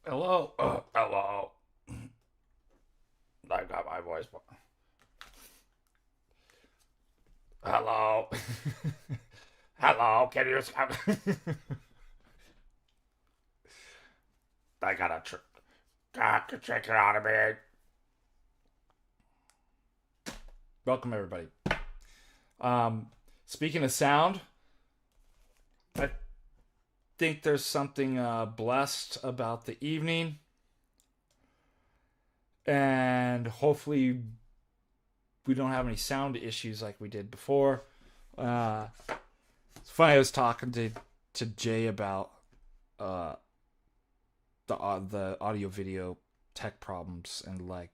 Hello. Hello. I got my voice. Hello. Hello. Can you? I got a trick. Check it out of me. Welcome everybody. Speaking of sound, I think there's something blessed about the evening, and hopefully we don't have any sound issues like we did before. It's funny, I was talking to Jay about the audio video tech problems and like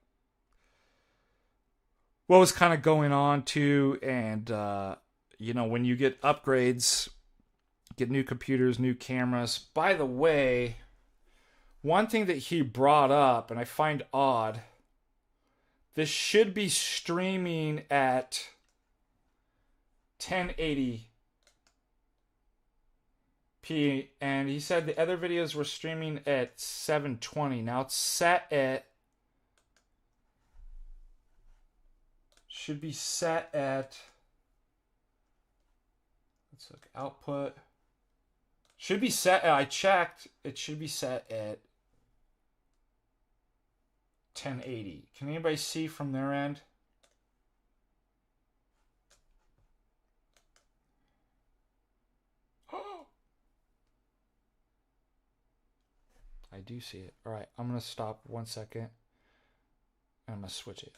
what was kind of going on too, and when you get upgrades, get new computers, new cameras. By the way, one thing that he brought up, and I find odd, this should be streaming at 1080p, and he said the other videos were streaming at 720. Now it's set at, should be set at, let's look, output. Should be set, I checked, it should be set at 1080. Can anybody see from their end? I do see it. All right, I'm going to stop 1 second. And I'm going to switch it.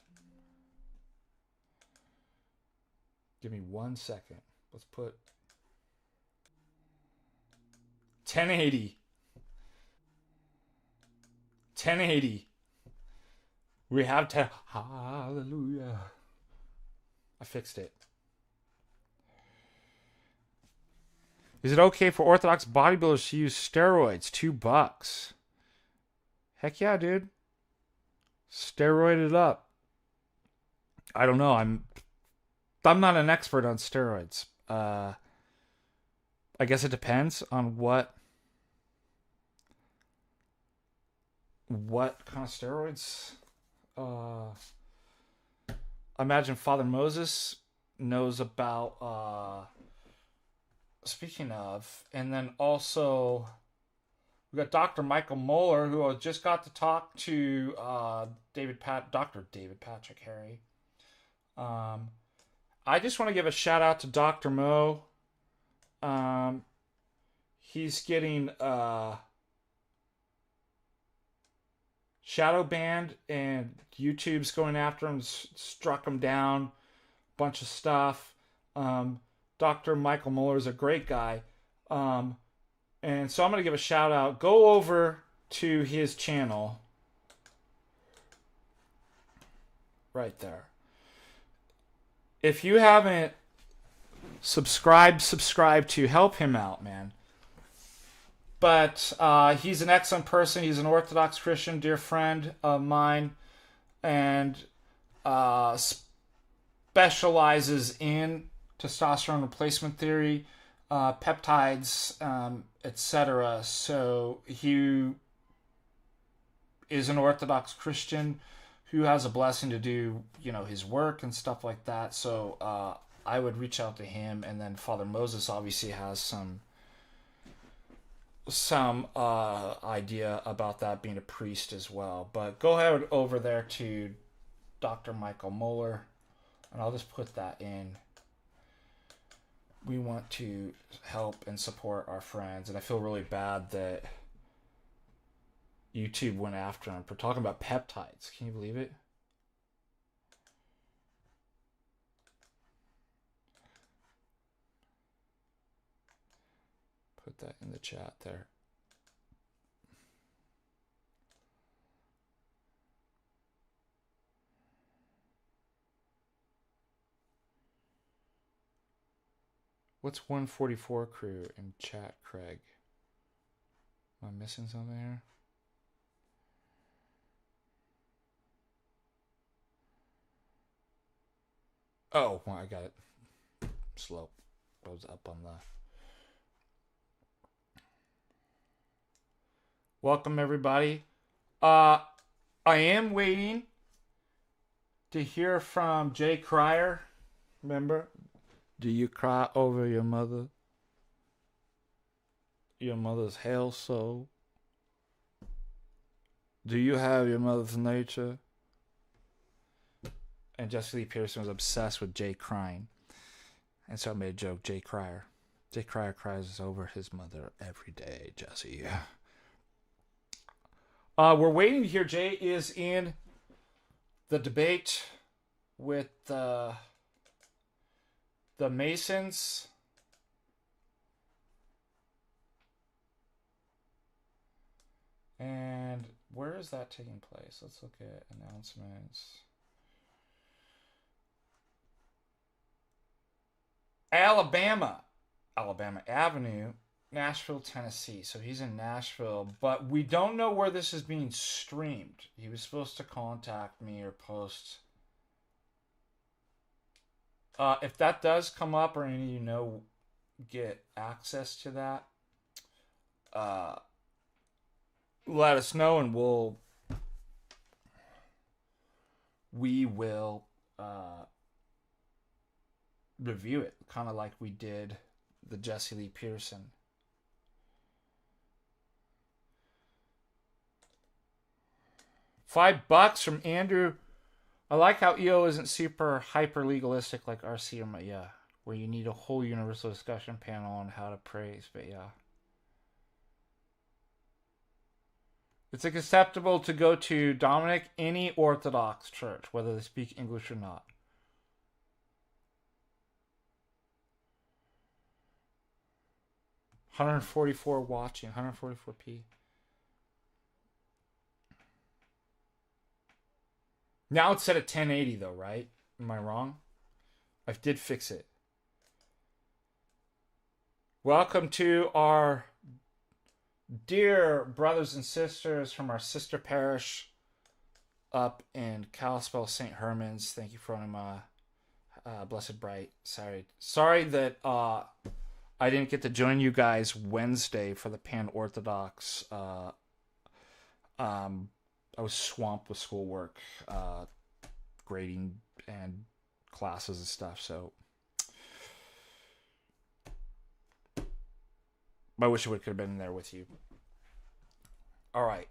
Give me 1 second. Let's put 1080. 1080. We have to. Hallelujah. I fixed it. Is it okay for Orthodox bodybuilders to use steroids? $2. Heck yeah, dude. Steroid it up. I don't know. I'm not an expert on steroids. I guess it depends on what kind of steroids. I imagine Father Moses knows about. Speaking of, and then also we got Dr. Michael Moeller, who I just got to talk to. Dr. David Patrick Harry. I just want to give a shout out to Dr. Mo. He's getting shadow banned, and YouTube's going after him, struck him down, bunch of stuff. Dr. Michael Muller is a great guy. And so I'm going to give a shout out. Go over to his channel. Right there. If you haven't subscribe to help him out, man. But he's an excellent person. He's an Orthodox Christian, dear friend of mine, and specializes in testosterone replacement theory, peptides, etc. So he is an Orthodox Christian who has a blessing to do, his work and stuff like that. So I would reach out to him, and then Father Moses obviously has some idea about that, being a priest as well. But go ahead over there to Dr. Michael Moeller, and I'll just put that in. We want to help and support our friends, and I feel really bad that YouTube went after him for talking about peptides. Can you believe it? Put that in the chat there. What's 144 crew in chat, Craig? Am I missing something here? Oh, well, I got it. Slow. I was up on the... Welcome, everybody. I am waiting to hear from Jay Cryer. Remember? Do you cry over your mother? Your mother's hell soul? Do you have your mother's nature? And Jesse Lee Pearson was obsessed with Jay crying. And so I made a joke, Jay Cryer. Jay Cryer cries over his mother every day, Jesse. We're waiting to hear. Jay is in the debate with the Masons. And where is that taking place? Let's look at announcements. Alabama Avenue, Nashville, Tennessee. So he's in Nashville, but we don't know where this is being streamed. He was supposed to contact me or post. If that does come up or any of you know get access to that, let us know and we will review it, kind of like we did the Jesse Lee Pearson. $5 from Andrew. I like how EO isn't super hyper legalistic like RC or where you need a whole universal discussion panel on how to praise, but yeah. It's acceptable to go to Dominic any Orthodox church, whether they speak English or not. $144 watching, 144p. Now it's set at 1080 though, right? Am I wrong? I did fix it. Welcome to our dear brothers and sisters from our sister parish up in Kalispell, St. Herman's. Thank you for running my Blessed Bright. Sorry that I didn't get to join you guys Wednesday for the Pan-Orthodox. I was swamped with schoolwork, grading, and classes and stuff, so I wish I could have been there with you. All right.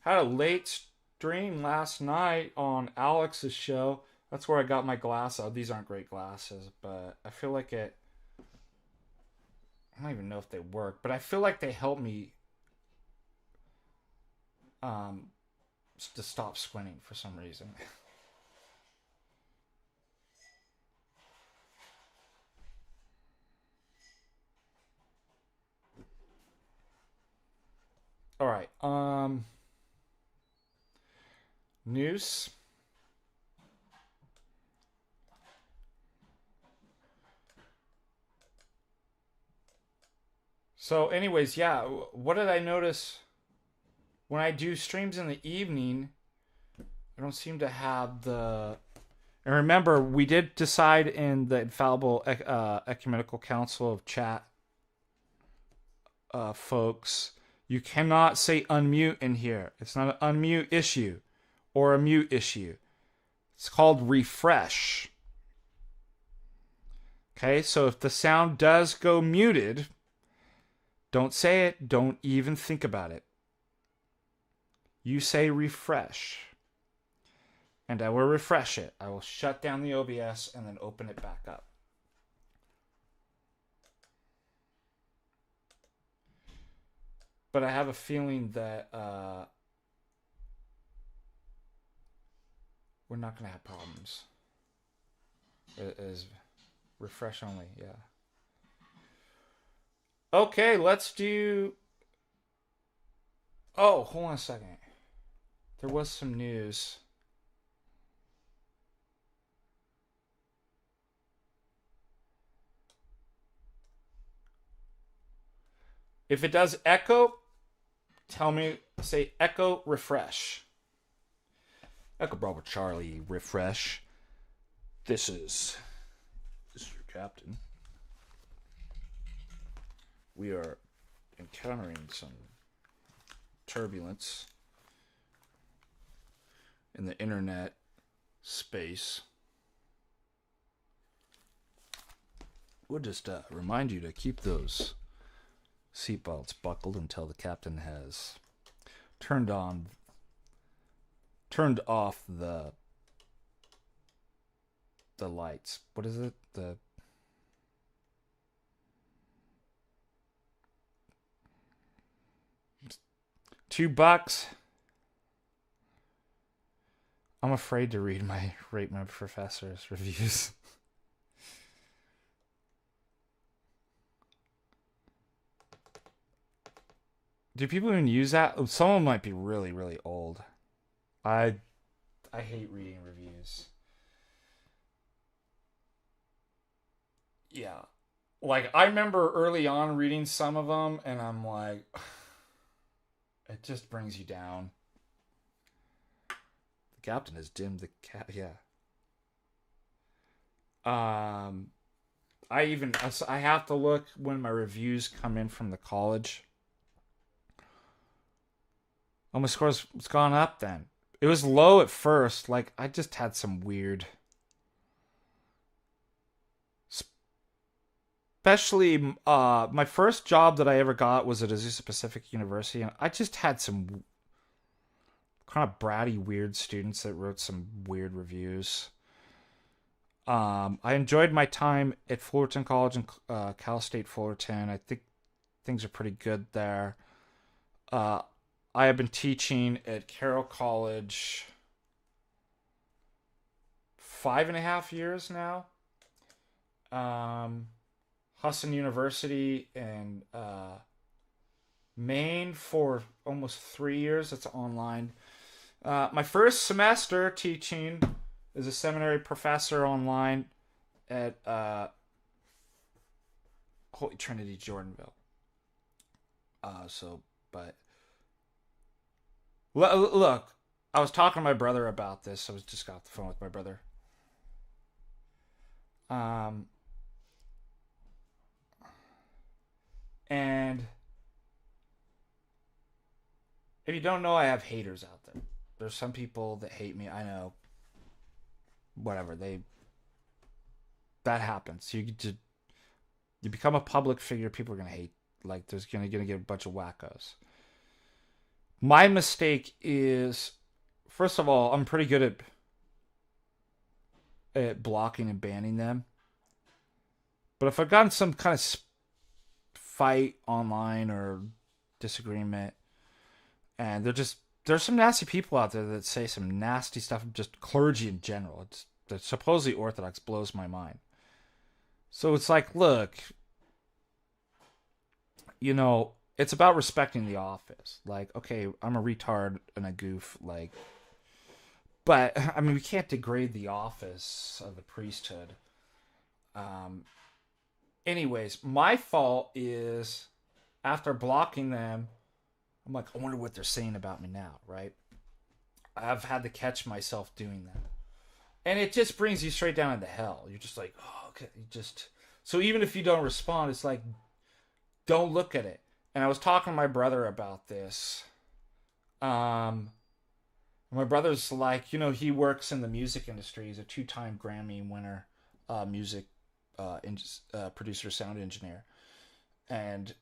Had a late stream last night on Alex's show. That's where I got my glasses. These aren't great glasses, but I feel like it. I don't even know if they work, but I feel like they help me to stop squinting for some reason. All right. News. So anyways, yeah, what did I notice when I do streams in the evening? I don't seem to have the... And remember, we did decide in the Infallible Ecumenical Council of Chat, folks, you cannot say unmute in here. It's not an unmute issue or a mute issue. It's called refresh. Okay, so if the sound does go muted, don't say it. Don't even think about it. You say refresh. And I will refresh it. I will shut down the OBS and then open it back up. But I have a feeling that we're not going to have problems. It is refresh only, yeah. Okay, let's do... Oh, hold on a second. There was some news. If it does echo, tell me, say echo refresh. Echo Bravo Charlie refresh. This is your captain. We are encountering some turbulence in the internet space. We'll just remind you to keep those seatbelts buckled until the captain has turned off the lights. What is it? The $2. I'm afraid to rate my professor's reviews. Do people even use that? Some of them might be really, really old. I hate reading reviews. Yeah. Like, I remember early on reading some of them, and I'm like, it just brings you down. The captain has dimmed the cat. Yeah. I have to look when my reviews come in from the college. Oh, my score's gone up then. It was low at first. Like, I just had some weird... Especially, my first job that I ever got was at Azusa Pacific University, and I just had some kind of bratty, weird students that wrote some weird reviews. I enjoyed my time at Fullerton College and Cal State Fullerton. I think things are pretty good there. I have been teaching at Carroll College 5.5 years now. Husson University in Maine for almost 3 years. It's online. My first semester teaching as a seminary professor online at Holy Trinity, Jordanville. Look, I was talking to my brother about this. I was just got off the phone with my brother. And if you don't know, I have haters out there. There's some people that hate me. I know. Whatever. That happens. You become a public figure, people are going to hate. Like, there's going to get a bunch of wackos. My mistake is, first of all, I'm pretty good at blocking and banning them. But if I've gotten some kind of fight online or disagreement, and there's some nasty people out there that say some nasty stuff, just clergy in general. They're supposedly Orthodox, blows my mind. So it's like, look, it's about respecting the office. Like, okay, I'm a retard and a goof, like, but I mean, we can't degrade the office of the priesthood. Anyways, my fault is after blocking them, I'm like, I wonder what they're saying about me now, right? I've had to catch myself doing that. And it just brings you straight down into hell. You're just like, oh, okay. So even if you don't respond, it's like, don't look at it. And I was talking to my brother about this. My brother's like, he works in the music industry. He's a 2-time Grammy winner, music producer, sound engineer. And,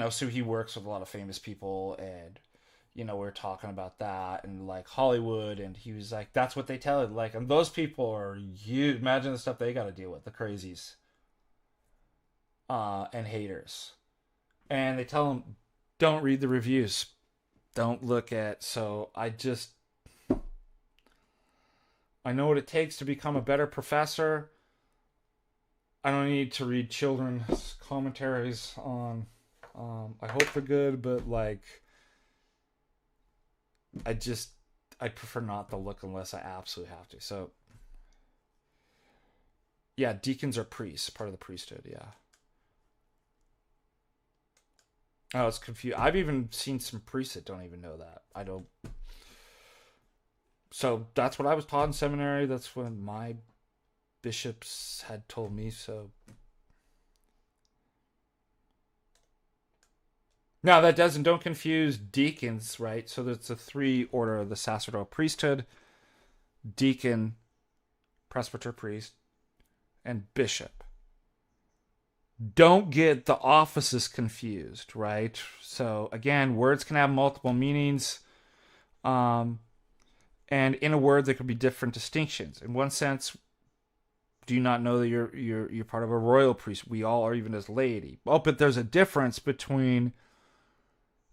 so he works with a lot of famous people, and, we're talking about that and like Hollywood, and he was like, that's what they tell it. Like, and those people are huge. Imagine the stuff they got to deal with, the crazies, and haters. And they tell them, don't read the reviews. Don't look at, so I know what it takes to become a better professor. I don't need to read children's commentaries on, I hope they're good, but like, I prefer not to look unless I absolutely have to. So, yeah, deacons are priests, part of the priesthood, yeah. Oh, it's confused. I've even seen some priests that don't even know that. I don't. So that's what I was taught in seminary. That's when my bishops had told me. So Now that doesn't, don't confuse deacons, right? So there's the three order of the sacerdotal priesthood: deacon, presbyter, priest, and bishop. Don't get the offices confused, right? So again, words can have multiple meanings. Um, and in a word, there could be different distinctions. In one sense, do you not know that you're part of a royal priest? We all are, even as laity. Oh, but there's a difference between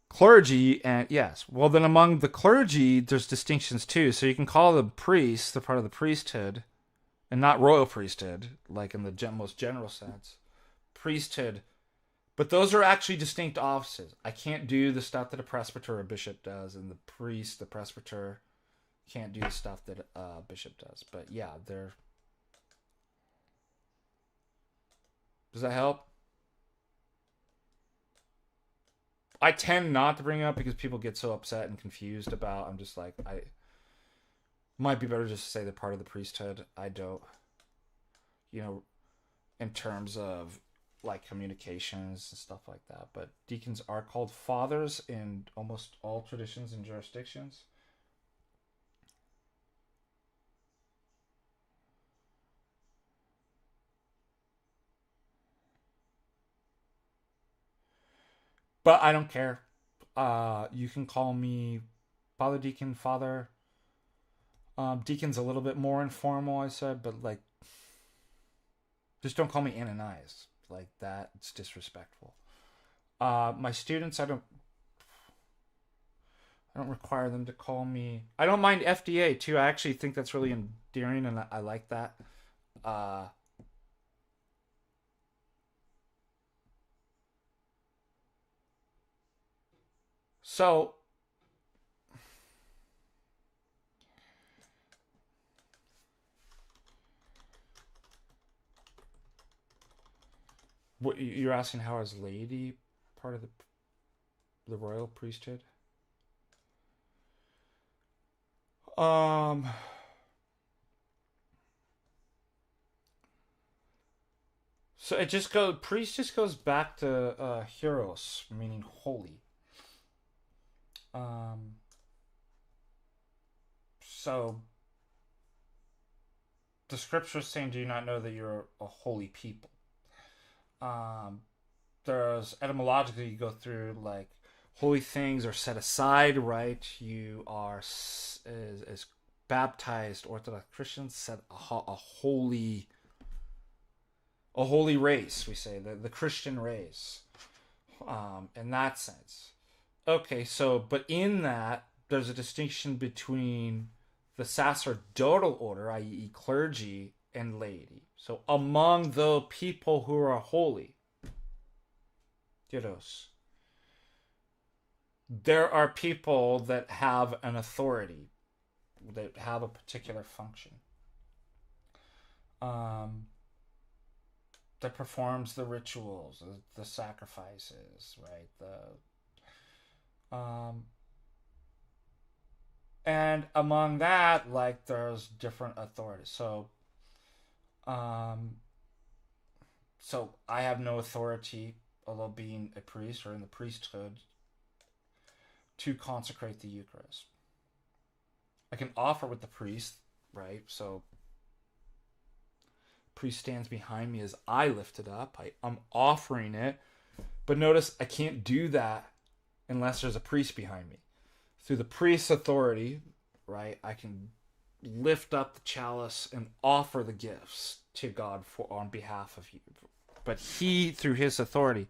clergy and, yes. Well, then among the clergy, there's distinctions too. So you can call them priests, they're part of the priesthood, and not royal priesthood, like in the most general sense. Priesthood, but those are actually distinct offices. I can't do the stuff that a presbyter or a bishop does, and the priest, the presbyter, can't do the stuff that a bishop does. But yeah, they're. Does that help? I tend not to bring it up because people get so upset and confused about. I'm just like, I might be better just to say they're part of the priesthood. I don't, in terms of like communications and stuff like that. But deacons are called fathers in almost all traditions and jurisdictions. But I don't care. You can call me Father Deacon, Father. Deacon's a little bit more informal, I said, but like, just don't call me Ananias. Like that, it's disrespectful. My students, I don't require them to call me. I don't mind FDA too. I actually think that's really endearing, and I like that. Uh, so what you're asking, how is laity part of the royal priesthood? Um, so it just goes priest just goes back to hieros, meaning holy. Um, so the scriptures saying, "Do you not know that you're a holy people?" Um, there's etymologically you go through like holy things are set aside, right? You are as baptized Orthodox Christians set a holy race. We say the Christian race, in that sense. Okay, so but in that there's a distinction between the sacerdotal order, i.e., clergy, and laity. So among the people who are holy, Dios, there are people that have an authority, that have a particular function, um, that performs the rituals, the sacrifices, right? And among that, like there's different authorities. Um, so I have no authority, although being a priest or in the priesthood, to consecrate the Eucharist. I can offer with the priest, right? So priest stands behind me as I lift it up. I'm offering it. But notice I can't do that unless there's a priest behind me. Through the priest's authority, right, I can lift up the chalice and offer the gifts to God on behalf of you. But he, through his authority.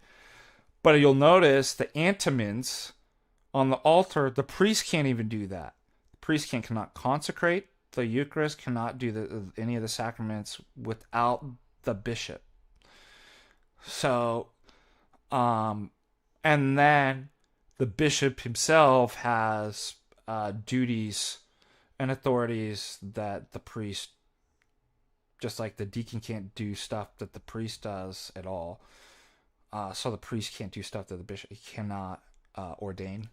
But you'll notice the antimons on the altar, the priest can't even do that. The priest cannot consecrate the Eucharist, cannot do any of the sacraments without the bishop. So, and then the bishop himself has duties and authorities that the priest, just like the deacon can't do stuff that the priest does at all. So the priest can't do stuff that the bishop, he cannot ordain.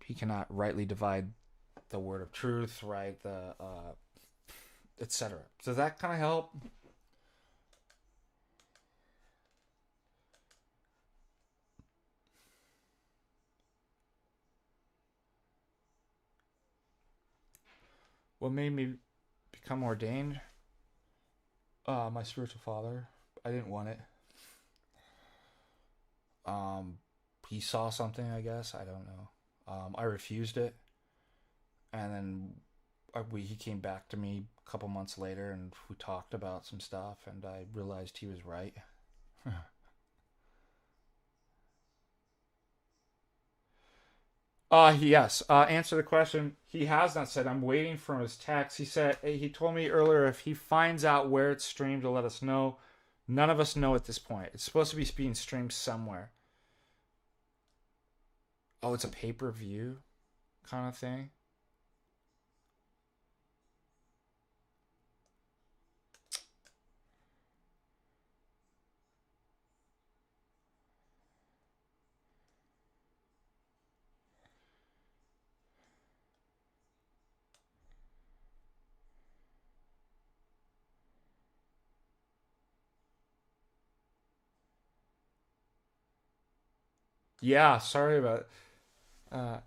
He cannot rightly divide the word of truth, right? The etc. Does that kind of help? What made me become ordained? My spiritual father. I didn't want it. He saw something, I guess. I don't know. I refused it. And then he came back to me a couple months later, and we talked about some stuff, and I realized he was right. Yes. Answer the question. He has not said. I'm waiting for his text. He told me earlier if he finds out where it's streamed to let us know. None of us know at this point. It's supposed to be being streamed somewhere. Oh, it's a pay-per-view kind of thing. Yeah, sorry about it.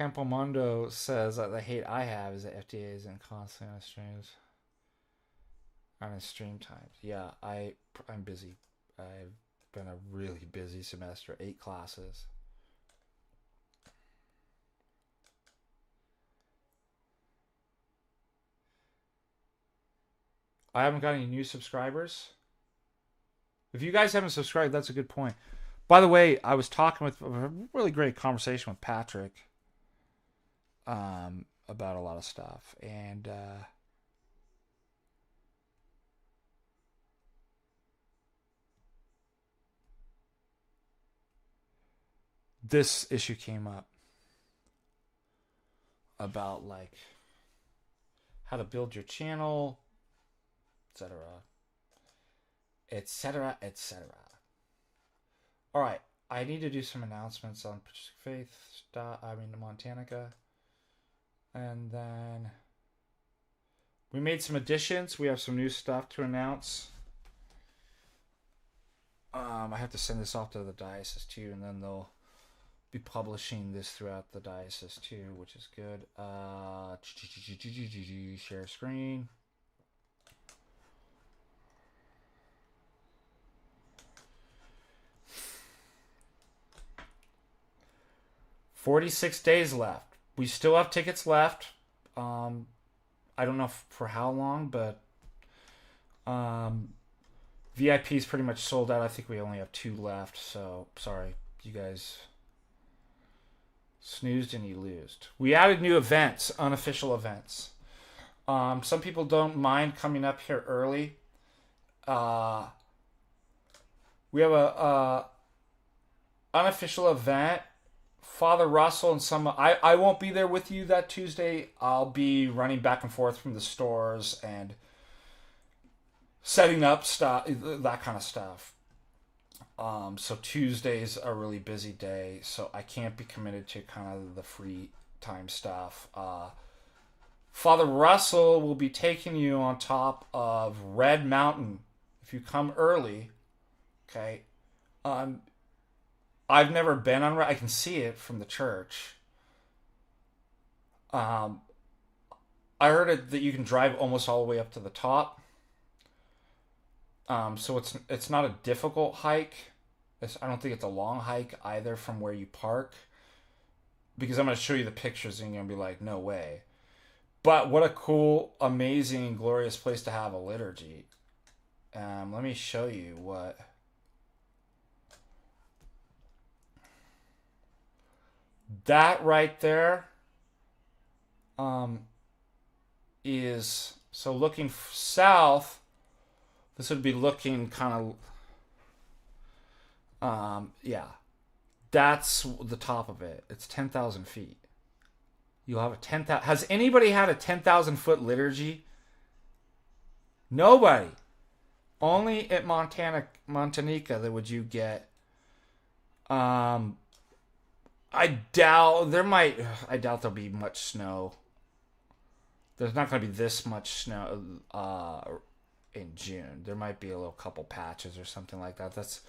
Campomondo says that the hate I have is that FDA is in constantly on his stream times. Yeah, I'm busy. I've been a really busy semester. 8 classes. I haven't got any new subscribers. If you guys haven't subscribed, that's a good point. By the way, I was talking with a really great conversation with Patrick about a lot of stuff. And this issue came up about like how to build your channel, etc. etc. etc. All right, I need to do some announcements on Patristic Faith, MontaNika. And then we made some additions. We have some new stuff to announce. I have to send this off to the diocese too, and then they'll be publishing this throughout the diocese too, which is good. Share screen. $46 days left. We still have tickets left. I don't know for how long, but VIP is pretty much sold out. I think we only have 2 left. So sorry, you guys snoozed and you loosed. We added new events, unofficial events. Some people don't mind coming up here early. We have a unofficial event. Father Russell and some... I won't be there with you that Tuesday. I'll be running back and forth from the stores and setting up stuff, that kind of stuff. So Tuesday's a really busy day, so I can't be committed to kind of the free time stuff. Father Russell will be taking you on top of Red Mountain if you come early. Okay. I've never been on. I can see it from the church. I heard that you can drive almost all the way up to the top. So it's not a difficult hike. I don't think it's a long hike either from where you park. Because I'm going to show you the pictures and you're going to be like, no way. But what a cool, amazing, glorious place to have a liturgy. Let me show you what... That right there is... So looking south, this would be looking kind of... yeah. That's the top of it. It's 10,000 feet. You'll have a 10,000... Has anybody had a 10,000 foot liturgy? Nobody. Only at MontaNika that would you get... I doubt there'll be much snow. There's not going to be this much snow in June. There might be a little couple patches or something like that. That's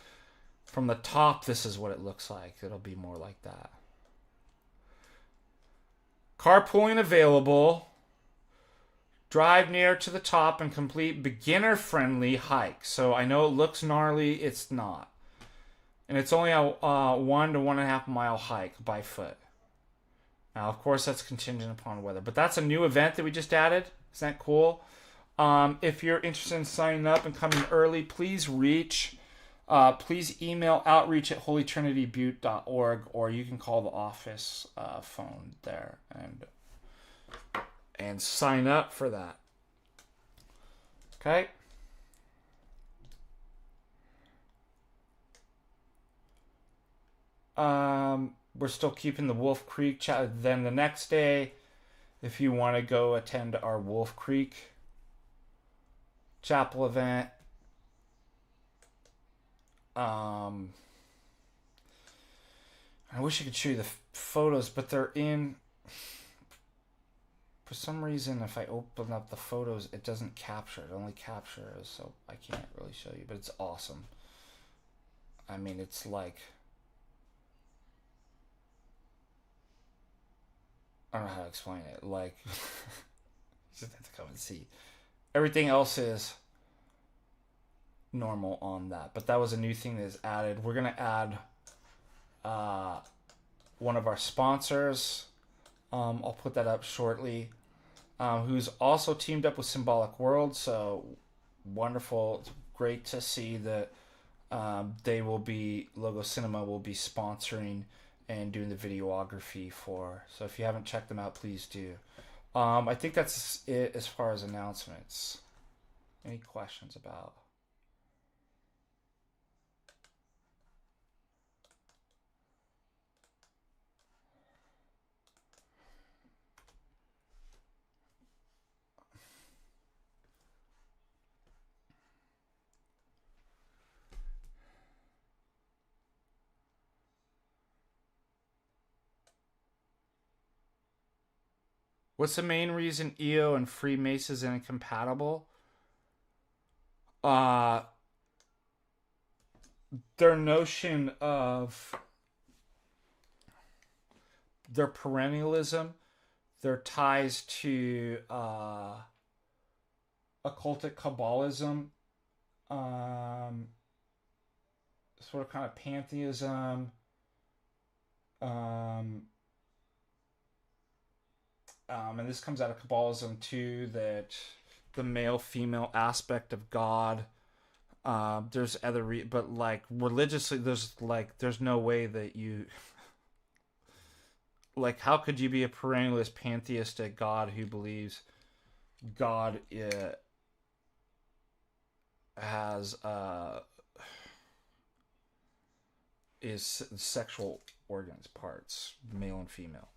from the top. This is what it looks like. It'll be more like that. Carpooling available. Drive near to the top and complete beginner-friendly hike. So I know it looks gnarly. It's not. And it's only a 1 to 1.5 mile hike by foot. Now, of course, that's contingent upon weather. But that's a new event that we just added. Isn't that cool? If you're interested in signing up and coming early, please please email outreach@holytrinitybutte.org, or you can call the office phone there and sign up for that. Okay? We're still keeping the Wolf Creek chat. Then the next day, if you want to go attend our Wolf Creek chapel event, I wish I could show you the photos, but they're in. For some reason, if I open up the photos, it doesn't capture. It only captures, so I can't really show you. But it's awesome. I mean, it's like, I don't know how to explain it. Like, you just have to come and see. Everything else is normal on that, but that was a new thing that is added. We're gonna add one of our sponsors. I'll put that up shortly. Who's also teamed up with Symbolic World. So wonderful! It's great to see that Logo Cinema will be sponsoring and doing the videography for. So if you haven't checked them out, please do. I think that's it as far as announcements. Any questions about? What's the main reason EO and Freemasons are incompatible? Their notion of their perennialism, their ties to occultic Kabbalism, sort of kind of pantheism, and this comes out of Kabbalism too, that the male-female aspect of God. There's other, but like religiously, there's no way that you, like, how could you be a perennialist pantheistic God who believes God has is sexual organs, parts, male and female?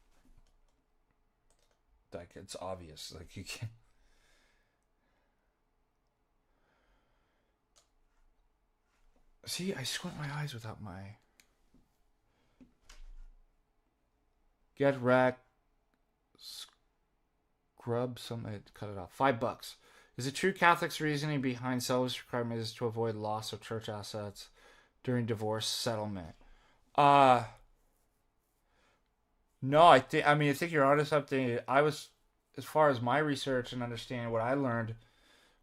Like, it's obvious. Like, you can't. See, I squint my eyes without my. Get wrecked. Scrub something. Cut it off. $5. Is it true Catholics' reasoning behind celibacy requirement is to avoid loss of church assets during divorce settlement? No, I think you're onto something. I was, as far as my research and understanding, what I learned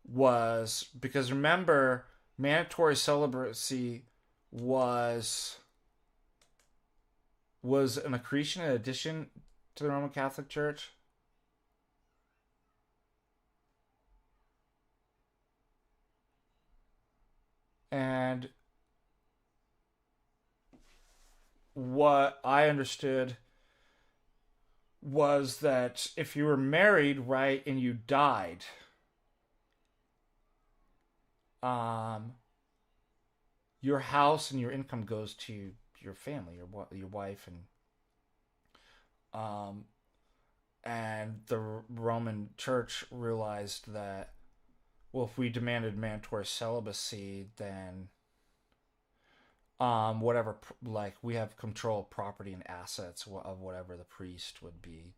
was, because remember, mandatory celibacy was an accretion, an addition to the Roman Catholic Church. And what I understood was that if you were married, right, and you died, your house and your income goes to your family, your wife, and the Roman Church realized that, well, if we demanded mandatory celibacy, then whatever, like, we have control of property and assets of whatever the priest would be.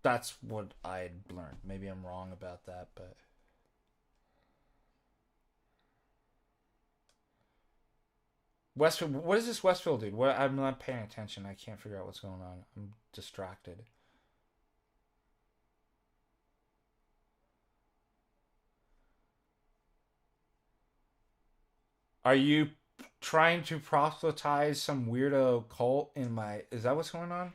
That's what I learned. Maybe I'm wrong about that, but Westfield, what is this Westfield dude? What, I'm not paying attention. I can't figure out what's going on. I'm distracted. Are you trying to proselytize some weirdo cult in my... Is that what's going on?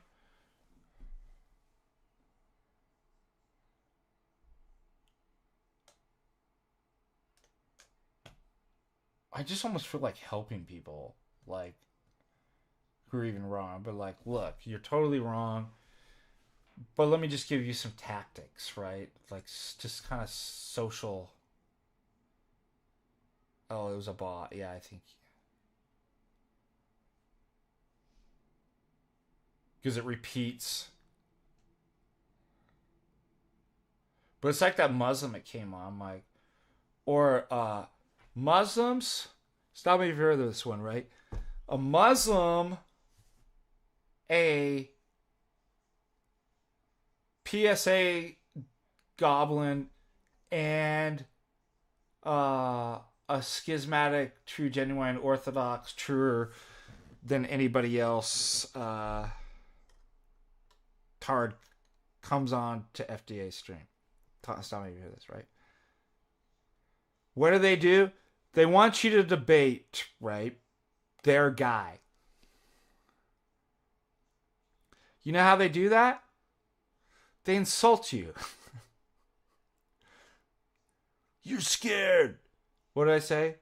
I just almost feel like helping people, like, who are even wrong. But, like, look, you're totally wrong. But let me just give you some tactics, right? Like, just kind of social... Oh, it was a bot. Yeah, I think... Because it repeats. But it's like that Muslim that came on, like... Or, Muslims... Stop me if you heard this one, right? A Muslim... A... PSA goblin... And... A schismatic, true, genuine, Orthodox, truer than anybody else card comes on to FDA stream. Stop me if you hear this, right? What do? They want you to debate, right? Their guy. You know how they do that? They insult you. You're scared. What did I say?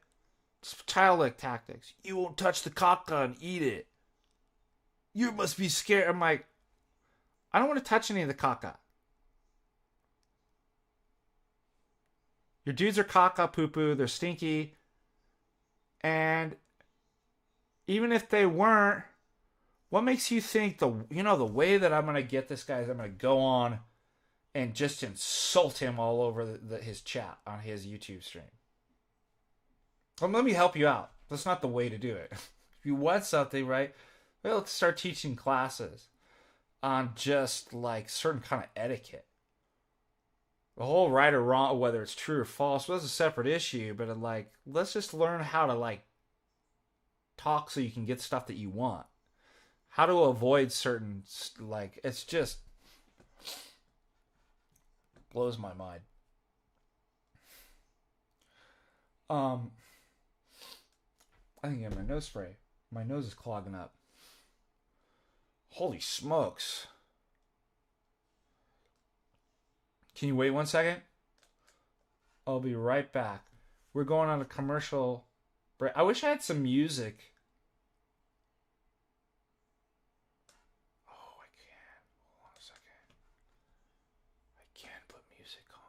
It's childlike tactics. You won't touch the caca and eat it. You must be scared. I'm like, I don't want to touch any of the caca. Your dudes are caca poo-poo. They're stinky. And even if they weren't, what makes you think the way that I'm going to get this guy is I'm going to go on and just insult him all over his chat on his YouTube stream? Well, let me help you out. That's not the way to do it. If you want something, right? Well, let's start teaching classes on just like certain kind of etiquette. The whole right or wrong, whether it's true or false, that's a separate issue. But like, let's just learn how to like talk so you can get stuff that you want. How to avoid certain, like, it's just blows my mind. I think I have my nose spray. My nose is clogging up. Holy smokes. Can you wait 1 second? I'll be right back. We're going on a commercial break. I wish I had some music. Oh, I can. Hold on a second. I can put music on.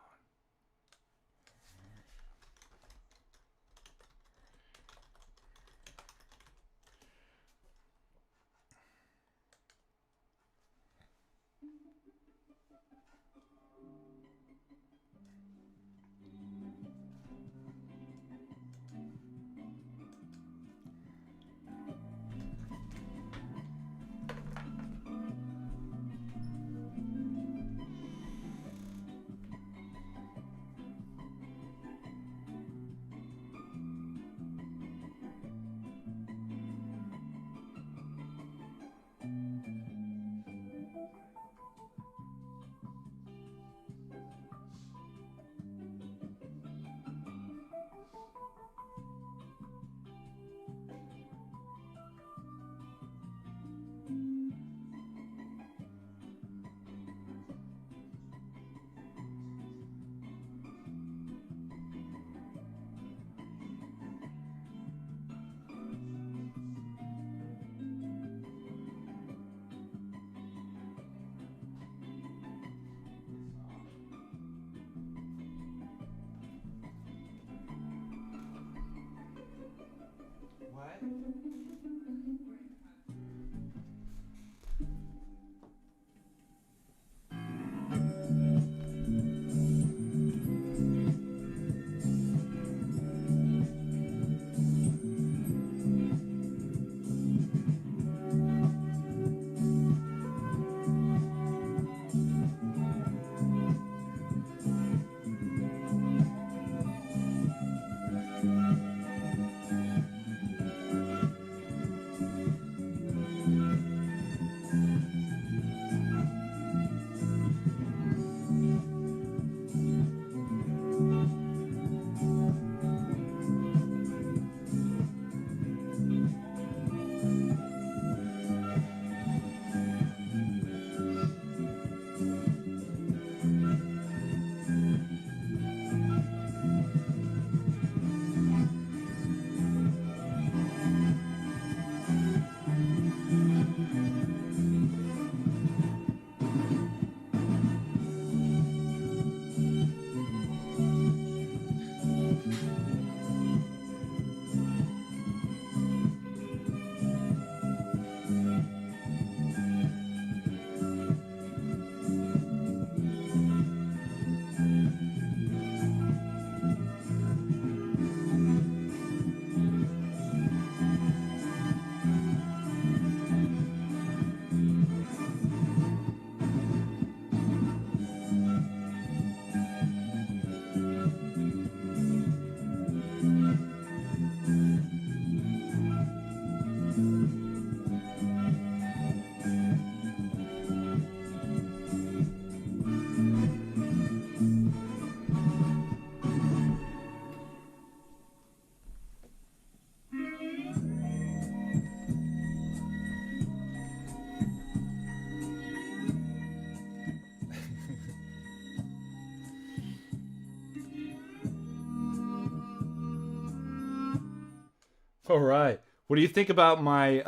All right. What do you think about my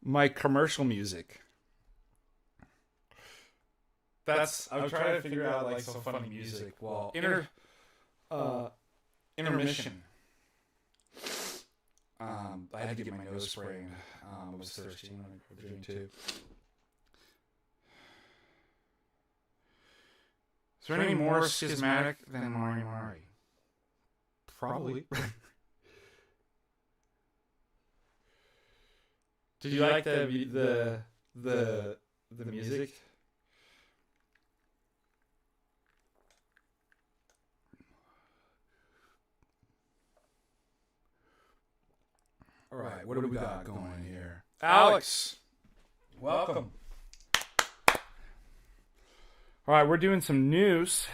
my commercial music? I'm trying to figure out like some funny music. Well, intermission. I had to get my nose sprayed. I was thirsty when I was doing too. Is there any more schismatic than Mari Mari? Probably. Did you like the music? All right, what do we got going here? Alex, welcome. All right, we're doing some news.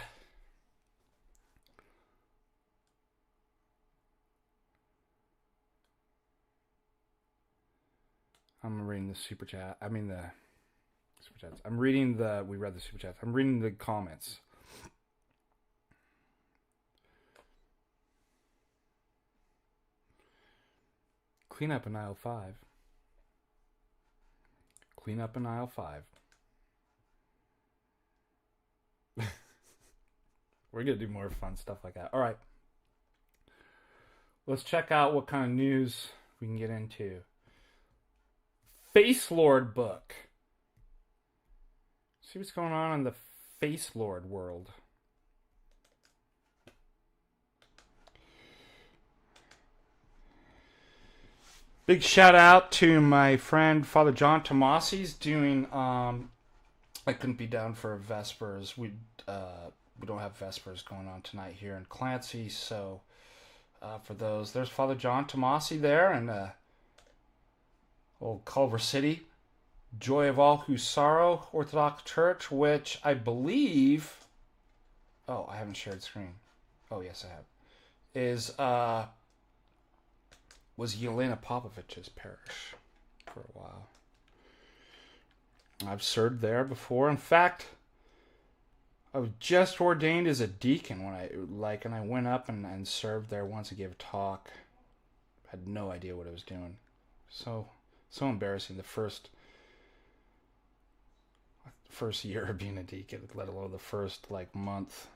I'm reading the super chat. I mean the super chats. We read the super chats. I'm reading the comments. Clean up in aisle 5. Clean up in aisle 5. We're going to do more fun stuff like that. All right. Let's check out what kind of news we can get into. Face Lord book. See what's going on in the Face Lord world. Big shout out to my friend Father John Tomasi. He's doing. I couldn't be down for Vespers. We don't have Vespers going on tonight here in Clancy, so for those, there's Father John Tomasi there, and old Culver City, Joy of All Who Sorrow Orthodox Church, which I believe. Oh, I haven't shared screen. Oh yes, I have. Was Yelena Popovich's parish for a while. I've served there before. In fact, I was just ordained as a deacon when I went up and served there once. I gave a talk. Had no idea what I was doing. So embarrassing. The first year of being a deacon, let alone the first month.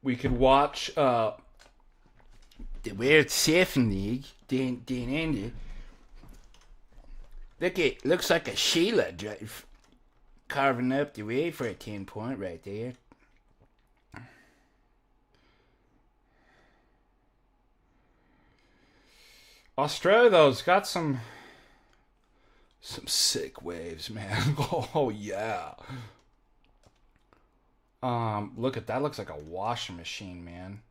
We could watch the Weird Surfing League, Dan Andy. Looks like a Sheila carving up the way for a 10-point right there. Australia, though, has got some sick waves, man. Oh, yeah. Look at that. Looks like a washing machine, man.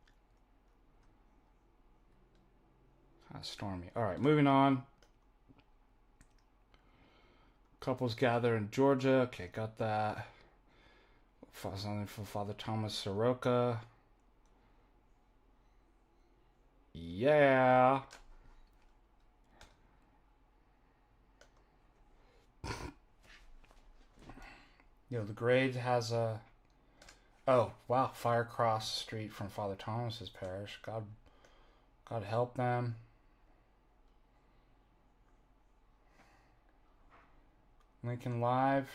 Kind of stormy. All right, moving on. Couples gather in Georgia. Okay, got that. Something from Father Thomas Soroka. Yeah. The grade has a... Oh, wow. Fire across the street from Father Thomas's parish. God help them. Lincoln Live.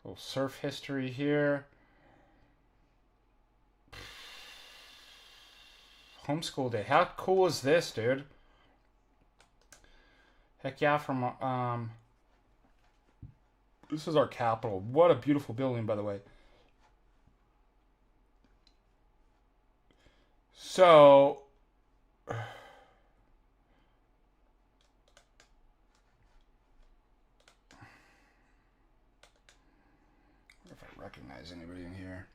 Little surf history here. Homeschool day. How cool is this, dude? Heck yeah, from this is our Capitol. What a beautiful building, by the way. So, if I recognize anybody in here.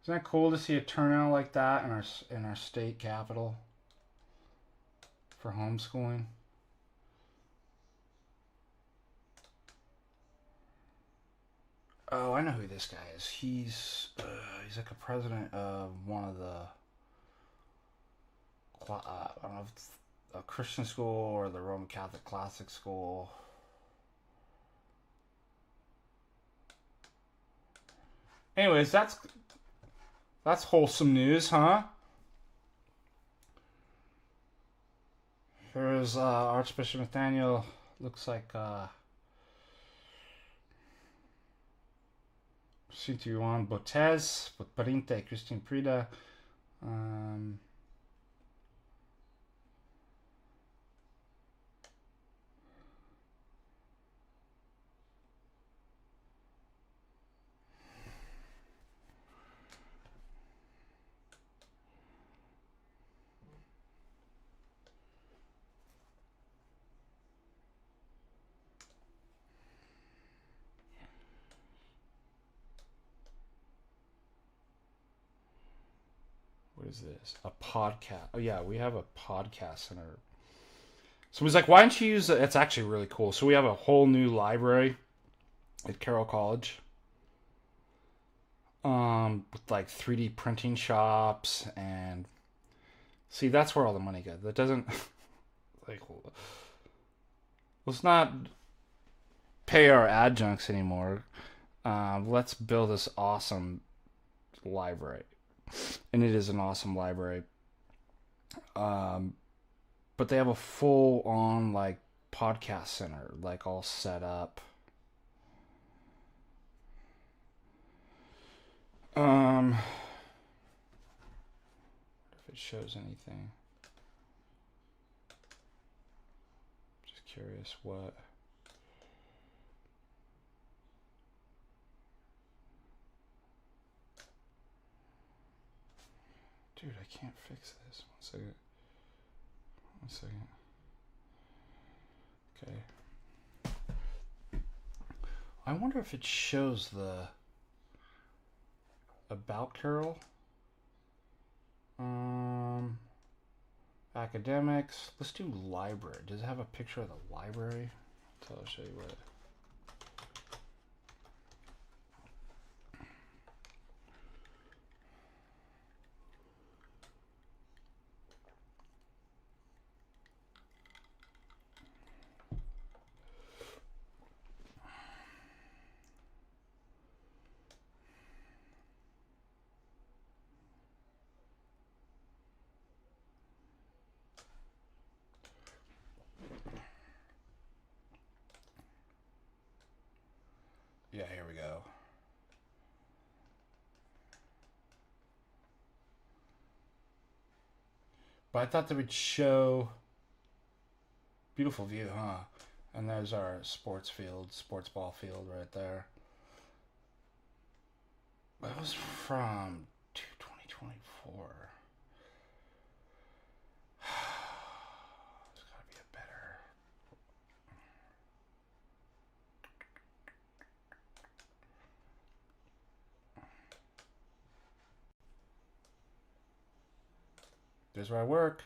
Isn't that cool to see a turnout like that in our state capital for homeschooling? Oh, I know who this guy is. He's like a president of one of the I don't know if it's a Christian school or the Roman Catholic Classic School. Anyways, that's wholesome news, huh? Here's Archbishop Nathaniel. Looks like Sito Juan Botes, Parinte, Christine Prida. What is this? A podcast. Oh yeah, we have a podcast center. So he's like, why don't you use it? It's actually really cool. So we have a whole new library at Carroll College. With like 3D printing shops, and see, that's where all the money goes. That doesn't like, let's not pay our adjuncts anymore. Let's build this awesome library. And it is an awesome library. But they have a full on like podcast center, like all set up. If it shows anything. Just curious what. Dude, I can't fix this. One second. Okay. I wonder if it shows the About Carol. Academics. Let's do library. Does it have a picture of the library? So I'll show you what. Yeah, here we go. But I thought they would show beautiful view, huh? And there's our sports ball field right there. That was from 2024. There's gotta be a better. There's where I work.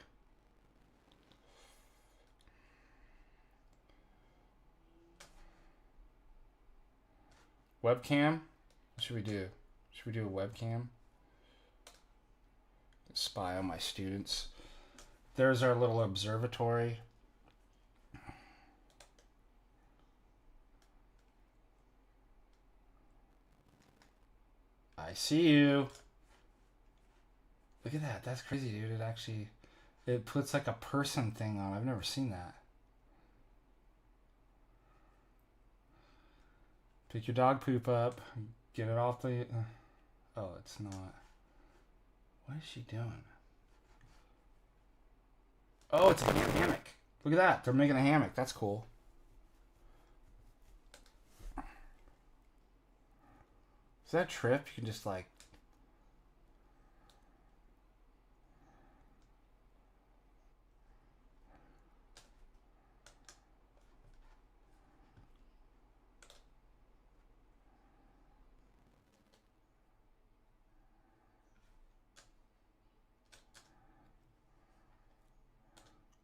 Webcam? What should we do? Should we do a webcam? Spy on my students. There's our little observatory. I see you. Look at that. That's crazy, dude. It puts like a person thing on. I've never seen that. Pick your dog poop up. Get it off the... Oh, it's not. What is she doing? Oh, it's a hammock. Look at that. They're making a hammock. That's cool. Is that a trip? You can just like...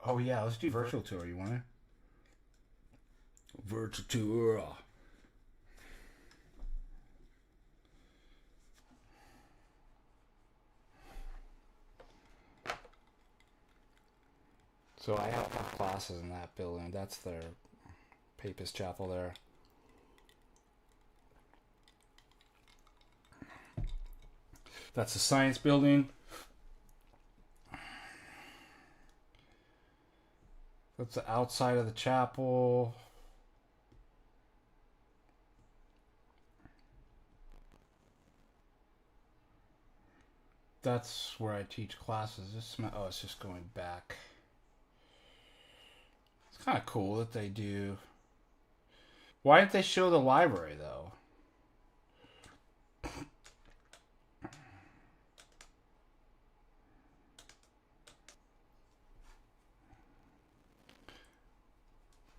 Oh yeah, let's do virtual tour. You want to? Virtual tour. So I have classes in that building. That's their Papist chapel there. That's the science building. That's the outside of the chapel. That's where I teach classes. It's just going back. It's kind of cool that they do. Why didn't they show the library though?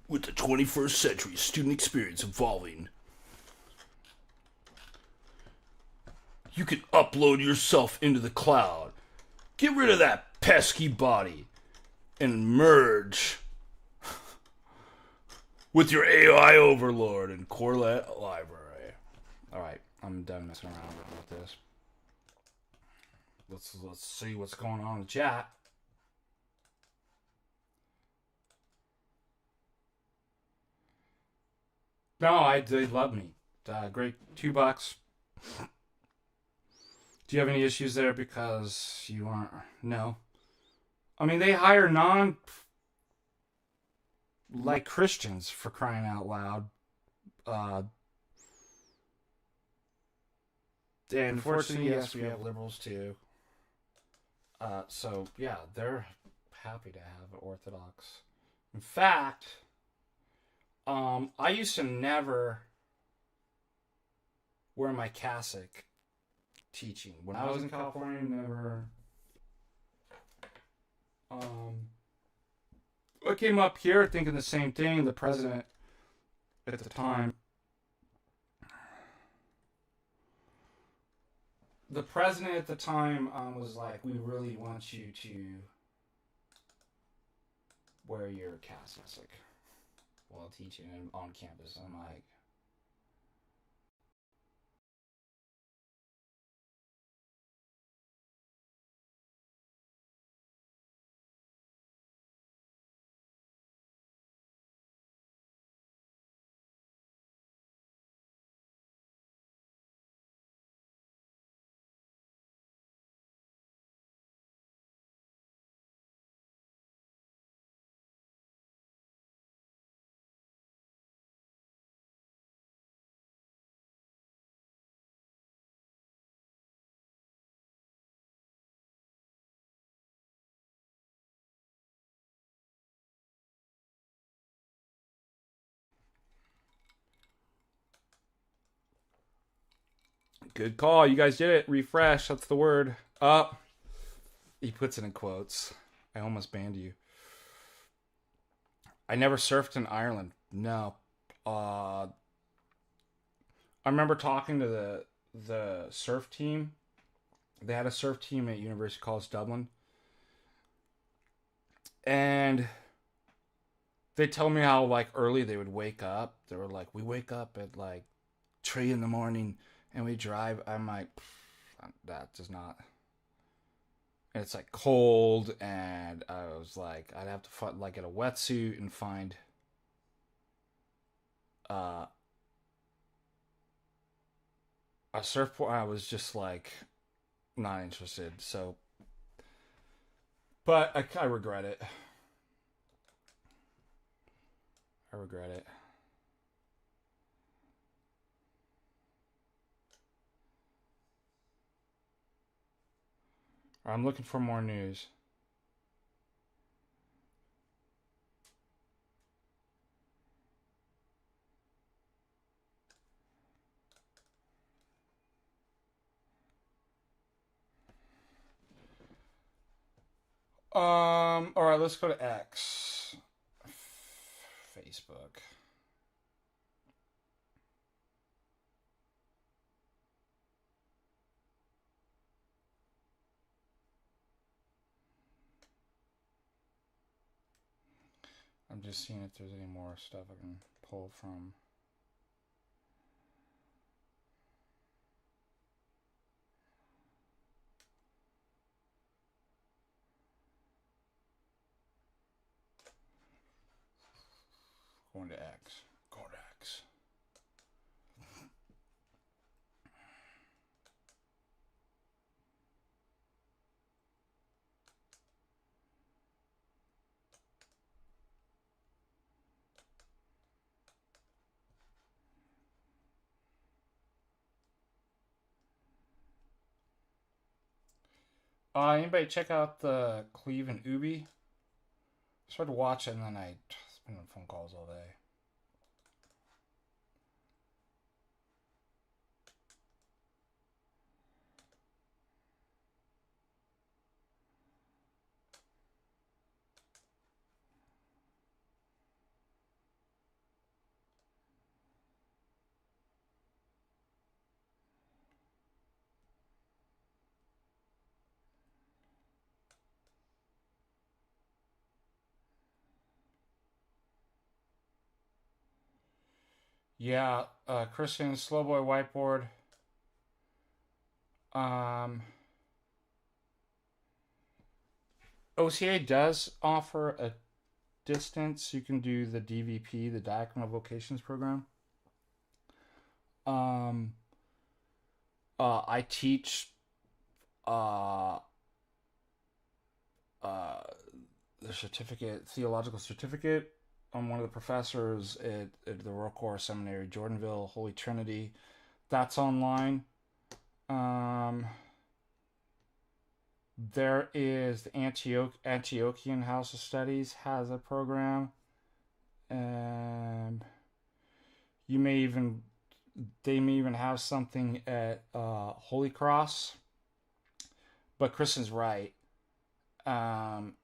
With the 21st century student experience evolving, you can upload yourself into the cloud, get rid of that pesky body, and merge with your AI overlord in Corlett Library. Alright, I'm done messing around with this. Let's see what's going on in the chat. No, they love me. Great, $2. Do you have any issues there because you aren't? No. I mean, they hire like Christians, for crying out loud. And unfortunately, yes, we have liberals too. So yeah, they're happy to have Orthodox. In fact, I used to never wear my cassock teaching. When I was in California, never. I came up here thinking the same thing. The president at the time. The president at the time was like, "We really want you to wear your cassock while teaching on campus." I'm like, "Good call. You guys did it. Refresh. That's the word." Up. He puts it in quotes. I almost banned you. I never surfed in Ireland. No. I remember talking to the surf team. They had a surf team at University College Dublin, and they told me how like early they would wake up. They were like, "We wake up at like 3 a.m. and we drive." I'm like, that does not. And it's like cold, and I was like, I'd have to like get a wetsuit and find uh, a surfboard. I was just like not interested. So, but I regret it. I regret it. I'm looking for more news. All right, let's go to X. Facebook. I'm just seeing if there's any more stuff I can pull from. Anybody check out the Cleve and Ubi? I started watching, and then I been on phone calls all day. Yeah, Christian Slowboy Whiteboard. Um, OCA does offer a distance. You can do the DVP, the Diaconal Vocations program. Um, I teach uh, uh, the certificate, theological certificate. I'm one of the professors at the Royal Corps Seminary, Jordanville, Holy Trinity. That's online. Um, there is the Antiochian House of Studies has a program. And you may even they may even have something at Holy Cross. But Kristen's right. Um,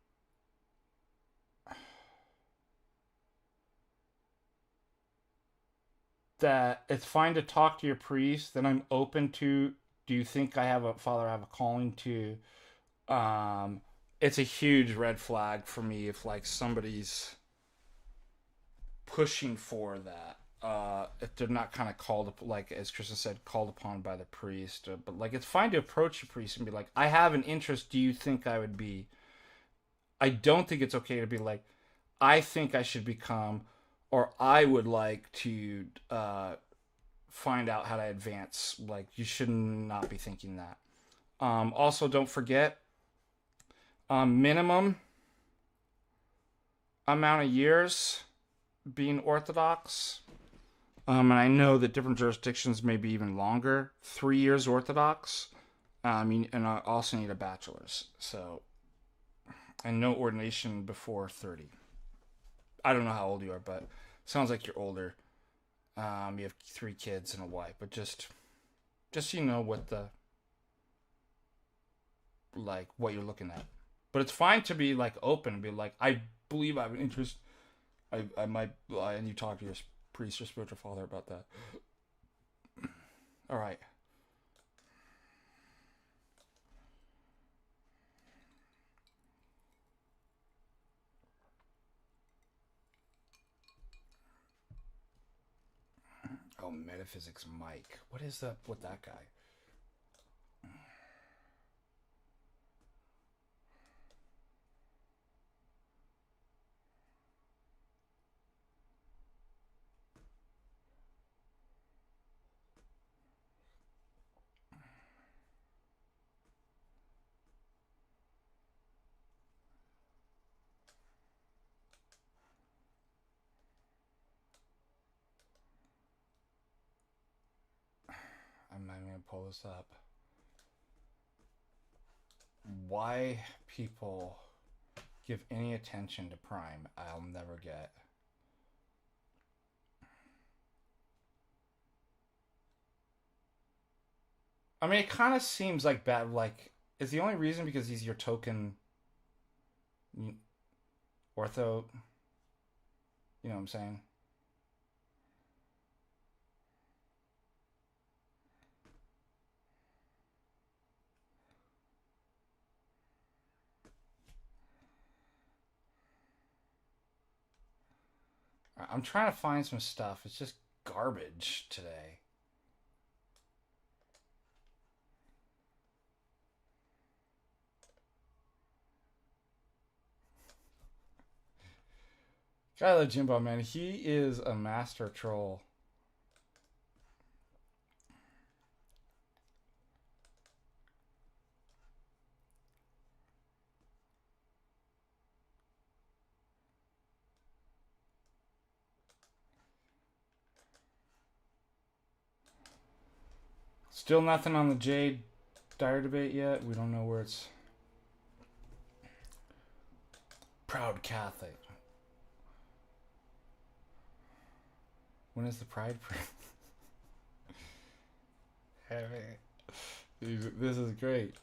that it's fine to talk to your priest. That I'm open to. Do you think I have a father? I have a calling to. Um, it's a huge red flag for me if like somebody's pushing for that. If they're not kind of called up, like as Kristen said, called upon by the priest. But like, it's fine to approach a priest and be like, "I have an interest. Do you think I would be?" I don't think it's okay to be like, "I think I should become," or "I would like to find out how to advance." Like, you should not be thinking that. Also, don't forget minimum amount of years being Orthodox. And I know that different jurisdictions may be even longer. 3 years Orthodox. And I also need a bachelor's. So, and no ordination before 30. I don't know how old you are, but sounds like you're older. You have 3 kids and a wife, but just so you know what the like what you're looking at. But it's fine to be like open and be like, I believe I have an interest. I might, and you talk to your priest or spiritual father about that. All right. Oh, Metaphysics Mike. What is that with that guy? I'm not going to pull this up. Why people give any attention to Prime, I'll never get. I mean, it kind of seems like bad. Like, is the only reason because he's your token ortho? You know what I'm saying? I'm trying to find some stuff. It's just garbage today. Guy like Jimbo, man, he is a master troll. Still nothing on the Jade Dyer debate yet. We don't know where it's Proud Catholic. When is the Pride Parade? This is great.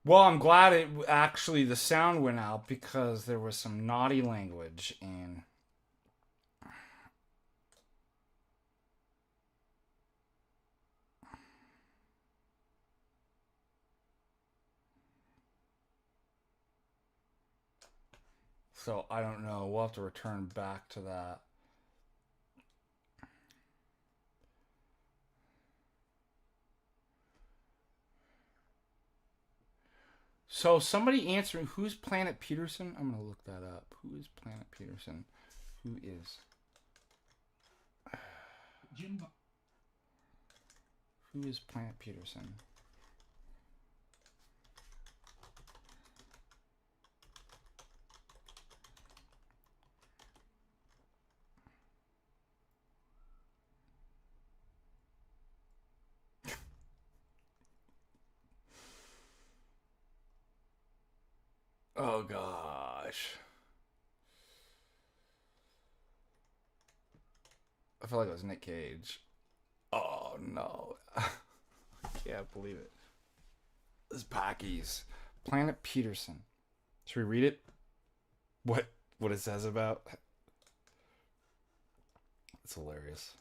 Well, I'm glad it actually the sound went out because there was some naughty language and so I don't know. We'll have to return back to that. So somebody answering who's Planet Peterson? I'm gonna look that up. Who is Planet Peterson? Who is Jim? Who is Planet Peterson? Oh gosh. I feel like it was Nick Cage. Oh no. I can't believe it. This Packies. Planet Peterson. Should we read it? What it says about? It's hilarious.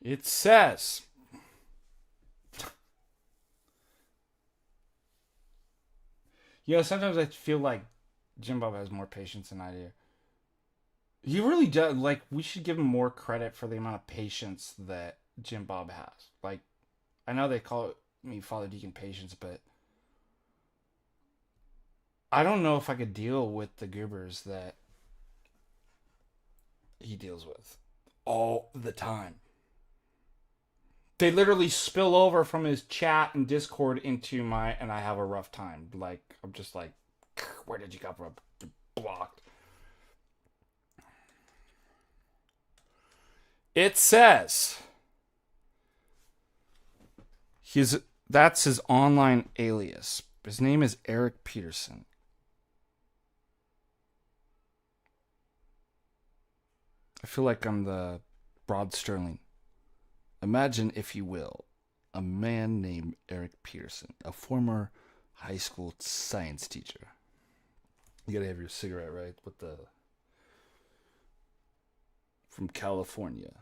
It says, sometimes I feel like Jim Bob has more patience than I do. He really does. Like, we should give him more credit for the amount of patience that Jim Bob has. Like, I know they call me Father Deacon Patience, but I don't know if I could deal with the goobers that he deals with all the time. They literally spill over from his chat and Discord into my, and I have a rough time. Like, I'm just like, where did you come from? Blocked. It says that's his online alias. His name is Eric Peterson. I feel like I'm the Rod Sterling. Imagine, if you will, a man named Eric Peterson, a former high school science teacher. You gotta have your cigarette, right? With the... From California.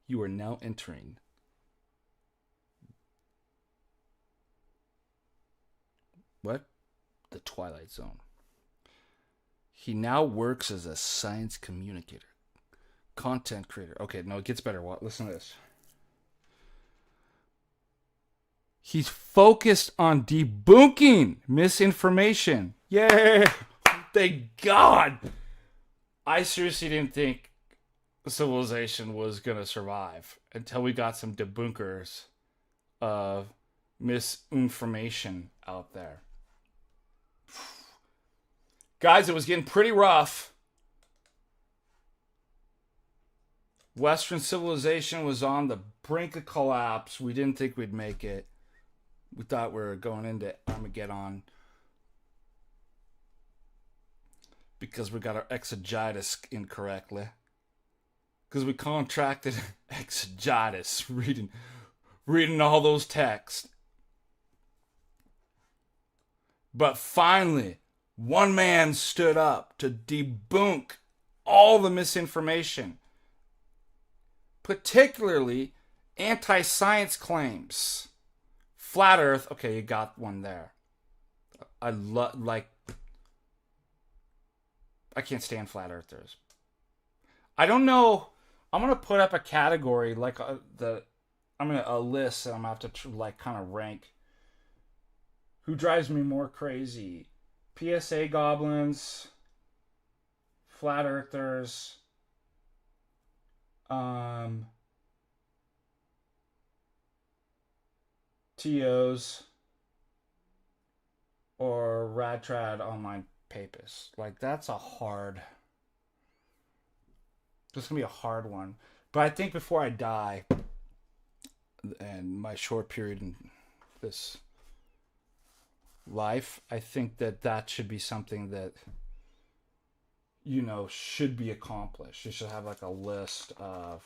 You are now entering what? The Twilight Zone. He now works as a science communicator, content creator. Okay, no, it gets better. Listen to this. He's focused on debunking misinformation. Yay! Thank God! I seriously didn't think civilization was going to survive until we got some debunkers of misinformation out there. Guys, it was getting pretty rough. Western civilization was on the brink of collapse. We didn't think we'd make it. We thought we were going into Armageddon because we got our exegesis incorrectly. Because we contracted exegesis reading all those texts. But finally, one man stood up to debunk all the misinformation, particularly anti-science claims. Flat Earth, okay, you got one there. I can't stand flat earthers. I don't know. I'm gonna put up a category like a list, and I'm gonna have to kind of rank who drives me more crazy: PSA goblins, flat earthers, TOs, or Radtrad online papists. Like, that's gonna be a hard one. But I think before I die, and my short period in this life, I think that should be something that, should be accomplished. You should have like a list of,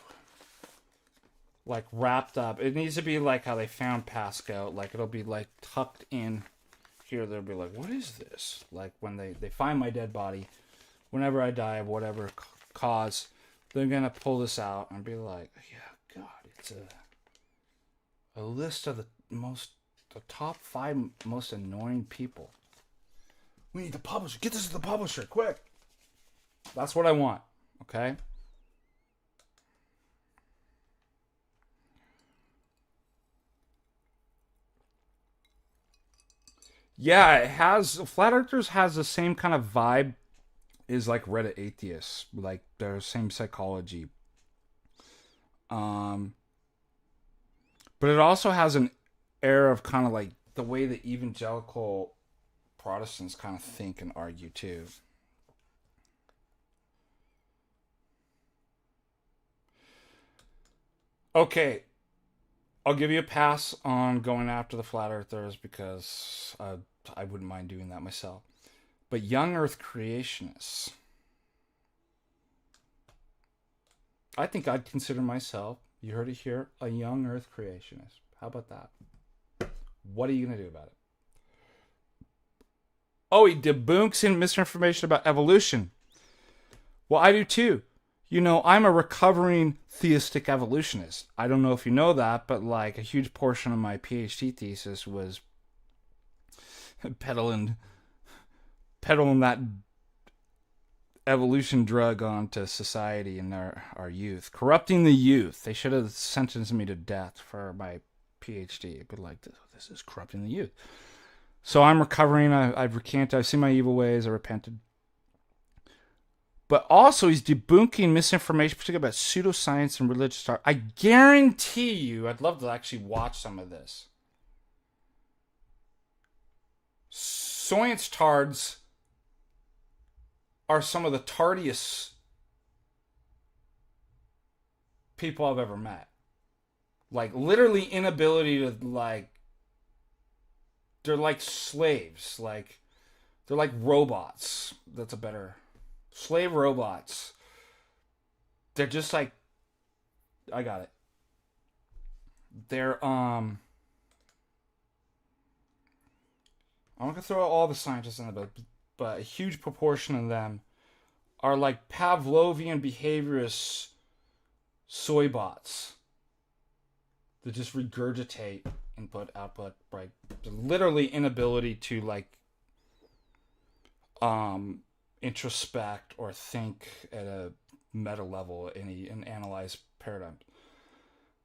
like, wrapped up. It needs to be like how they found Pascal. Like, it'll be like tucked in here. They'll be like, what is this? Like, when they find my dead body, whenever I die of whatever cause, they're gonna pull this out and be like, yeah, God, it's a list of the top 5 most annoying people. We need the publisher. Get this to the publisher, quick. That's what I want. Okay. Yeah, it has. Flat Earthers has the same kind of vibe as like Reddit atheists, like their same psychology. But it also has an air of kind of like the way the evangelical Protestants kind of think and argue too. Okay, I'll give you a pass on going after the flat earthers because I wouldn't mind doing that myself. But young earth creationists, I think I'd consider myself, you heard it here, a young earth creationist. How about that? What are you going to do about it? Oh, he debunks in misinformation about evolution. Well, I do too. You know, I'm a recovering theistic evolutionist. I don't know if you know that, but like a huge portion of my PhD thesis was peddling that evolution drug onto society and our youth. Corrupting the youth. They should have sentenced me to death for my PhD, but like, this is corrupting the youth. So I'm recovering. I've recanted. I've seen my evil ways. I repented. But also, he's debunking misinformation, particularly about pseudoscience and religious art. I guarantee you, I'd love to actually watch some of this. Science tards are some of the tardiest people I've ever met. Like, literally inability to, like, they're like slaves. Like, they're like robots. That's a better... Slave robots. They're just like... I got it. They're, I'm not going to throw all the scientists in it, but a huge proportion of them are like Pavlovian behaviorist soy bots that just regurgitate input, output, right? Literally inability to like introspect or think at a meta level and analyze paradigms.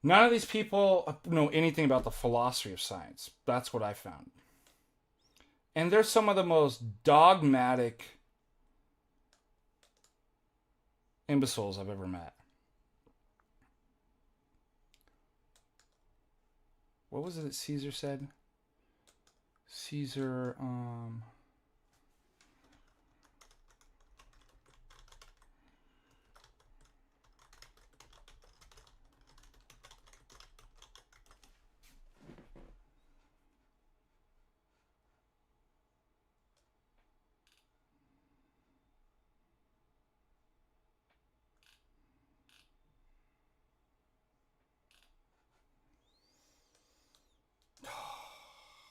None of these people know anything about the philosophy of science. That's what I found. And they're some of the most dogmatic imbeciles I've ever met. What was it that Caesar said? Caesar,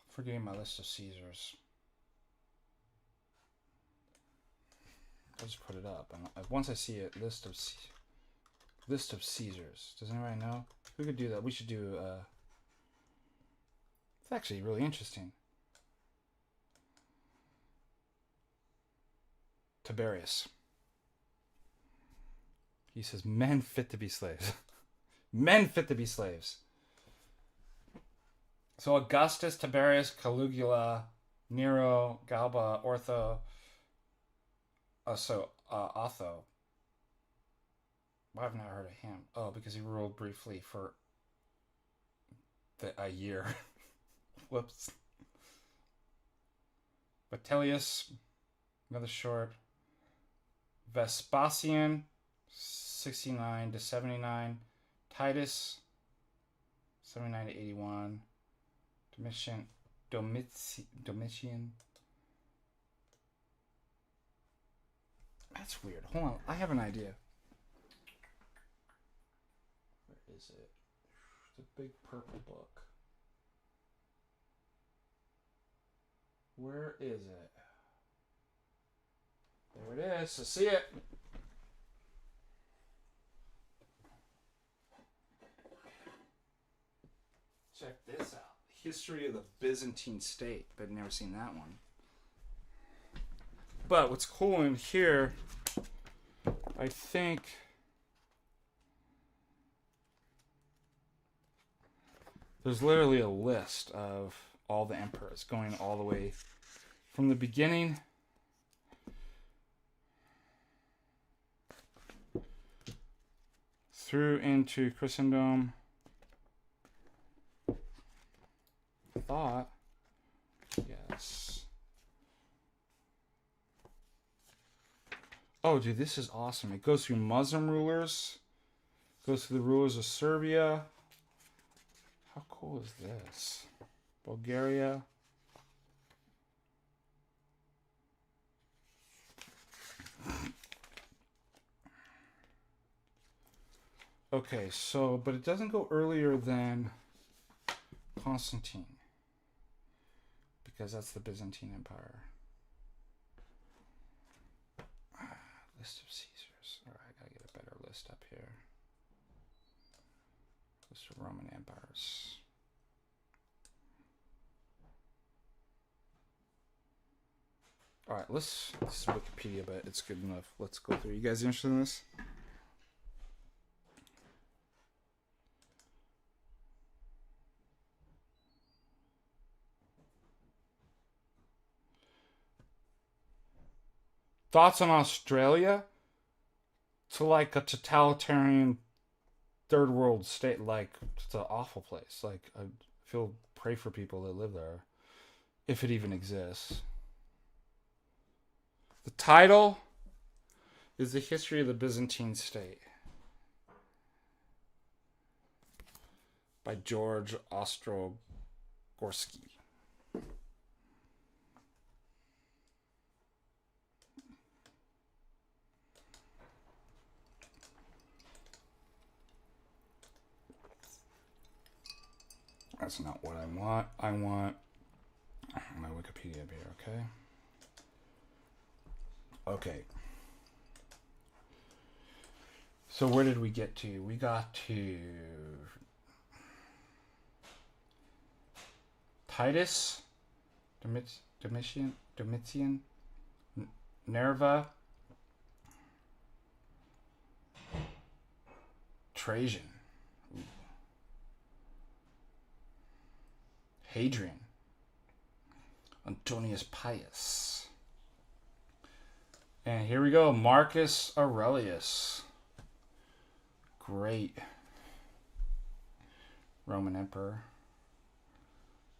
forgetting my list of Caesars. I'll just put it up. And once I see a list of Caesars, does anybody know? Who could do that? We should do. It's actually really interesting. Tiberius. He says, "Men fit to be slaves. Men fit to be slaves." So Augustus, Tiberius, Caligula, Nero, Galba, Otho. Otho. Why have I not heard of him? Oh, because he ruled briefly for a year. Whoops. Vitellius, another short. Vespasian, 69 to 79. Titus, 79 to 81. Domitian. That's weird. Hold on. I have an idea. Where is it? The big purple book. Where is it? There it is. I see it. Check this out. History of the Byzantine state, but never seen that one. But what's cool in here, I think, there's literally a list of all the emperors going all the way from the beginning through into Christendom. Thought, yes. Oh, dude, this is awesome. It goes through Muslim rulers, goes through the rulers of Serbia. How cool is this? Bulgaria. Okay, so, but it doesn't go earlier than Constantine, because that's the Byzantine Empire. List of Caesars. All right, I gotta get a better list up here. List of Roman empires. All right, this is Wikipedia, but it's good enough. Let's go through. You guys interested in this? Thoughts on Australia? To like a totalitarian third world state. Like, it's an awful place. Like, I pray for people that live there, if it even exists. The title is The History of the Byzantine State by George Ostrogorsky. That's not what I want. I want my Wikipedia up here, okay? Okay. So where did we get to? We got to Titus, Domitian, Nerva, Trajan, Hadrian, Antonius Pius. And here we go, Marcus Aurelius. Great Roman Emperor.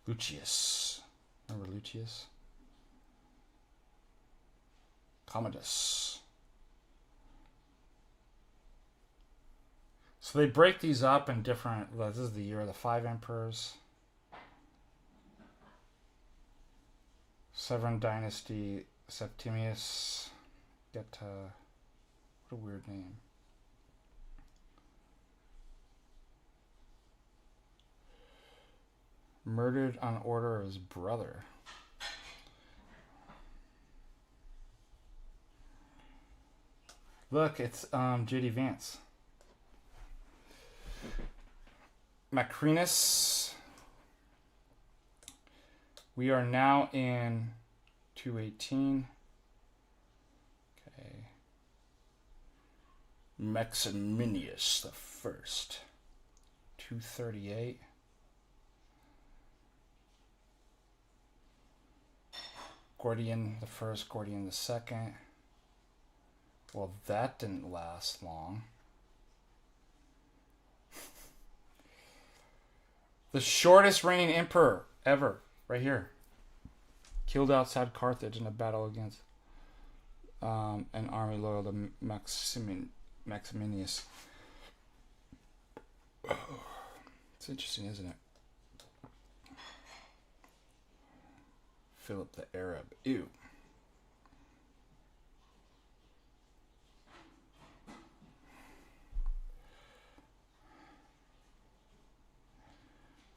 Lucius. Remember Lucius? Commodus. So they break these up in different... This is the year of the 5 emperors. Severan Dynasty, Septimius. What a weird name. Murdered on order of his brother. Look, it's J.D. Vance. Macrinus. We are now in 218. Okay. Maximinius the First. 238. Gordian the First, Gordian the Second. Well, that didn't last long. The shortest reigning emperor ever, right here. Killed outside Carthage in a battle against an army loyal to Maximinius. It's interesting, isn't it? Philip the Arab. Ew.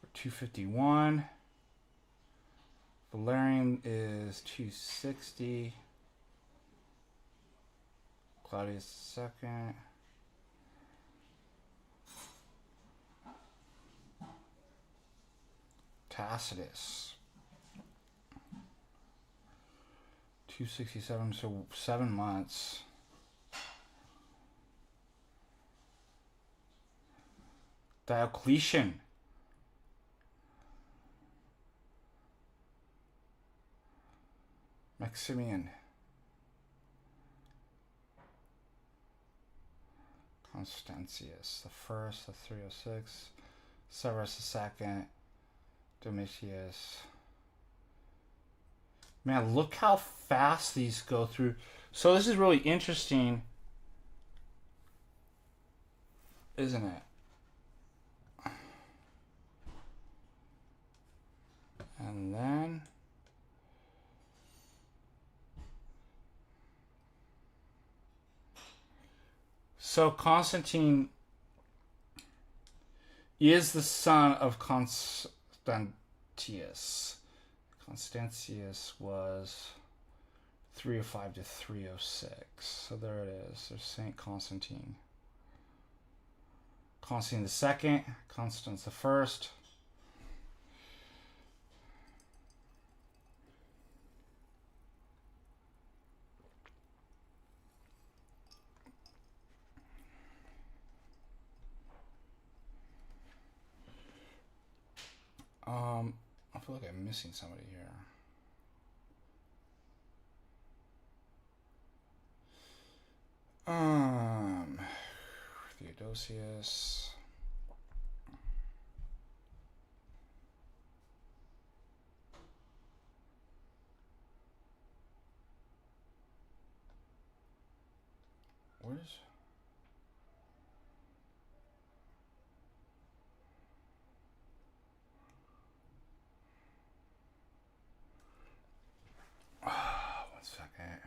We're 251. Valerian is 260. Claudius II. Tacitus. 267, so 7 months. Diocletian. Maximian. Constantius the First, the 306. Severus the Second. Domitius. Man, look how fast these go through. So this is really interesting, isn't it? And then so Constantine He is the son of Constantius. Constantius was 305 to 306. So there it is. There's Saint Constantine. Constantine II, Constance I. I feel like I'm missing somebody here. Theodosius. Where's... one second.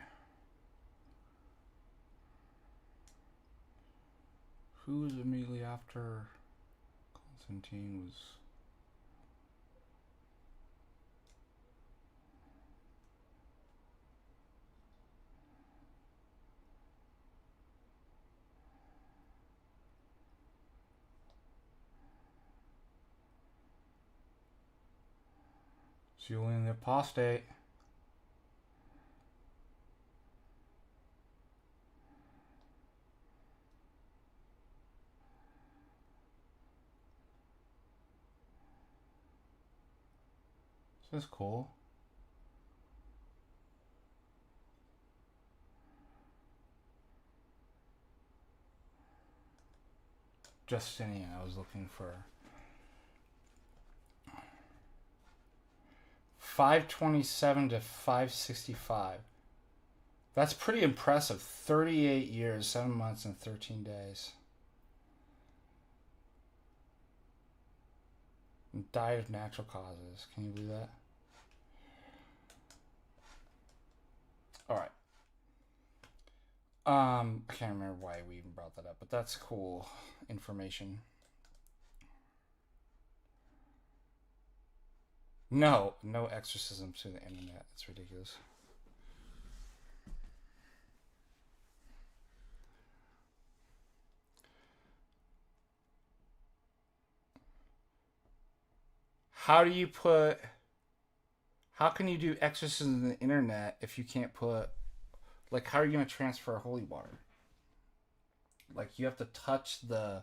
Who was immediately after Constantine was... Julian the Apostate. This is cool. Justinian, I was looking for 527 to 565. That's pretty impressive. 38 years, 7 months, and 13 days. And died of natural causes. Can you believe that? All right. I can't remember why we even brought that up, but that's cool information. No exorcisms through the internet. That's ridiculous. How can you do exorcisms on the internet if you can't put, like, how are you going to transfer holy water? Like, you have to touch the...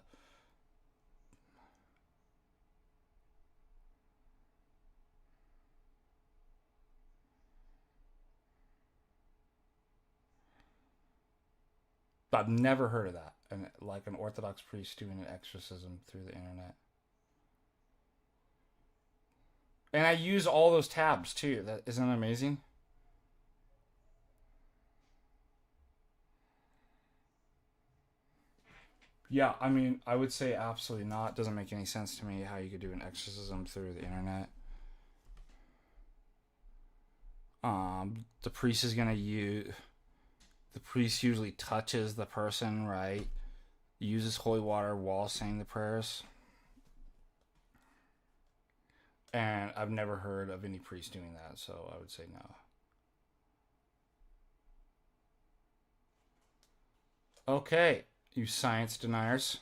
I've never heard of that. And like an Orthodox priest doing an exorcism through the internet. And I use all those tabs too. Isn't that amazing? Yeah, I mean, I would say absolutely not. It doesn't make any sense to me how you could do an exorcism through the internet. The priest is gonna use... The priest usually touches the person, right? Uses holy water while saying the prayers. And I've never heard of any priest doing that, so I would say no. Okay, you science deniers.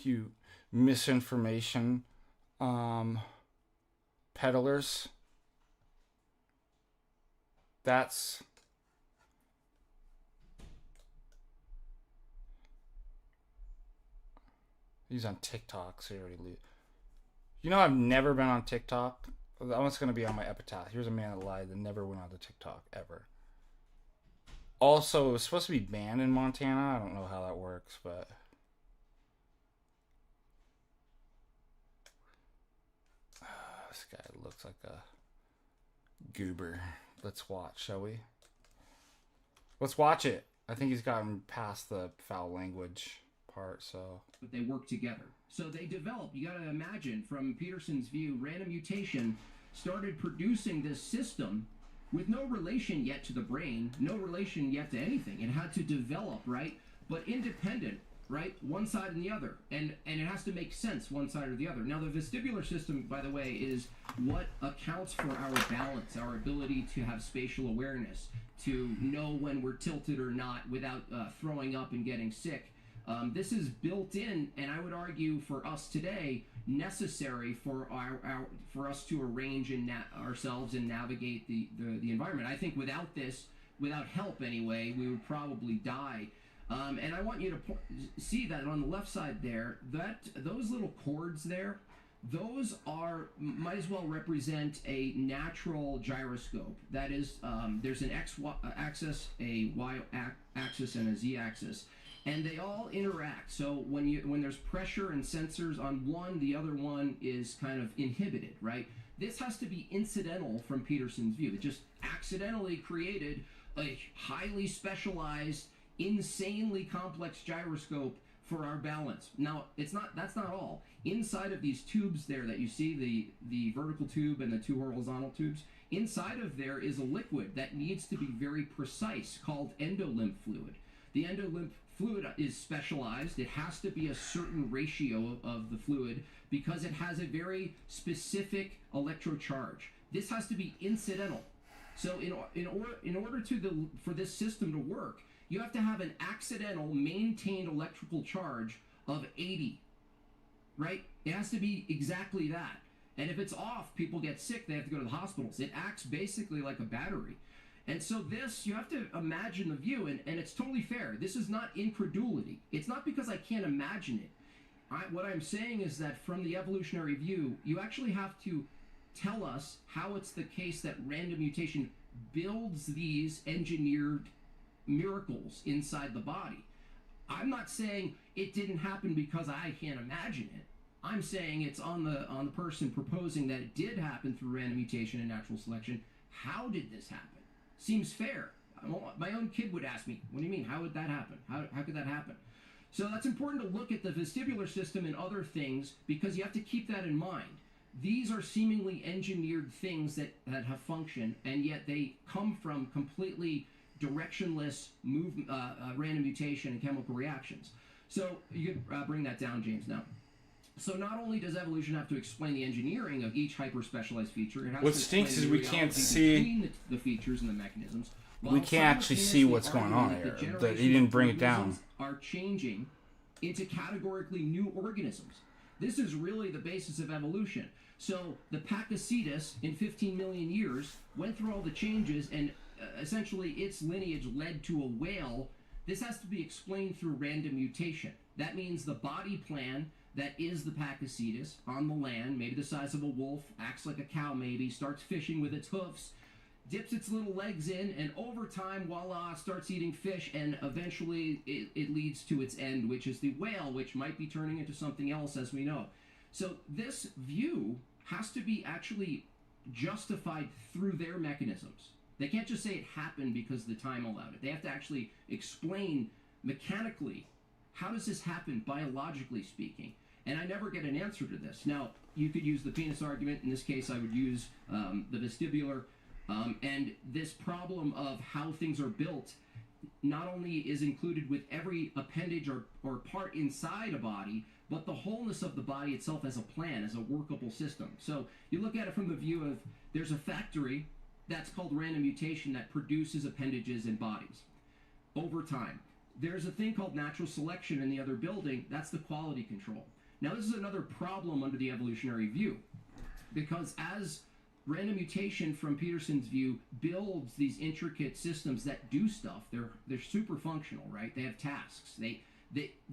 You misinformation peddlers. That's... He's on TikTok, so he already leave. You know, I've never been on TikTok. That one's going to be on my epitaph. Here's a man that lied that never went on to TikTok, ever. Also, it was supposed to be banned in Montana. I don't know how that works, but... This guy looks like a goober. Let's watch, shall we? Let's watch it. I think he's gotten past the foul language part, so... But they work together. So they developed, you gotta imagine, from Peterson's view, random mutation started producing this system with no relation yet to the brain, no relation yet to anything. It had to develop, right? But independent right? One side and the other. And it has to make sense, one side or the other. Now, the vestibular system, by the way, is what accounts for our balance, our ability to have spatial awareness, to know when we're tilted or not without throwing up and getting sick. This is built in, and I would argue for us today, necessary for for us to arrange ourselves and navigate the environment. I think without this, without help anyway, we would probably die. And I want you to see that on the left side there, those little cords there, those might as well represent a natural gyroscope. That is, there's an X axis, a Y axis, and a Z axis. And they all interact. So when there's pressure and sensors on one, the other one is kind of inhibited, right? This has to be incidental from Peterson's view. It just accidentally created a highly specialized, insanely complex gyroscope for our balance. Now, that's not all. Inside of these tubes there that you see, the vertical tube and the two horizontal tubes, inside of there is a liquid that needs to be very precise called endolymph fluid. The endolymph fluid is specialized. It has to be a certain ratio of the fluid because it has a very specific electrocharge. This has to be incidental. So in order for this system to work, you have to have an accidental maintained electrical charge of 80, right? It has to be exactly that. And if it's off, people get sick, they have to go to the hospitals. It acts basically like a battery. And so this, you have to imagine the view, and it's totally fair. This is not incredulity. It's not because I can't imagine it. What I'm saying is that from the evolutionary view, you actually have to tell us how it's the case that random mutation builds these engineered miracles inside the body. I'm not saying it didn't happen because I can't imagine it. I'm saying it's on the person proposing that it did happen through random mutation and natural selection. How did this happen? Seems fair. My own kid would ask me, what do you mean? How would that happen? How could that happen? So that's important to look at the vestibular system and other things because you have to keep that in mind. These are seemingly engineered things that have function, and yet they come from completely directionless random mutation and chemical reactions. So you can bring that down, James, now. So not only does evolution have to explain the engineering of each hyper-specialized feature, it has what to stinks explain is the we can't reality see between the features and the mechanisms. we can't actually see what's going on here. He didn't bring it down. Are changing into categorically new organisms. This is really the basis of evolution. So the Pakicetus in 15 million years went through all the changes, and essentially its lineage led to a whale. This has to be explained through random mutation. That means the body plan that is the Pakicetus on the land, maybe the size of a wolf, acts like a cow maybe, starts fishing with its hoofs, dips its little legs in, and over time, voila, starts eating fish, and eventually it leads to its end, which is the whale, which might be turning into something else, as we know. So this view has to be actually justified through their mechanisms. They can't just say it happened because the time allowed it. They have to actually explain mechanically, how does this happen, biologically speaking? And I never get an answer to this. Now, you could use the penis argument. In this case, I would use the vestibular. And this problem of how things are built not only is included with every appendage or part inside a body, but the wholeness of the body itself as a plan, as a workable system. So you look at it from the view of there's a factory that's called random mutation that produces appendages and bodies over time. There's a thing called natural selection in the other building. That's the quality control. Now, this is another problem under the evolutionary view, because as random mutation, from Peterson's view, builds these intricate systems that do stuff, they're super functional, right? They have tasks. They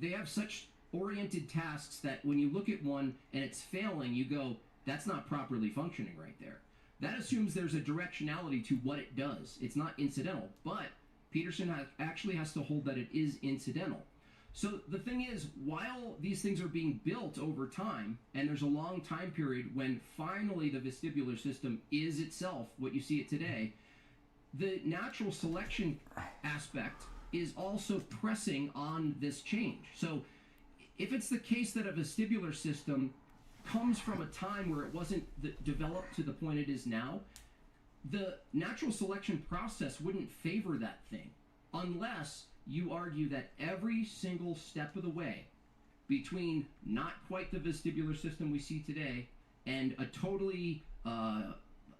have such oriented tasks that when you look at one and it's failing, you go, that's not properly functioning right there. That assumes there's a directionality to what it does. It's not incidental, but Peterson actually has to hold that it is incidental. So the thing is, while these things are being built over time, and there's a long time period when finally the vestibular system is itself what you see it today, the natural selection aspect is also pressing on this change. So if it's the case that a vestibular system comes from a time where it wasn't developed to the point it is now, the natural selection process wouldn't favor that thing unless you argue that every single step of the way between not quite the vestibular system we see today and a totally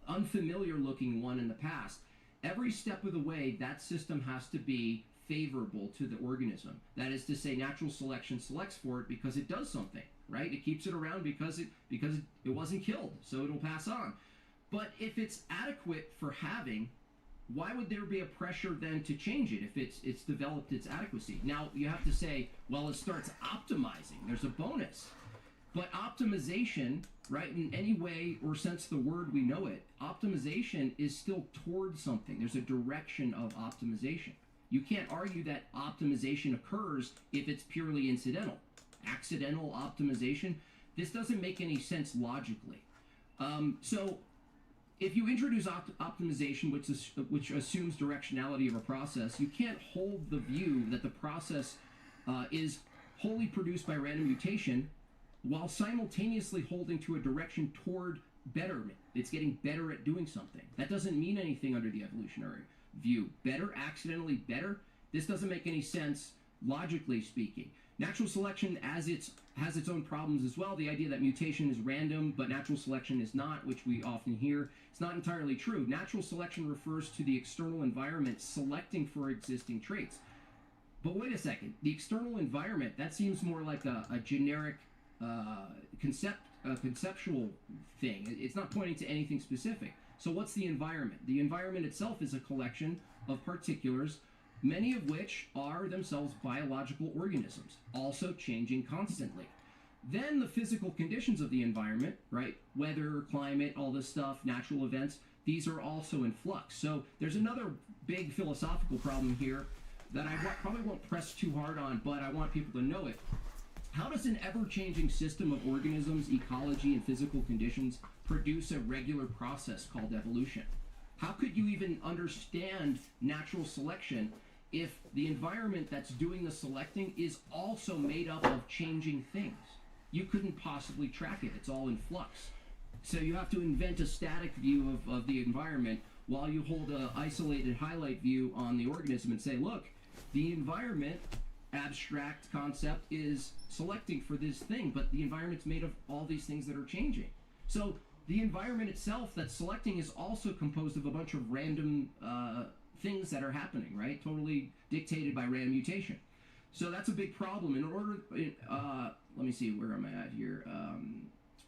unfamiliar looking one in the past, every step of the way that system has to be favorable to the organism. That is to say, natural selection selects for it because it does something, right? It keeps it around because it wasn't killed, so it'll pass on. But if it's adequate for having, why would there be a pressure then to change it if it's developed its adequacy? Now you have to say, well, it starts optimizing. There's a bonus. But optimization, right, in any way or sense of the word we know it, optimization is still towards something. There's a direction of optimization. You can't argue that optimization occurs if it's purely incidental. Accidental optimization, this doesn't make any sense logically. So if you introduce optimization, which assumes directionality of a process, you can't hold the view that the process is wholly produced by random mutation while simultaneously holding to a direction toward betterment. It's getting better at doing something. That doesn't mean anything under the evolutionary view. Better, accidentally better, this doesn't make any sense logically speaking. Natural selection has its own problems as well. The idea that mutation is random, but natural selection is not, which we often hear, it's not entirely true. Natural selection refers to the external environment selecting for existing traits. But wait a second, the external environment, that seems more like a generic conceptual thing. It's not pointing to anything specific. So what's the environment? The environment itself is a collection of particulars, many of which are themselves biological organisms, also changing constantly. Then the physical conditions of the environment, right? Weather, climate, all this stuff, natural events, these are also in flux. So there's another big philosophical problem here that I probably won't press too hard on, but I want people to know it. How does an ever-changing system of organisms, ecology, and physical conditions produce a regular process called evolution? How could you even understand natural selection if the environment that's doing the selecting is also made up of changing things? You couldn't possibly track it. It's all in flux. So you have to invent a static view of the environment while you hold an isolated highlight view on the organism and say, look, the environment, abstract concept, is selecting for this thing, but the environment's made of all these things that are changing. So the environment itself that's selecting is also composed of a bunch of random things that are happening, right? Totally dictated by random mutation. So that's a big problem. In order, let me see, where am I at here?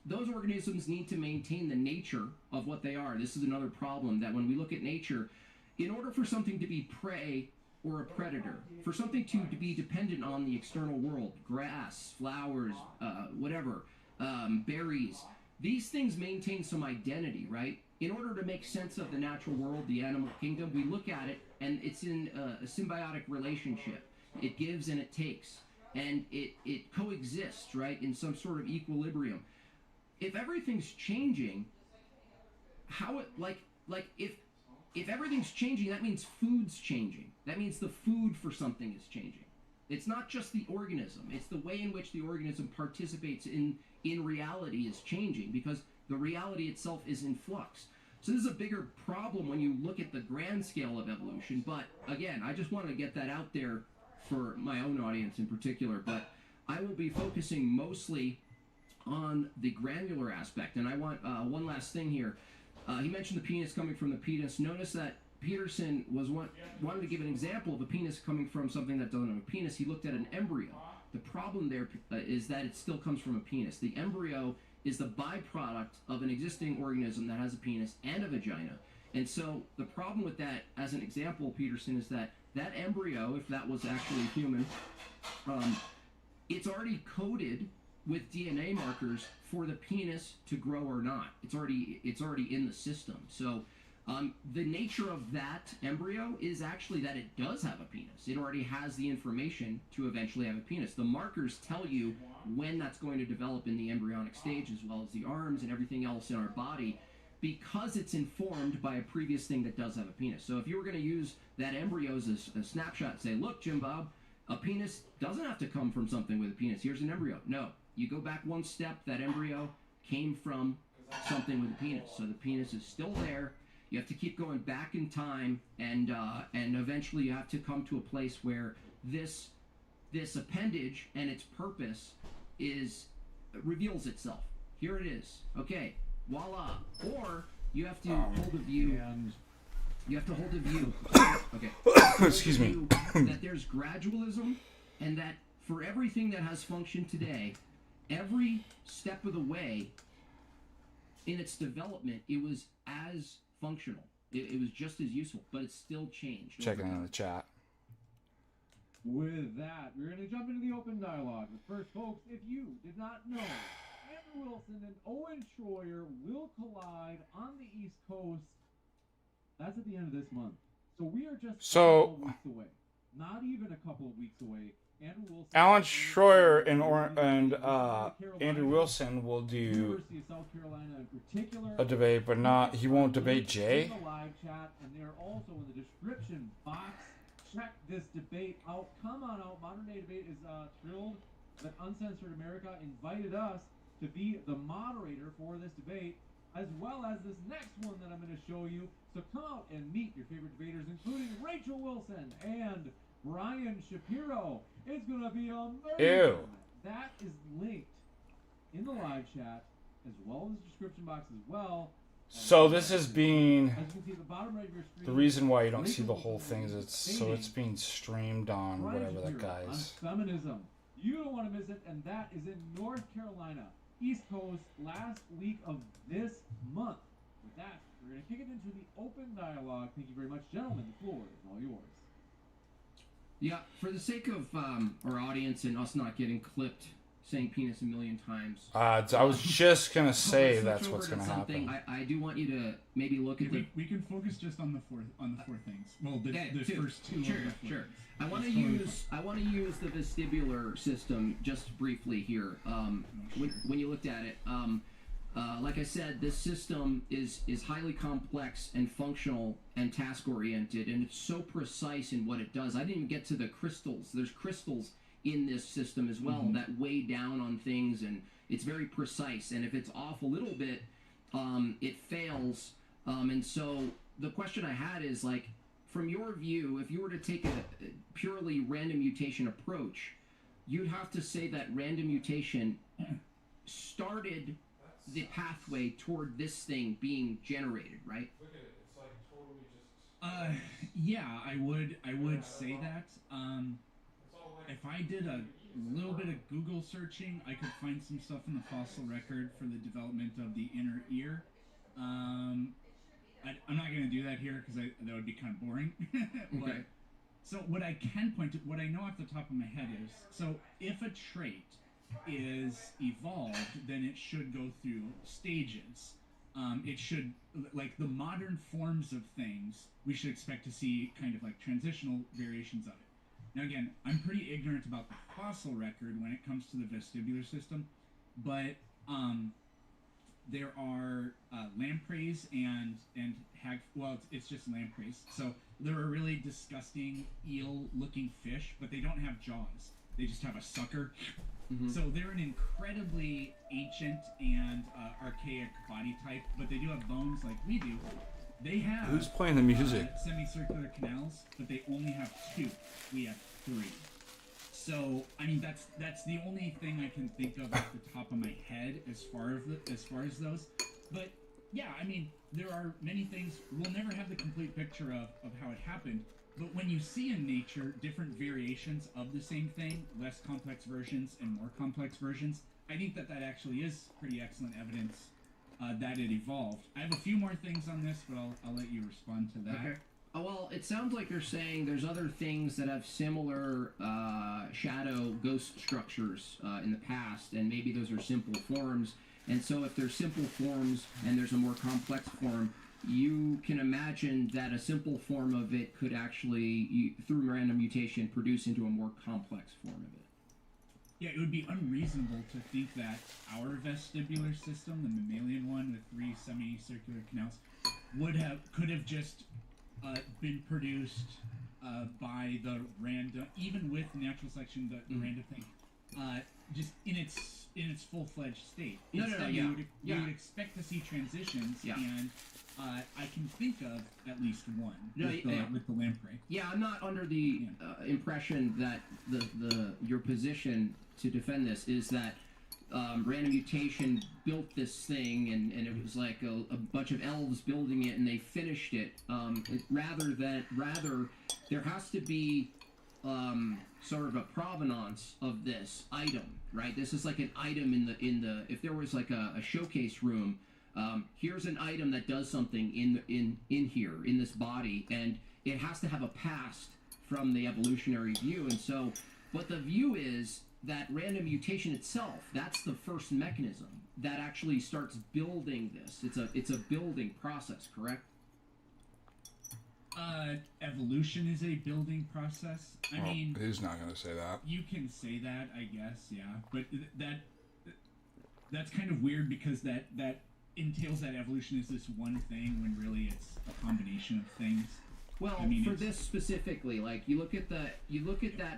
Those organisms need to maintain the nature of what they are. This is another problem, that when we look at nature, in order for something to be prey or a predator, for something to be dependent on the external world, grass, flowers, whatever, berries, these things maintain some identity, right? In order to make sense of the natural world, the animal kingdom, we look at it and it's in a symbiotic relationship. It gives and it takes, and it coexists, right, in some sort of equilibrium. If everything's changing, how it, like if everything's changing, that means food's changing. That means the food for something is changing. It's not just the organism. It's the way in which the organism participates in reality is changing, because the reality itself is in flux. So this is a bigger problem when you look at the grand scale of evolution. But again, I just want to get that out there for my own audience in particular. But I will be focusing mostly on the granular aspect. And I want one last thing here. He mentioned the penis coming from the penis. Notice that Peterson wanted to give an example of a penis coming from something that doesn't have a penis. He looked at an embryo. The problem there is that it still comes from a penis. The embryo is the byproduct of an existing organism that has a penis and a vagina. And so the problem with that, as an example, Peterson, is that that embryo, if that was actually human, it's already coded with DNA markers for the penis to grow or not. It's already in the system. So the nature of that embryo is actually that it does have a penis. It already has the information to eventually have a penis. The markers tell you when that's going to develop in the embryonic stage, as well as the arms and everything else in our body, because it's informed by a previous thing that does have a penis. So if you were going to use that embryo as a snapshot, say, look, Jim Bob, a penis doesn't have to come from something with a penis. Here's an embryo. No, you go back one step, that embryo came from something with a penis. So the penis is still there. You have to keep going back in time, and eventually you have to come to a place where this appendage and its purpose reveals itself. Here it is. Okay, voila. Or you have to hold a view. You have to hold a view. Okay. Excuse me. That there's gradualism, and that for everything that has functioned today, every step of the way in its development, it was as functional. It was just as useful, but it's still changed. Checking in the chat. With that, we're going to jump into the open dialogue. But first, folks, if you did not know, Andrew Wilson and Owen Schroyer will collide on the East Coast. That's at the end of this month. So we are just a couple of weeks away. Not even a couple of weeks away. Andrew Wilson, Alan Schroyer and Andrew Wilson will do University of South Carolina in particular, a debate, but not. He won't debate Jay. in the live chat, and they're also in the description box. Check this debate out. Come on out. Modern Day Debate is thrilled that Uncensored America invited us to be the moderator for this debate, as well as this next one that I'm going to show you. So come out and meet your favorite debaters, including Rachel Wilson and Brian Shapiro. It's going to be amazing. Ew. That is linked in the live chat, as well as the description box as well. So this is being As you can see at the bottom right of your screen, the reason why you don't see the whole thing is it's being streamed on whatever that guy's. on feminism. You don't want to miss it, and that is in North Carolina, East Coast, last week of this month. With that, we're going to kick it into the open dialogue. Thank you very much, gentlemen. The floor is all yours. Yeah, for the sake of our audience and us not getting clipped saying penis a million times. I was just gonna say let's that's switch what's over to gonna something. happen. I do want you to maybe look at the. We can focus just on the four things. Well, the first two. Sure, of the four sure. things. I want to use the vestibular system just briefly here. When you looked at it, like I said, this system is highly complex and functional and task oriented, and it's so precise in what it does. I didn't even get to the crystals. There's crystals in this system as well that weigh down on things, and it's very precise. And if it's off a little bit, it fails. And so the question I had is, like, from your view, if you were to take a purely random mutation approach, you'd have to say that random mutation started the pathway toward this thing being generated, right? Look at it. It's like totally just. Yeah, I would say that. If I did a little bit of Google searching, I could find some stuff in the fossil record for the development of the inner ear. I'm not going to do that here because that would be kind of boring. But, Okay. so what I can point to, what I know off the top of my head is, so if a trait is evolved, then it should go through stages. It should, like the modern forms of things, we should expect to see kind of like transitional variations of it. Now again, I'm pretty ignorant about the fossil record when it comes to the vestibular system, but there are lampreys and it's just lampreys. So they're a really disgusting eel-looking fish, but they don't have jaws. They just have a sucker. So they're an incredibly ancient and archaic body type, but they do have bones like we do. They have Who's playing the music? Semicircular canals, but they only have 2. We have 3. So I mean that's the only thing I can think of off the top of my head as far as those. But yeah, I mean there are many things we'll never have the complete picture of how it happened. But when you see in nature different variations of the same thing, less complex versions and more complex versions, I think that actually is pretty excellent evidence that it evolved. I have a few more things on this, but I'll let you respond to that. Okay. Oh, well, it sounds like you're saying there's other things that have similar shadow ghost structures in the past, and maybe those are simple forms. And so if there's simple forms and there's a more complex form, you can imagine that a simple form of it could actually, through random mutation, produce into a more complex form of it. Yeah, it would be unreasonable to think that our vestibular system, the mammalian one with 3 semicircular canals, could have just been produced by the random, even with natural selection, the random thing. just in its full-fledged state. No, Instead, yeah. you would expect to see transitions, Yeah. and I can think of at least one No, with the lamprey. Yeah, I'm not under the impression that your position to defend this is that random mutation built this thing and it was like a bunch of elves building it and they finished it. Rather there has to be sort of a provenance of this item, right? This is like an item in the if there was like a showcase room. Here's an item that does something in here in this body, and it has to have a past from the evolutionary view. And so, but the view is that random mutation itself, that's the first mechanism that actually starts building this. It's a building process, correct? Evolution is a building process. I mean, he's not going to say that. You can say that, I guess, yeah, but that's kind of weird because that entails that evolution is this one thing when really it's a combination of things. Well, I mean, for this specifically, like you look at that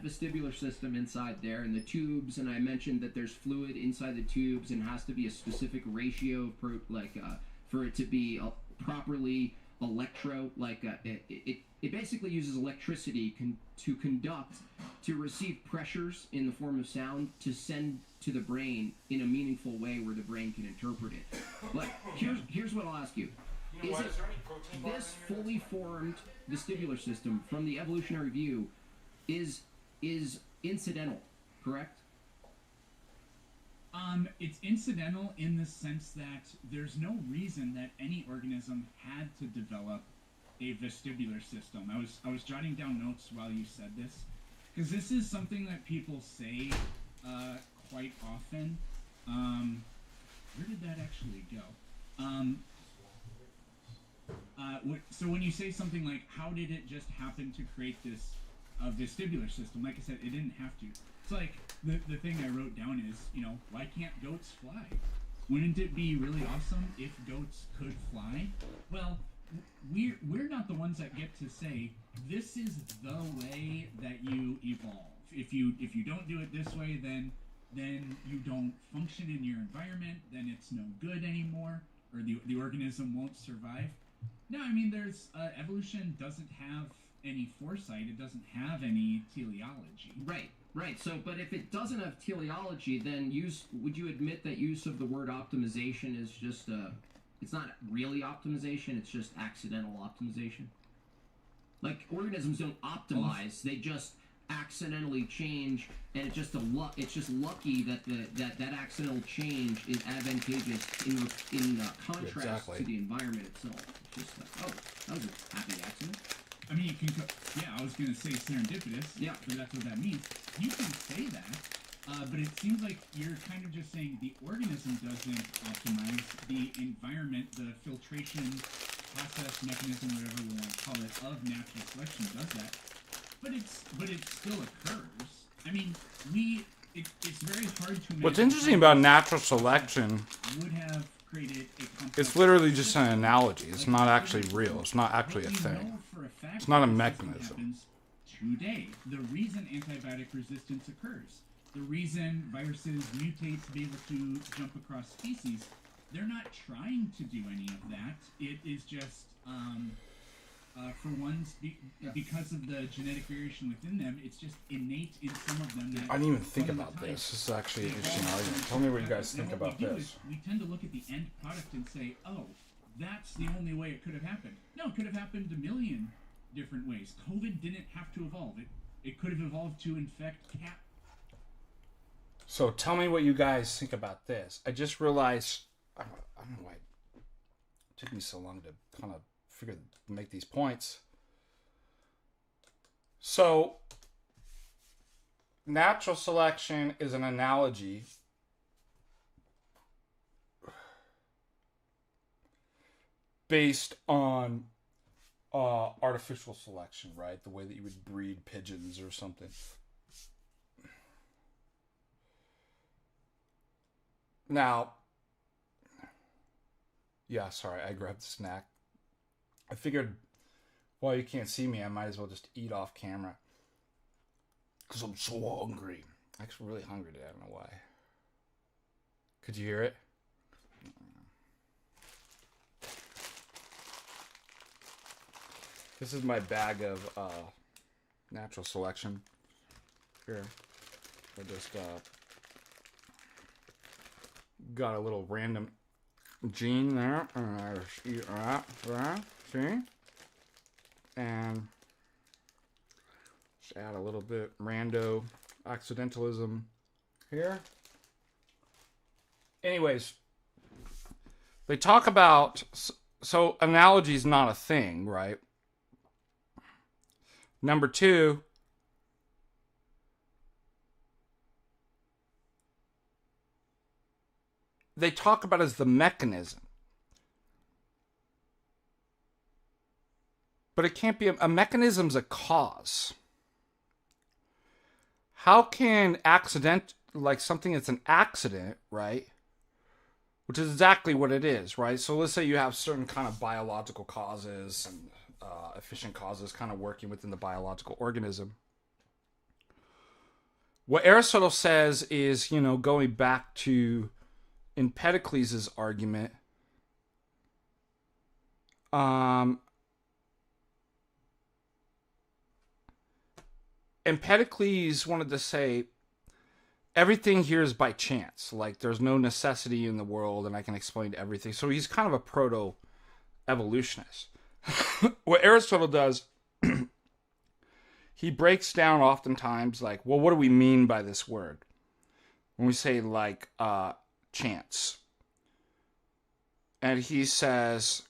vestibular system inside there and the tubes, and I mentioned that there's fluid inside the tubes and has to be a specific ratio for it to be properly it basically uses electricity to receive pressures in the form of sound to send to the brain in a meaningful way where the brain can interpret it. But here's what I'll ask you. Is this fully formed vestibular system from the evolutionary view is incidental, correct? It's incidental in the sense that there's no reason that any organism had to develop a vestibular system. I was jotting down notes while you said this, because this is something that people say quite often. Where did that actually go? So when you say something like, how did it just happen to create this vestibular system? Like I said, it didn't have to. It's like the thing I wrote down is, why can't goats fly? Wouldn't it be really awesome if goats could fly? Well, we're not the ones that get to say this is the way that you evolve. If you don't do it this way, then you don't function in your environment. Then it's no good anymore, or the organism won't survive. No, I mean evolution doesn't have any foresight. It doesn't have any teleology. Right. So, but if it doesn't have teleology, then would you admit that use of the word optimization is just it's not really optimization, it's just accidental optimization? Like, organisms don't optimize, they just accidentally change, and it's just lucky that that accidental change is advantageous in contrast to the environment itself. It's just like, oh, that was a happy accident. I mean, I was going to say serendipitous, yeah, but that's what that means. You can say that, but it seems like you're kind of just saying the organism doesn't optimize, the environment, the filtration process mechanism, whatever we want to call it, of natural selection does that. But it still occurs. I mean, it's very hard to imagine. What's interesting about natural selection would have created a complex. It's literally just an analogy. It's not actually real. It's not actually a thing. It's not a mechanism. Today, the reason antibiotic resistance occurs, the reason viruses mutate to be able to jump across species, they're not trying to do any of that. It is just for ones because of the genetic variation within them, it's just innate in some of them. I didn't even think about this. This is actually an interesting argument. Tell me what you guys think about this. We tend to look at the end product and say, oh, that's the only way it could have happened. No, it could have happened a million different ways. COVID didn't have to evolve. It could have evolved to infect cat. So tell me what you guys think about this. I just realized, I don't know why it took me so long to kind of make these points. So natural selection is an analogy based on artificial selection, right? The way that you would breed pigeons or something. Now, yeah, sorry, I grabbed a snack. I figured, while you can't see me, I might as well just eat off camera. Because I'm so hungry. I'm actually really hungry today. I don't know why. Could you hear it? This is my bag of natural selection. Here. I just got a little random gene there. And I just eat that. See? And just add a little bit rando accidentalism here. Anyways, they talk about, so analogy is not a thing, right? Number two, they talk about as the mechanism. But it can't be, a mechanism's a cause. How can accident, like something that's an accident, right? Which is exactly what it is, right? So let's say you have certain kind of biological causes and efficient causes kind of working within the biological organism. What Aristotle says is, going back to Empedocles' argument, Empedocles wanted to say everything here is by chance. Like, there's no necessity in the world, and I can explain everything. So he's kind of a proto-evolutionist. What Aristotle does, he breaks down oftentimes, like, well, what do we mean by this word? When we say, like, chance. And he says,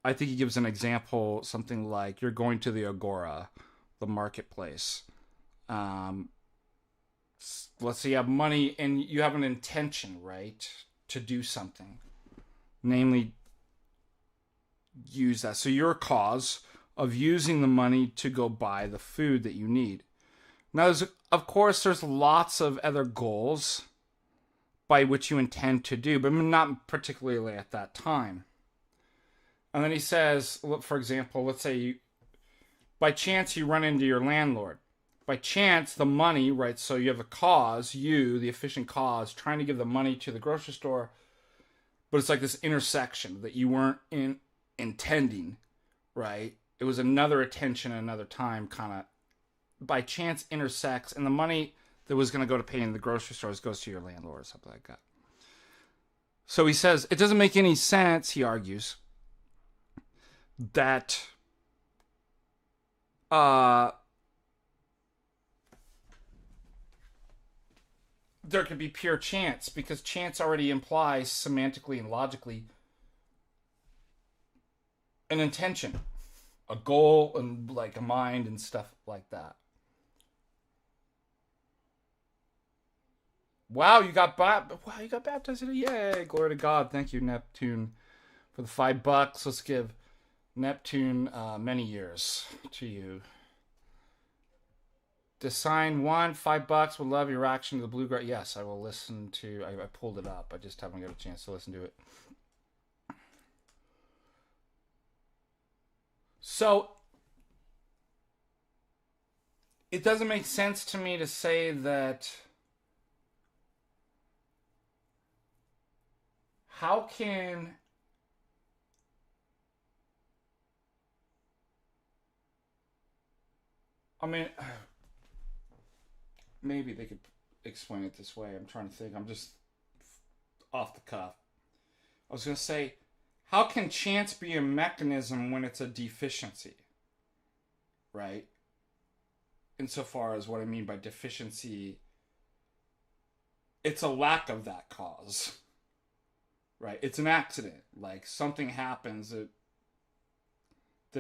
I think he gives an example, something like, you're going to the agora, the marketplace. Let's say you have money and you have an intention, right, to do something. Namely, use that. So you're a cause of using the money to go buy the food that you need. Now, of course, there's lots of other goals by which you intend to do, but not particularly at that time. And then he says, for example, let's say by chance you run into your landlord. By chance, the money, right, so you have a cause, the efficient cause, trying to give the money to the grocery store, but it's like this intersection that you weren't intending, right? It was another attention at another time, kind of, by chance intersects, and the money that was going to go to pay in the grocery stores goes to your landlord or something like that. So he says, it doesn't make any sense, he argues, that there could be pure chance, because chance already implies semantically and logically an intention, a goal, and like a mind and stuff like that. Wow, you got baptized today. Yay, glory to God. Thank you, Neptune, for the $5. Let's give Neptune many years to you. Design one, $5. Would love your reaction to the Bluegrass. Yes, I will listen to. I pulled it up. I just haven't got a chance to listen to it. So it doesn't make sense to me to say that. How can maybe they could explain it this way. I'm trying to think. I'm just off the cuff. I was going to say, how can chance be a mechanism when it's a deficiency? Right? Insofar as what I mean by deficiency, it's a lack of that cause. Right? It's an accident. Like, something happens that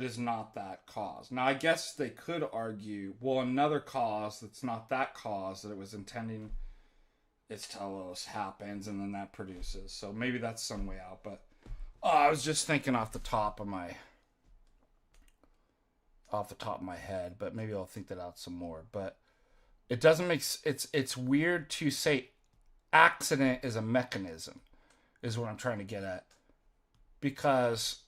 is not that cause. Now, I guess they could argue, well, another cause that's not that cause that it was intending its telos happens, and then that produces. So maybe that's some way out. But I was just thinking off the top of my head. But maybe I'll think that out some more. But it doesn't make it's weird to say accident is a mechanism, is what I'm trying to get at, because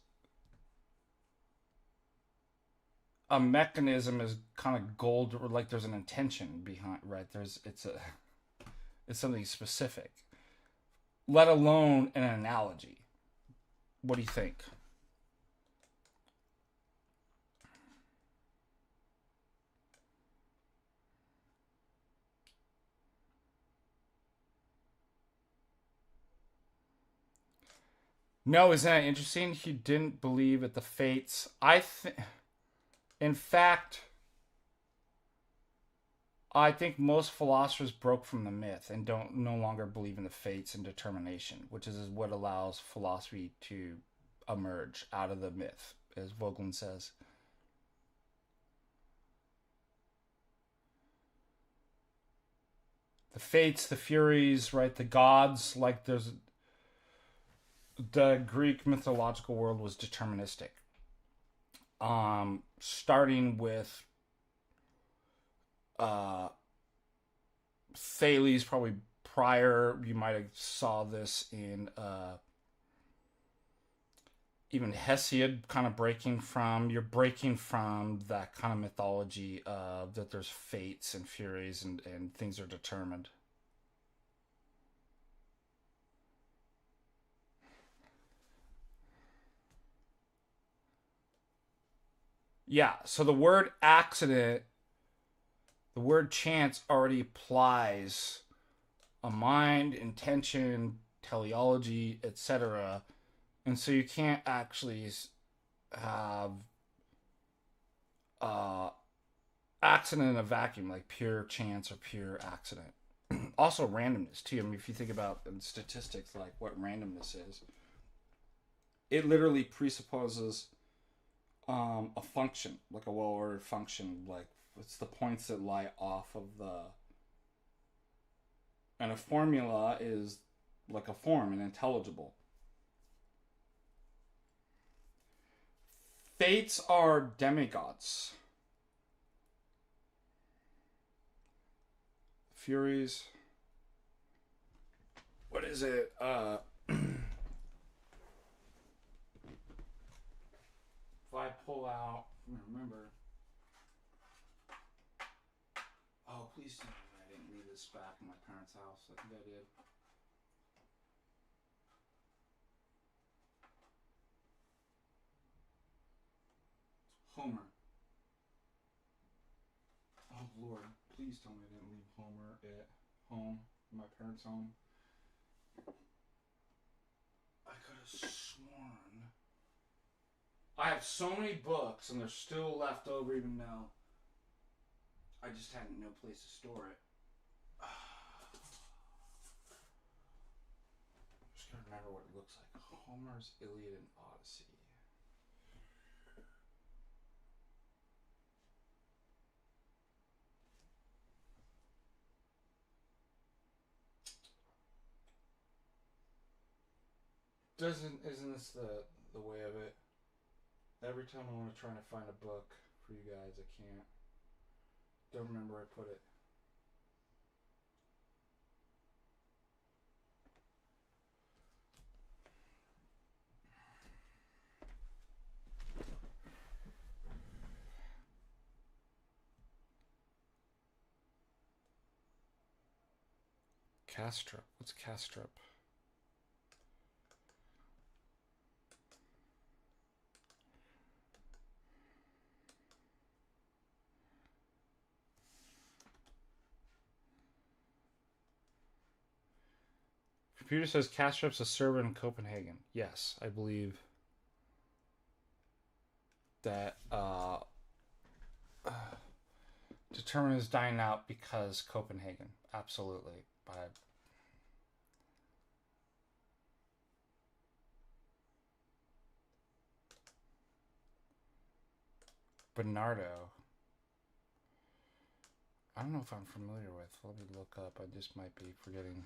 a mechanism is kind of gold, or like there's an intention behind, right? It's something specific, let alone an analogy. What do you think? No, isn't that interesting? He didn't believe at the fates. In fact, I think most philosophers broke from the myth and don't no longer believe in the fates and determination, which is what allows philosophy to emerge out of the myth, as Vogelin says. The fates, the furies, right? The gods, like the Greek mythological world was deterministic. Starting with Thales, probably prior. You might have saw this in even Hesiod, kind of breaking from that kind of mythology that there's fates and furies and things are determined. Yeah, so the word accident, the word chance already applies a mind, intention, teleology, etc. And so you can't actually have accident in a vacuum, like pure chance or pure accident. Also randomness too. I mean, if you think about in statistics, like what randomness is, it literally presupposes a function, like a well-ordered function, like it's the points that lie off of and a formula is like a form and intelligible. Fates are demigods. Furies. What is it? If I pull out, remember. Oh, please tell me I didn't leave this back in my parents' house. I think I did. Homer. Oh, Lord. Please tell me I didn't leave Homer at home, my parents' home. I could have sworn. I have so many books, and they're still left over even now. I just had no place to store it. Just gotta remember what it looks like. Homer's Iliad and Odyssey. Isn't this the way of it? Every time I want to try to find a book for you guys, I can't. Don't remember where I put it. Castrop. What's Castrop? Computer says Castrop's a server in Copenhagen. Yes, I believe that Determinant is dying out because Copenhagen. Absolutely. But Bernardo. I don't know if I'm familiar with. Let me look up. I just might be forgetting.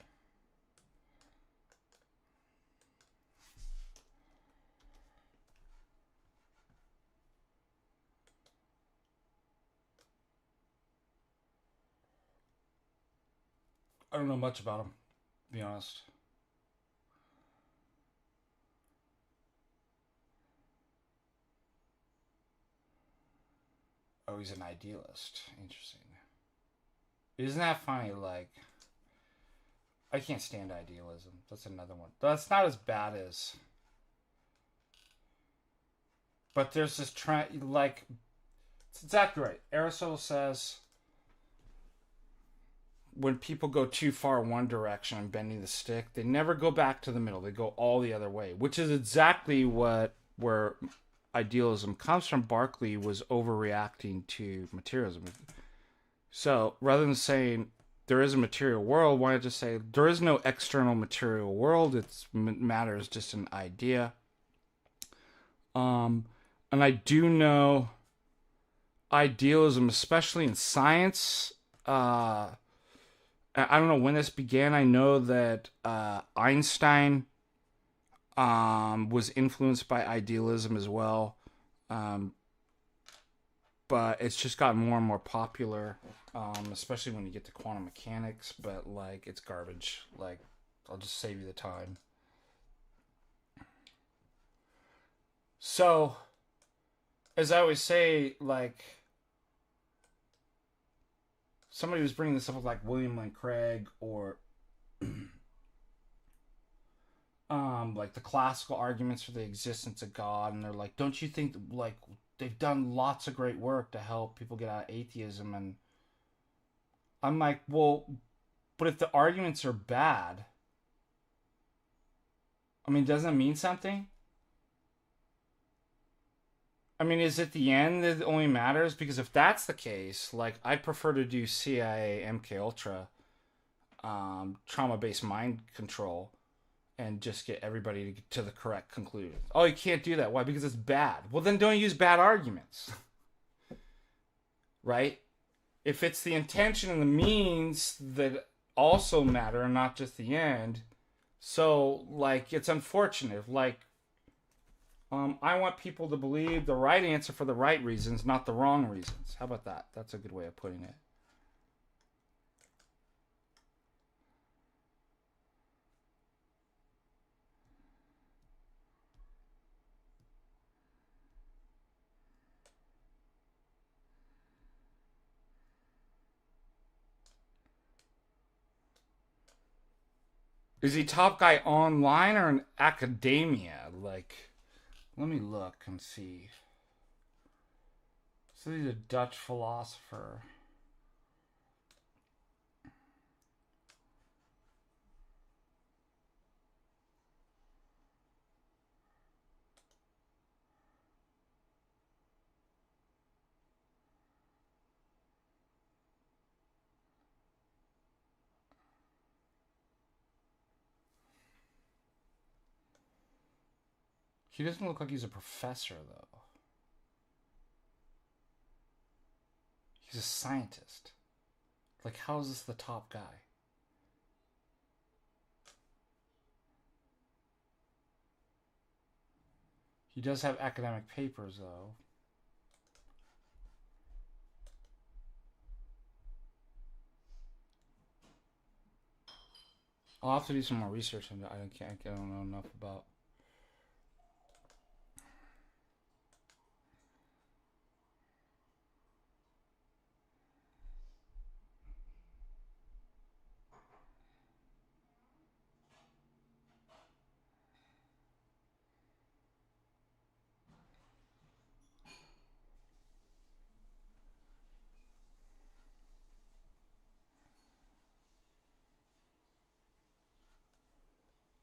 I don't know much about him, to be honest. Oh, he's an idealist. Interesting. Isn't that funny? Like, I can't stand idealism. That's another one. That's not as bad as... But there's this trend, like... It's exactly right. Aristotle says... When people go too far one direction and bending the stick, they never go back to the middle. They go all the other way, which is exactly where idealism comes from. Berkeley was overreacting to materialism. So rather than saying there is a material world, why not just say there is no external material world? It's matter is just an idea. And I do know idealism, especially in science. I don't know when this began. I know that Einstein was influenced by idealism as well. But it's just gotten more and more popular, especially when you get to quantum mechanics. But, like, it's garbage. Like, I'll just save you the time. So, as I always say, like... Somebody was bringing this up with like William Lane Craig or like the classical arguments for the existence of God, and they're like, don't you think like they've done lots of great work to help people get out of atheism? And I'm like, well, but if the arguments are bad, I mean, doesn't it mean something? I mean, is it the end that only matters? Because if that's the case, like, I'd prefer to do CIA, MKUltra, trauma-based mind control, and just get everybody to get to the correct conclusion. Oh, you can't do that. Why? Because it's bad. Well, then don't use bad arguments. Right? If it's the intention and the means that also matter, and not just the end. So, like, it's unfortunate. Like, I want people to believe the right answer for the right reasons, not the wrong reasons. How about that? That's a good way of putting it. Is he top guy online or in academia? Like, let me look and see. So he's a Dutch philosopher. He doesn't look like he's a professor, though. He's a scientist. Like, how is this the top guy? He does have academic papers, though. I'll have to do some more research on it. I don't know enough about.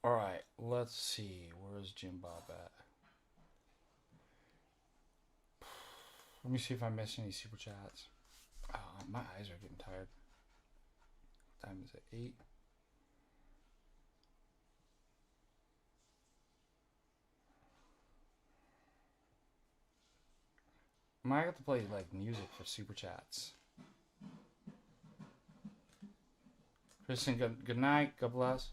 Alright, let's see. Where's Jim Bob at? Let me see if I missed any super chats. Oh, my eyes are getting tired. What time is it? 8? I might have to play like music for super chats. Kristen, good night. God bless.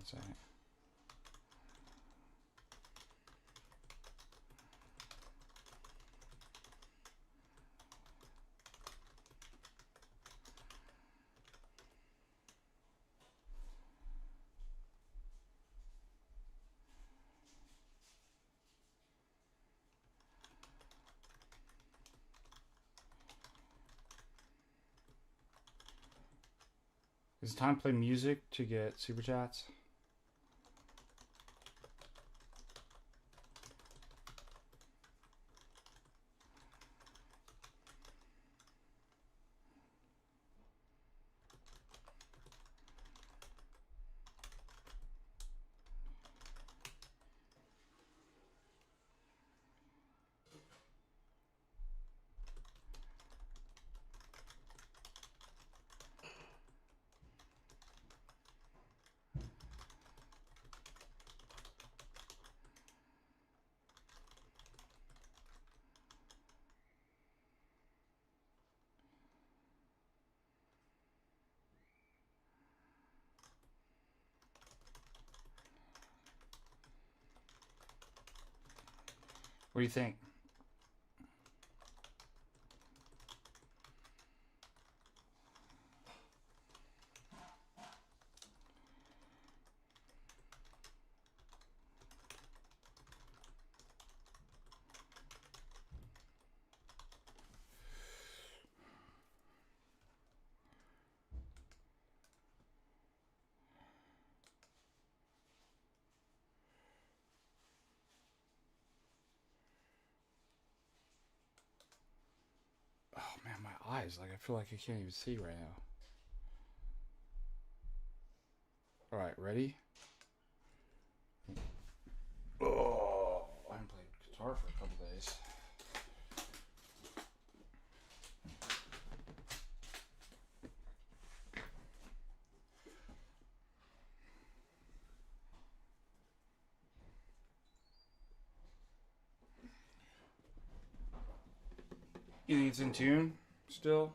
One second. Is it time to play music to get super chats? What do you think? Oh man, my eyes, like I feel like I can't even see right now. All right, ready? Oh, I haven't played guitar for a couple days. You think it's in tune still?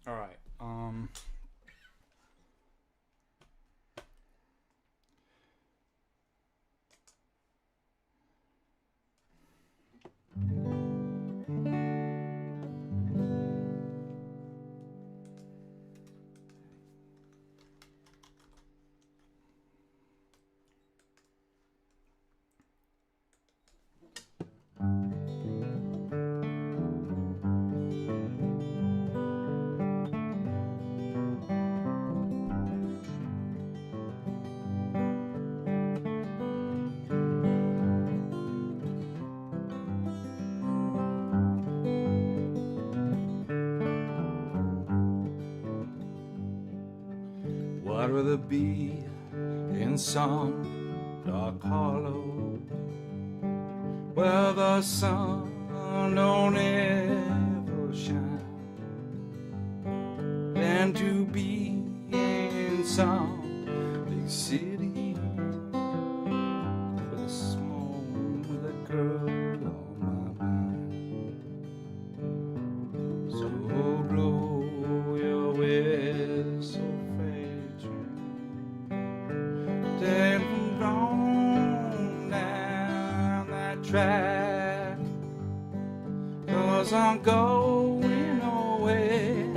All right. What will it be in some dark hollow where the sun don't ever shine, than to be in some big city with a small room with a girl on my mind. So blow your whistle, take them on down that track, 'cause I'm going away,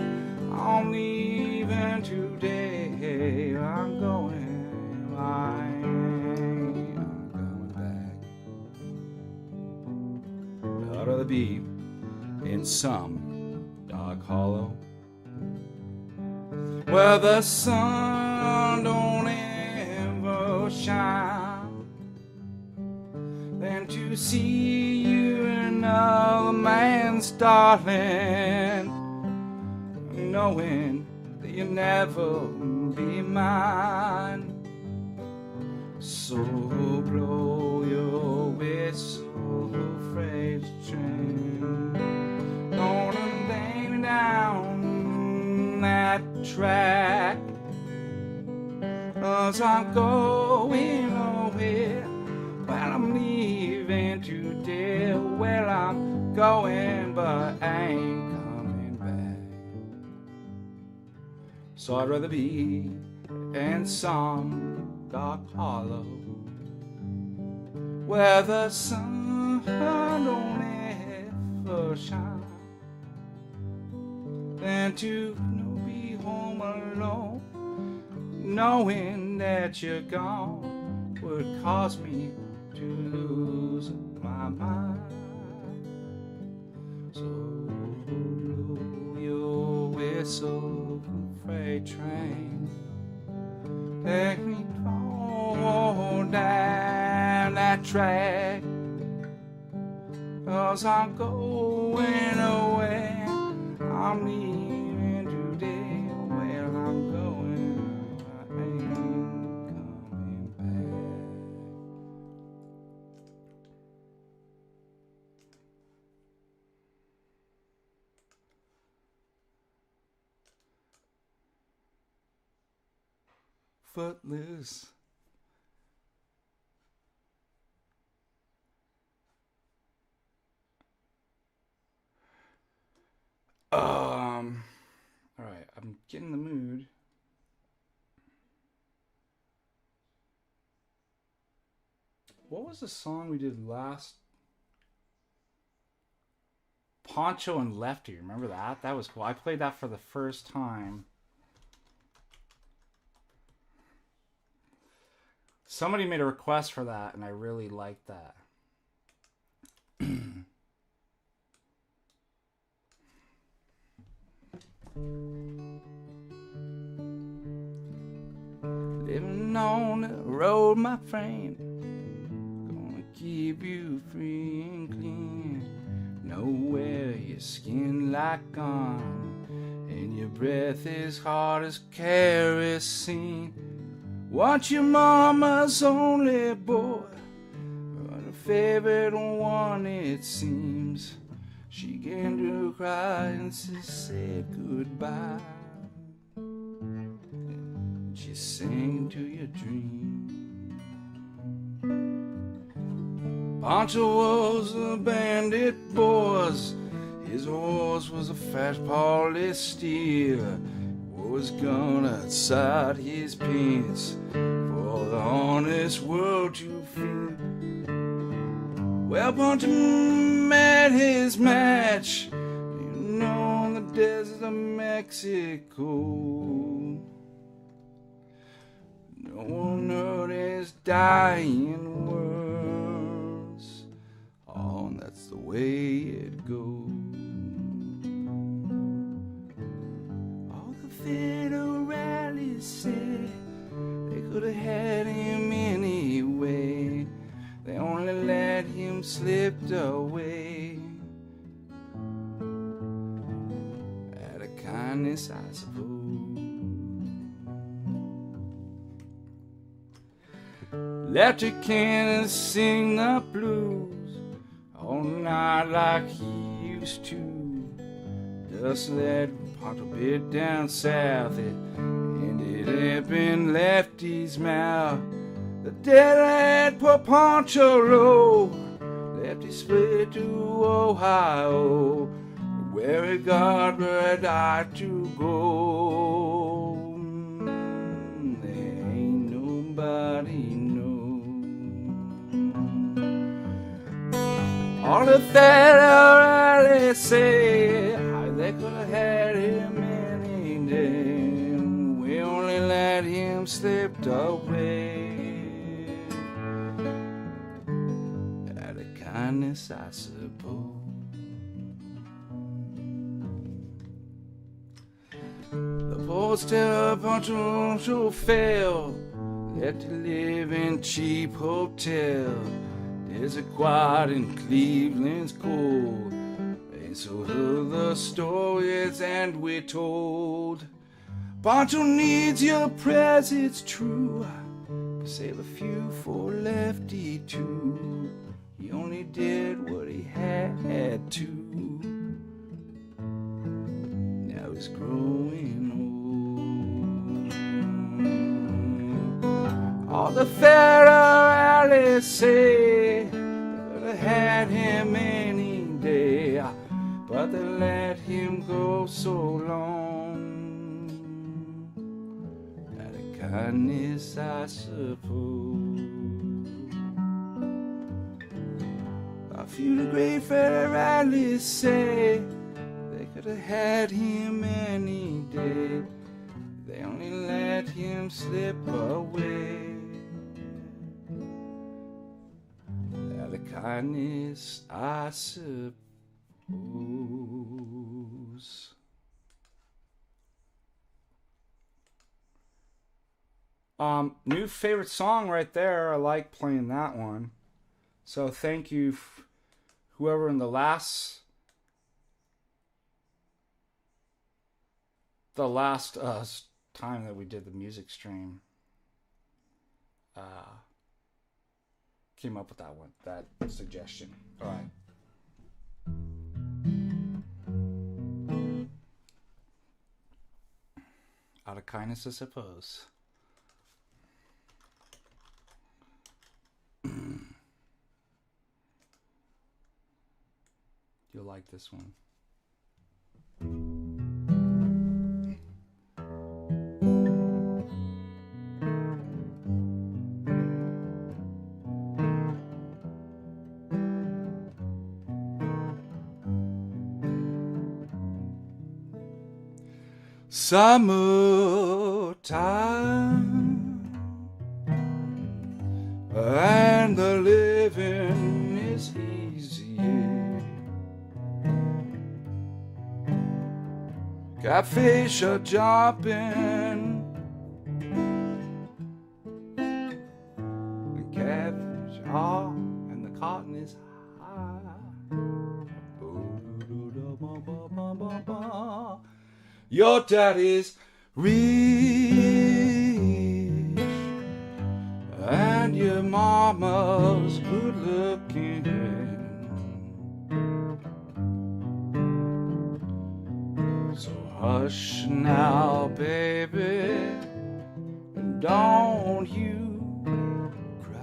I'm leaving today, I'm going, I'm coming back. I'd rather be in some dark hollow where the sun don't shine, than to see you in another man's darling, knowing that you'll never be mine. So blow your whistle, train. Gonna lay me down that track, 'cause I'm going nowhere. Well, I'm leaving today. Well, I'm going, but I ain't coming back. So I'd rather be in some dark hollow where the sun don't ever shine, than to be home alone, knowing that you're gone would cause me to lose my mind. So blow your whistle, freight train, take me on down that track, 'cause I'm going away. I'm leaving today. Well, I'm going, I ain't coming back. Footloose. All right, I'm getting the mood. What was the song we did last? Poncho and Lefty, remember that? That was cool. I played that for the first time. Somebody made a request for that, and I really liked that. Living on the road, my friend, gonna keep you free and clean. Nowhere your skin like gone, and your breath is hard as kerosene. Want your mama's only boy, but a favorite one it seems. She came to cry and she said goodbye. She sang to your dream. Pancho was a bandit boss. His horse was a fast polished steel. Was gonna outside his pants for the honest world to feel. Well, Pancho met his match, in the desert of Mexico. No one heard his dying words. Oh, that's the way it goes. All the federalists said they could have had him anyway. They only let him slip away. Out of kindness, I suppose. Lefty can't sing the blues all night like he used to. Just let Poncho bit down south, it ended up in Lefty's mouth. The dead lad poor Poncho low, Lefty split to Ohio, where he got red eye to go. There ain't nobody know. All the federalists say they could have had him any day. We only let him slip away. Out of kindness, I suppose. The boys tell Poncho fell, let to live in cheap hotel. There's a quiet in Cleveland's cold, and so the stories and we're told. Poncho needs your prayers, it's true. Save a few for Lefty too. He only did what he had to. Now he's growing old. All the federalists say they could have had him any day, but they let him go so long. Out of kindness, I suppose. A few of the great federalists say they could have had him any day. They only let him slip away. Out of kindness, I suppose. New favorite song right there. I like playing that one. So thank you, whoever in the last time that we did the music stream came up with that one, that suggestion. All right. Out of kindness, I suppose. You'll like this one. Summertime and the living is easy. Catfish are jumping, the catfish are, and the cotton is high. Your daddy's rich and your mama's good looking. So hush now, baby, and don't you cry.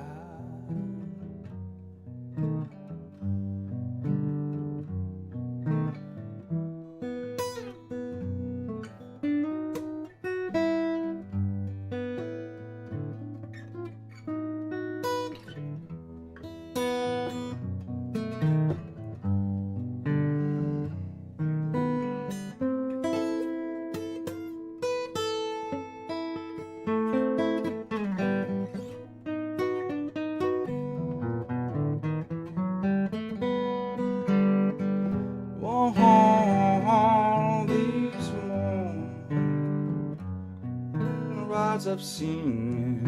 I've seen.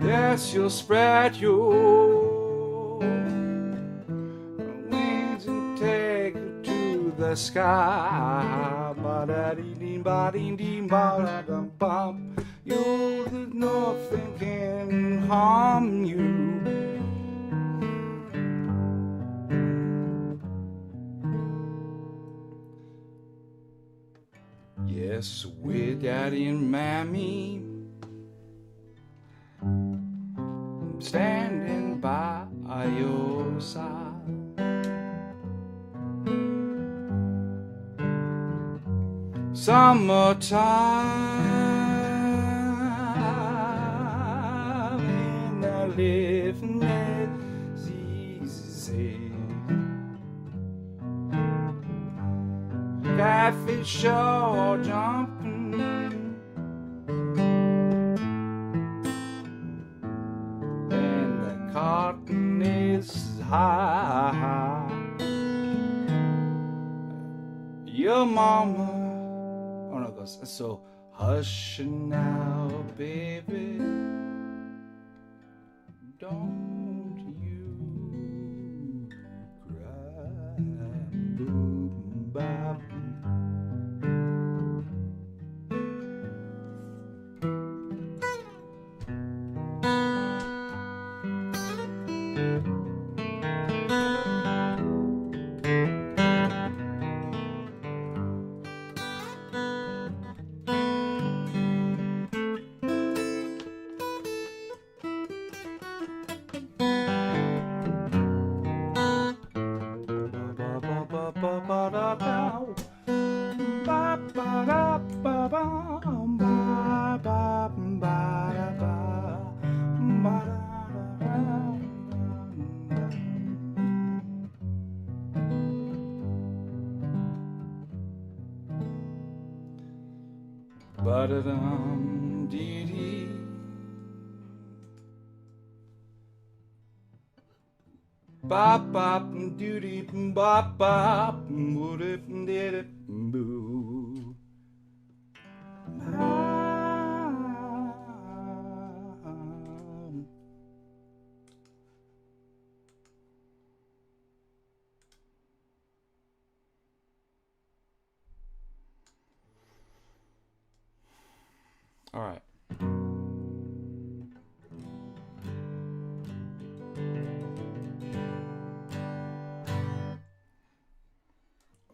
Yes, you'll spread your wings and take it to the sky. You'll nothing can harm you. Yes, with Daddy and Mammy, I'm standing by your side. Summertime in the living is easy. Catfish are jumping, and the cotton is high. Your mama, oh no, it goes, so hush now, baby, don't you cry. Boom, bop. Ba-da-dum, dee-dee. Bop, bop, doo-dee, bop, bop, boo-dip, dee-dip, boo. All right.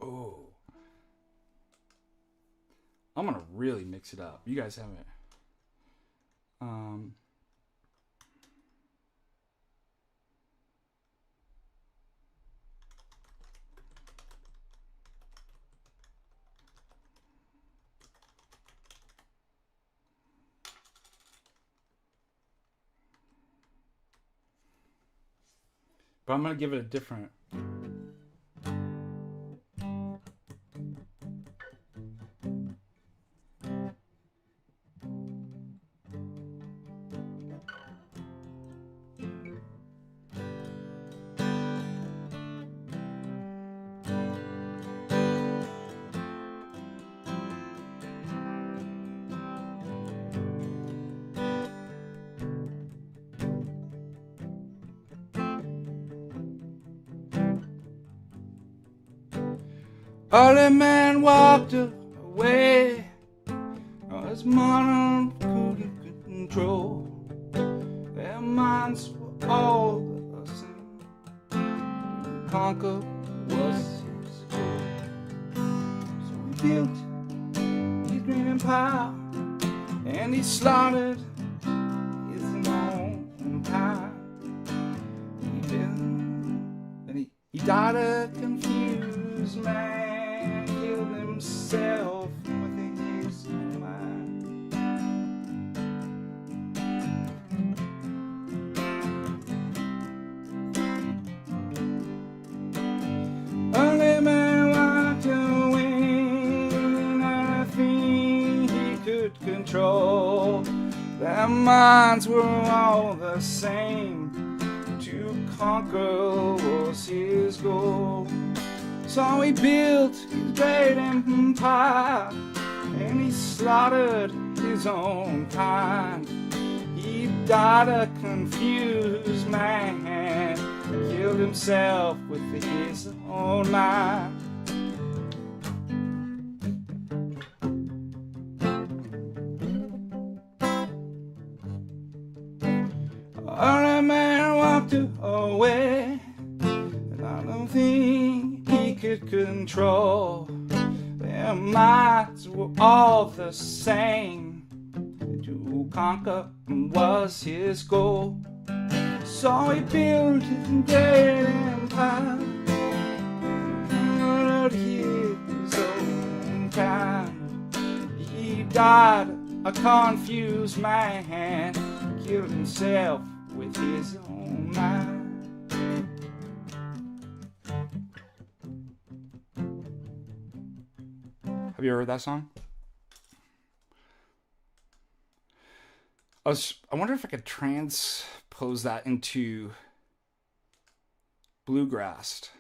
Oh. I'm gonna really mix it up. You guys haven't. But I'm gonna give it a different. Early man walked away. His monarch couldn't control. Their minds were all the same. To conquer was his goal. So he built his great empire, and he slaughtered his own kind. He died a confused man, killed himself with his mind. Only man wanted to win anything he could control. Their minds were all the same. To conquer was his goal. So he built his great empire, and he slaughtered his own kind. He died a confused man, killed himself with his own mind. Early man walked away, and I don't think he could control. Their minds were all the same. To conquer was his goal. So he built his great empire, murdered his own kind. He died a confused man, killed himself with his own mind. Have you heard that song? I wonder if I could transpose that into bluegrass.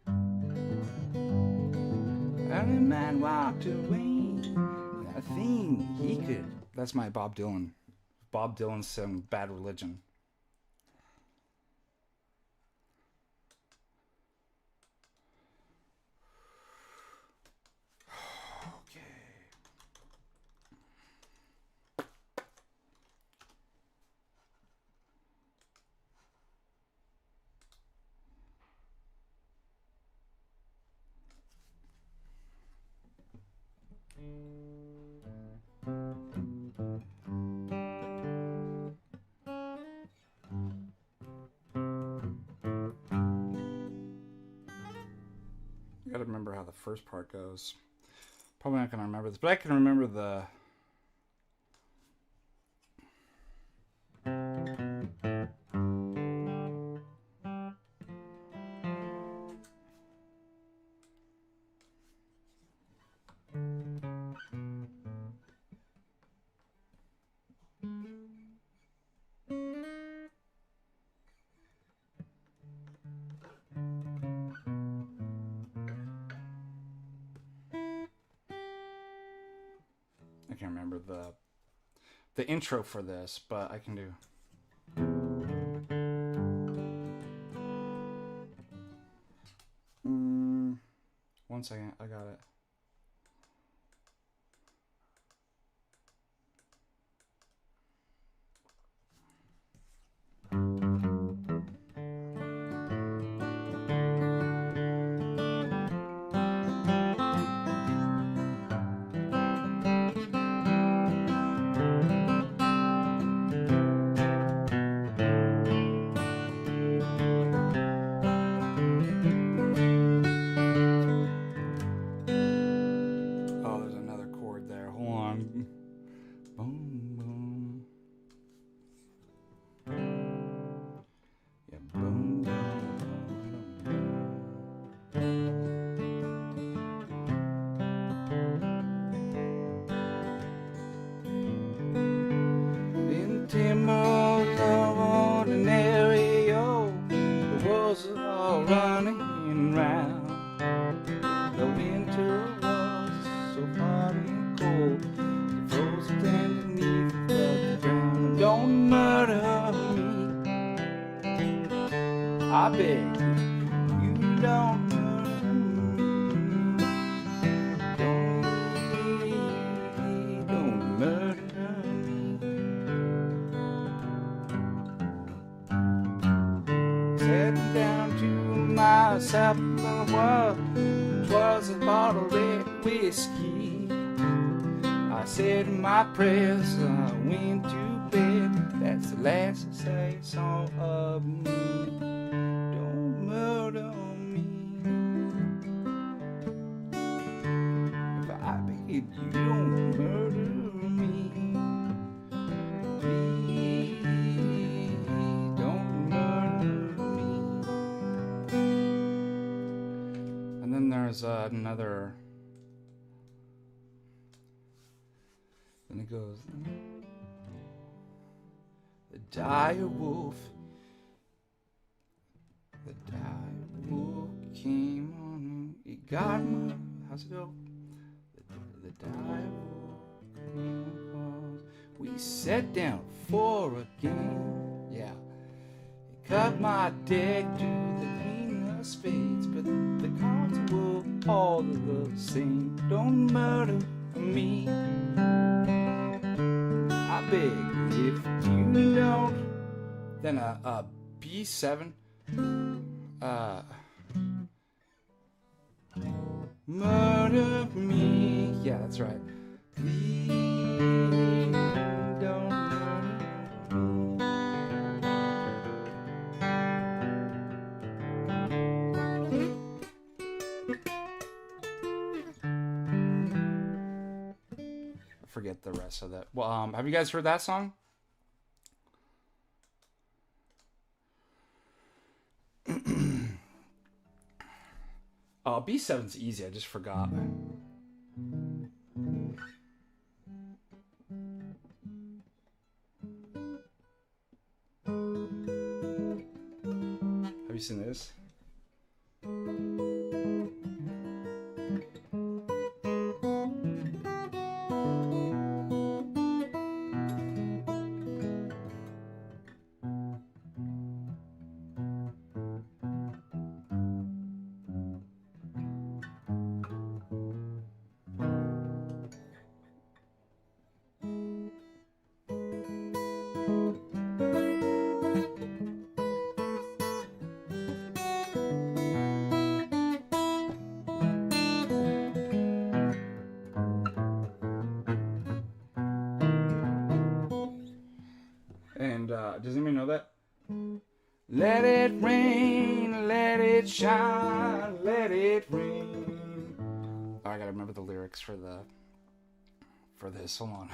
Early man walked away. I think he could. That's my Bob Dylan. Bob Dylan sang Bad Religion. I gotta remember how the first part goes. Probably not gonna remember this, but I can remember the. can't remember the intro for this, but I can do. One second, I got it. I beg you, don't murder me. Don't murder me. Sitting down to myself, was a bottle of red whiskey. I said my prayers, I went to bed. That's the last I saw of me. Murder me. If I beg you, don't murder me. Please don't murder me. And then there's another. Then it goes. The dire wolf. The dire wolf came on. He got my. How's it go? The dire wolf came on. We sat down for a game. Yeah. He cut my deck to the queen of spades, but the cards were all the same. Don't murder me. I beg if you don't. Then a B7. Murder me. Yeah, that's right. Please don't murder me. I forget the rest of that. Well, have you guys heard that song? B7's easy, I just forgot. Have you seen this? And does anybody know that? Let it rain, let it shine, let it rain. Oh, I gotta remember the lyrics for this. Hold on.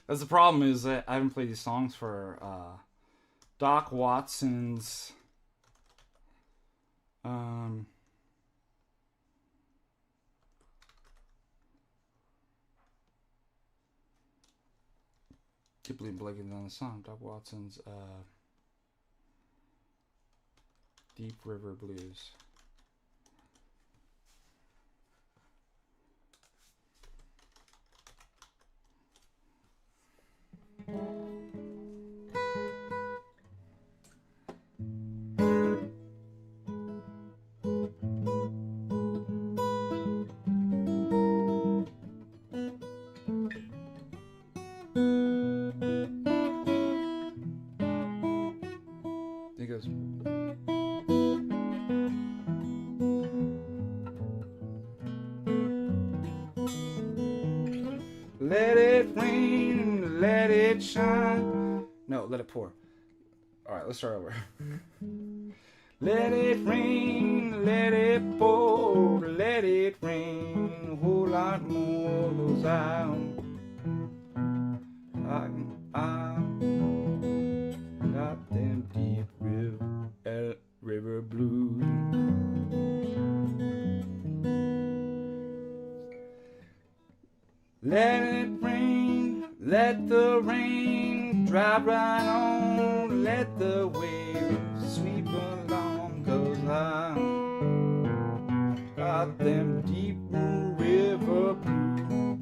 That's the problem, is that I haven't played these songs for Doc Watson's keep blinking on the song. Doc Watson's Deep River Blues. He goes. Let it rain, let it shine. No, let it pour. All right, let's start over. Let it rain, let it pour, let it rain. A whole lot more goes out. I got them deep river blues. Let it rain, let the rain drop right on, let the waves sweep along, 'cause I got them deep river blues.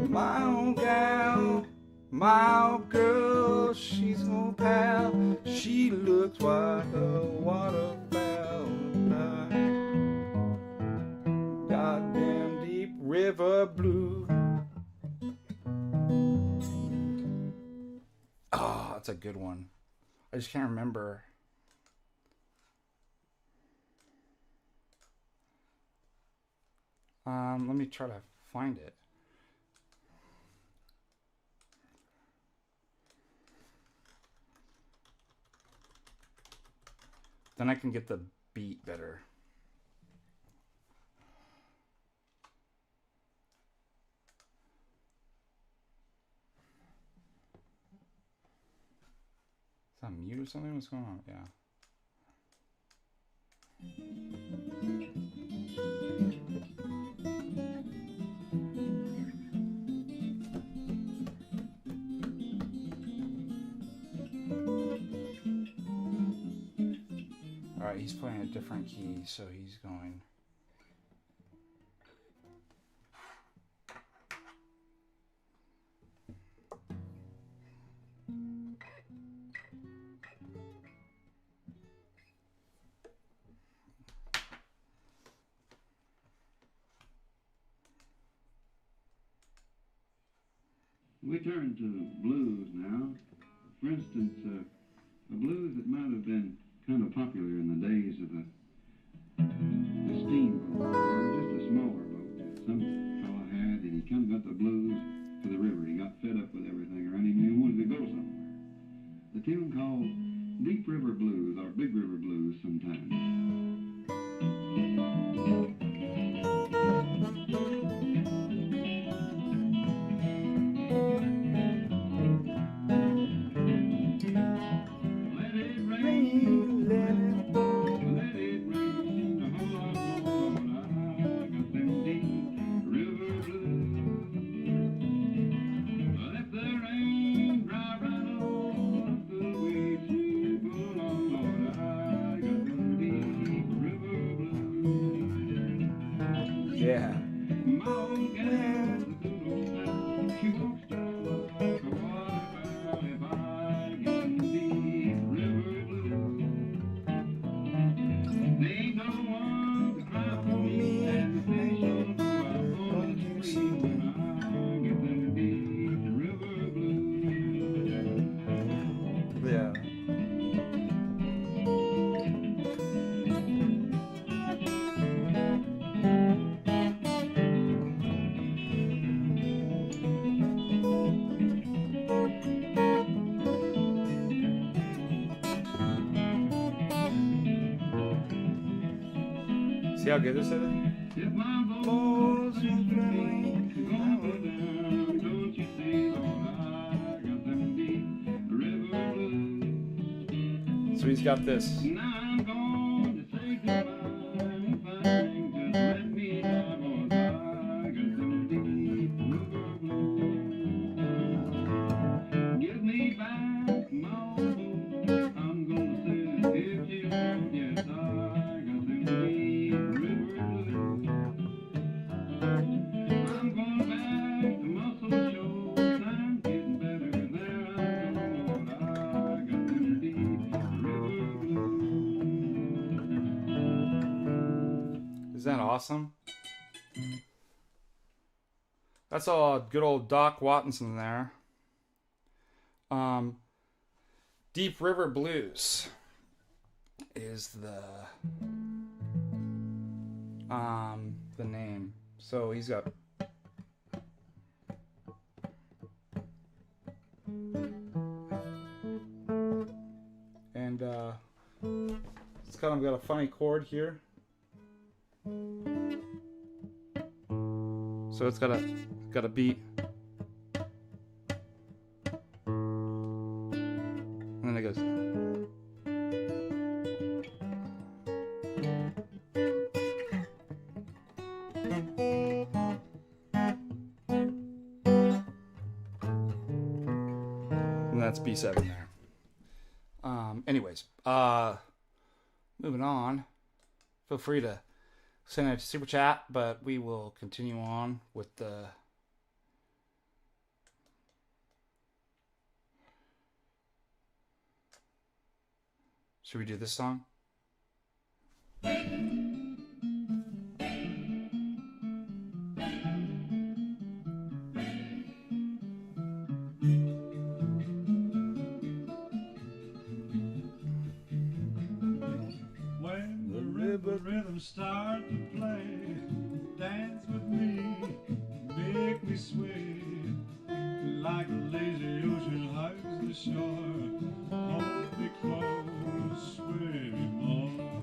My old gal, my old girl, she's no pal, she looks like a waterfowl. Goddamn deep river blue. Oh, that's a good one. I just can't remember. Let me try to find it. Then I can get the beat better. Is that mute or something? What's going on? Yeah. Alright, he's playing a different key, so he's going. We turn to blues now. For instance, a blues that might have been kind of popular in the days of the steamboat, or just a smaller boat that some fella had, and he kind of got the blues for the river. He got fed up with everything around him, and he wanted to go somewhere. The tune called Deep River Blues, or Big River Blues sometimes. Yeah. See how good this is? If my bones were friendly, gonna go down, don't you see, Lord, I got them deep river blues. So he's got this. Now I'm going to say goodbye and find, just let me die, Lord, I got them deep river blues. Give me back my old boat, I'm gonna sail it if you want, yes, I got them deep river blues. I'm going back to Muscle Shoals, Is that awesome? That's all good old Doc Watson there. Deep River Blues is the name. So he's got and it's kind of got a funny chord here. So it's got a beat. And then it goes. And that's B7 there. Anyways, moving on. Feel free to send a super chat, but we will continue on with the should we do this song? When the river rhythms start to play, dance with me, make me sway, like a lazy ocean hugs the shore. Hold me close, sway me more,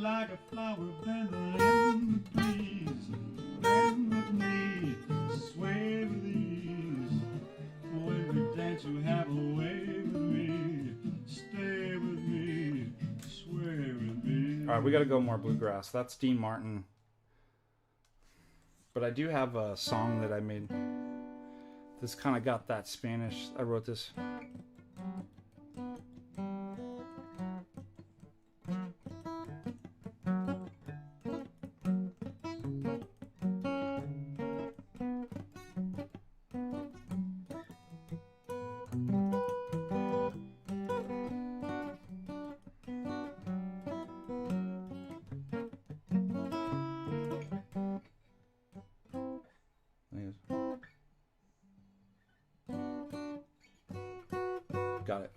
like a flower bending in the breeze. Bend with me, sway with ease. When we dance, you have a way with me. Stay with me, sway with me. All right, we got to go more bluegrass. That's Dean Martin. But I do have a song that I made. This kind of got that Spanish. I wrote this. Got it.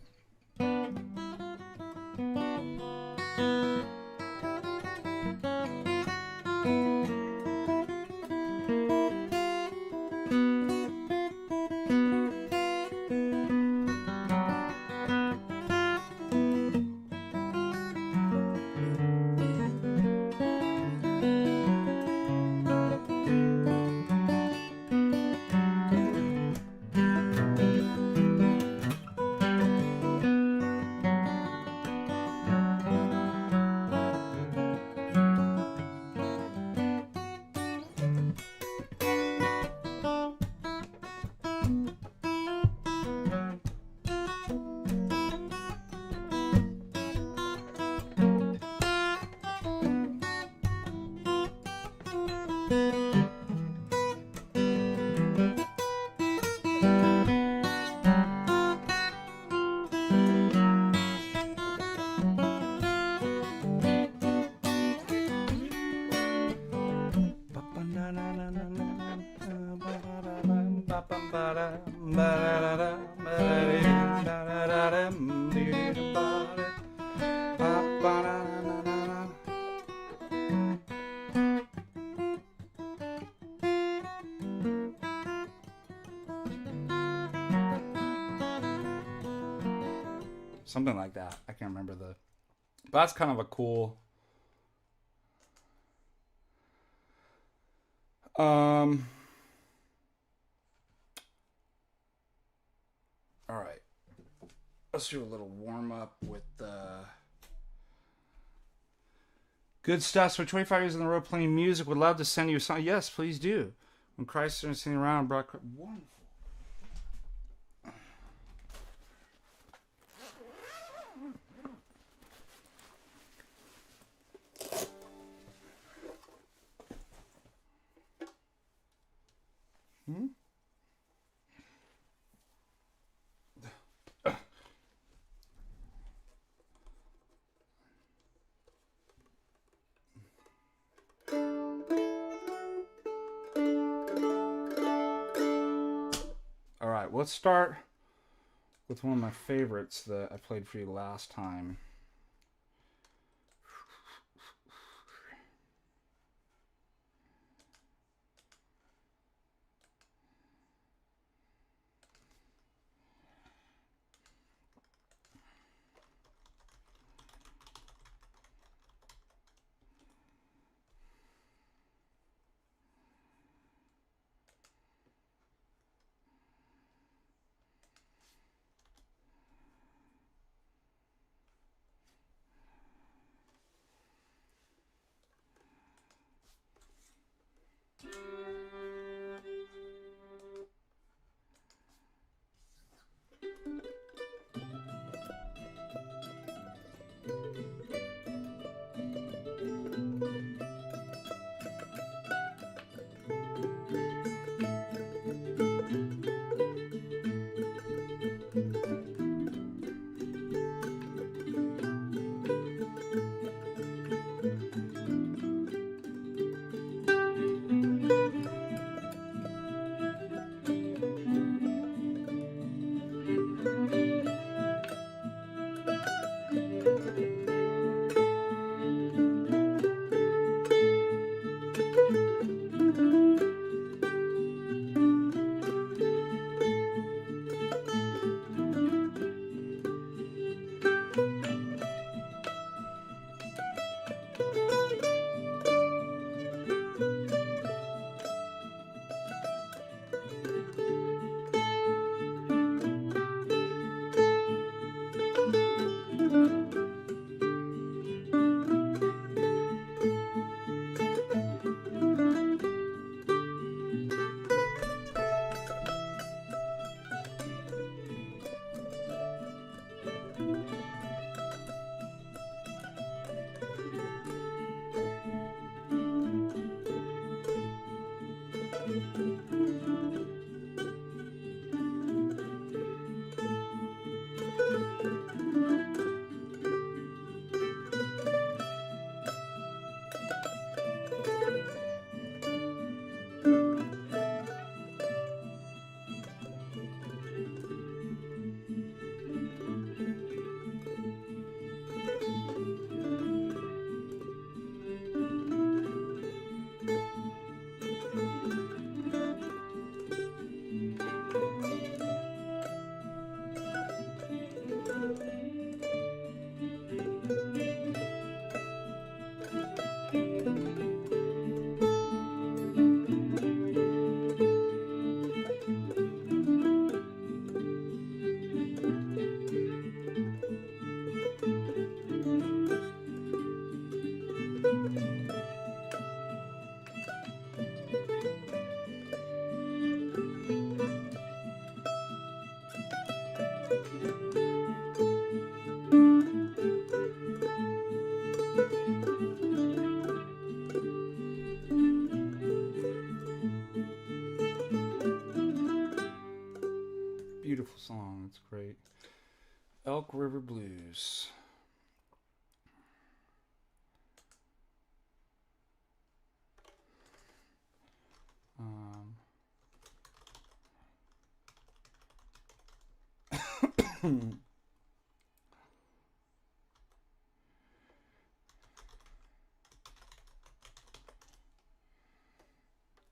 Something like that. I can't remember the... But that's kind of a cool... Alright. Let's do a little warm-up with good stuff. So 25 years on the road playing music. Would love to send you a song. Yes, please do. When Christ is sitting around, brought... Wonderful. that. Let's start with one of my favorites that I played for you last time. Beautiful song. It's great. Elk River Blues.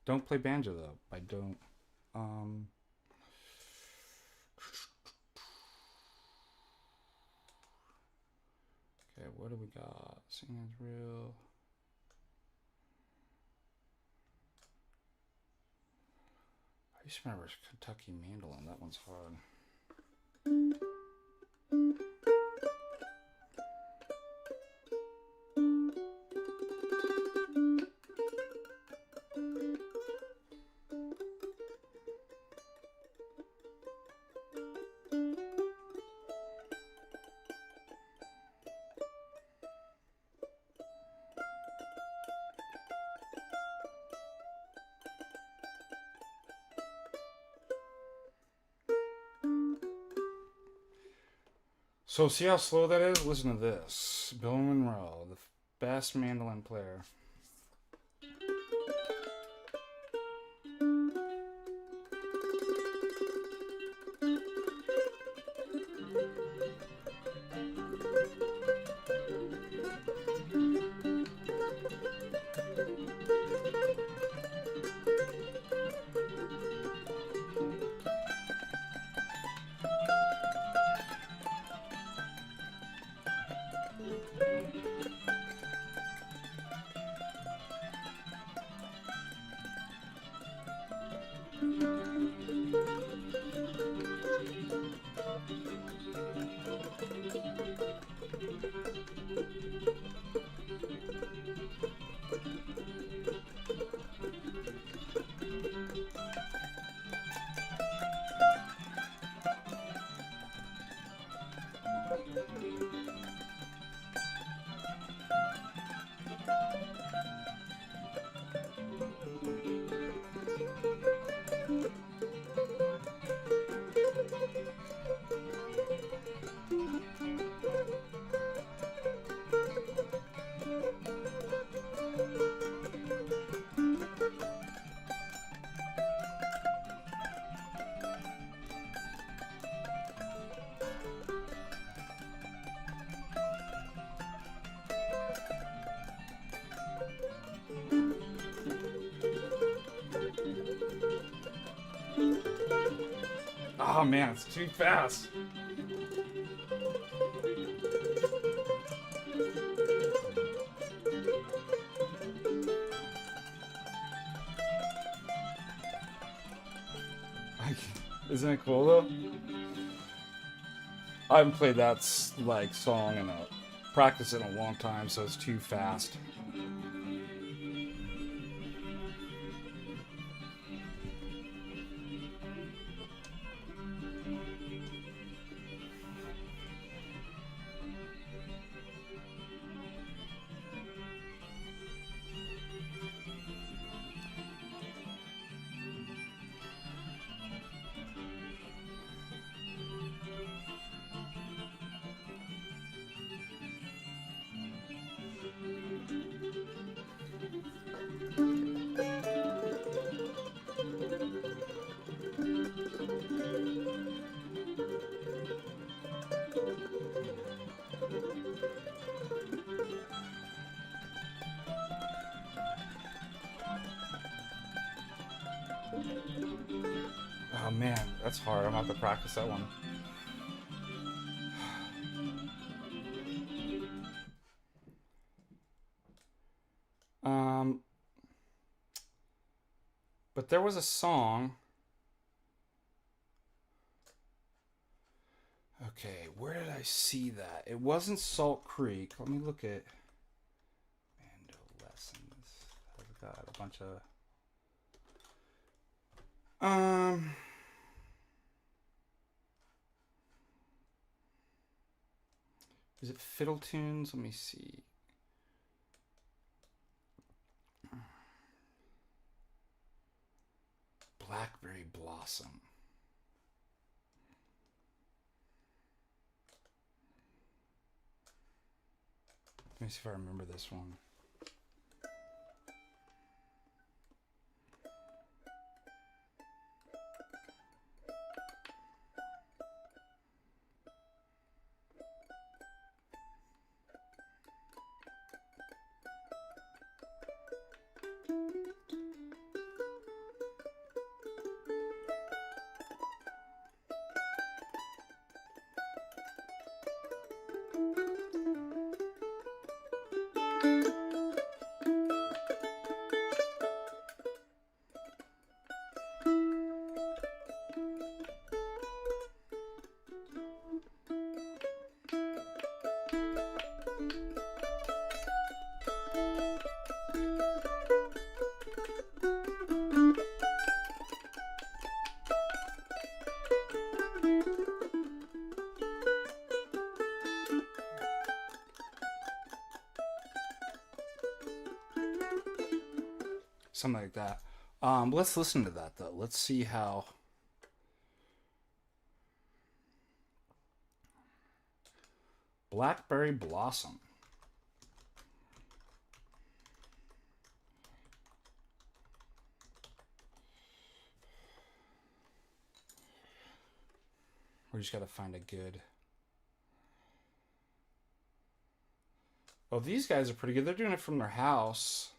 Don't play banjo though. I don't. Okay, what do we got? Singing's real. I used to remember Kentucky Mandolin. That one's hard. So see how slow that is? Listen to this. Bill Monroe, the best mandolin player. Oh man, it's too fast. Isn't it cool though? I haven't played that like song in a practice in a long time, so it's too fast. Oh man, that's hard. I'm gonna have to practice that one. But there was a song. Okay, where did I see that? It wasn't Salt Creek. Let me look at Bando Lessons. I've got a bunch of is it Fiddle Tunes? Let me see. Blackberry Blossom. Let me see if I remember this one. Something like that. Let's listen to that though. Let's see how. Blackberry Blossom. We just gotta find a good. Oh, these guys are pretty good. They're doing it from their house.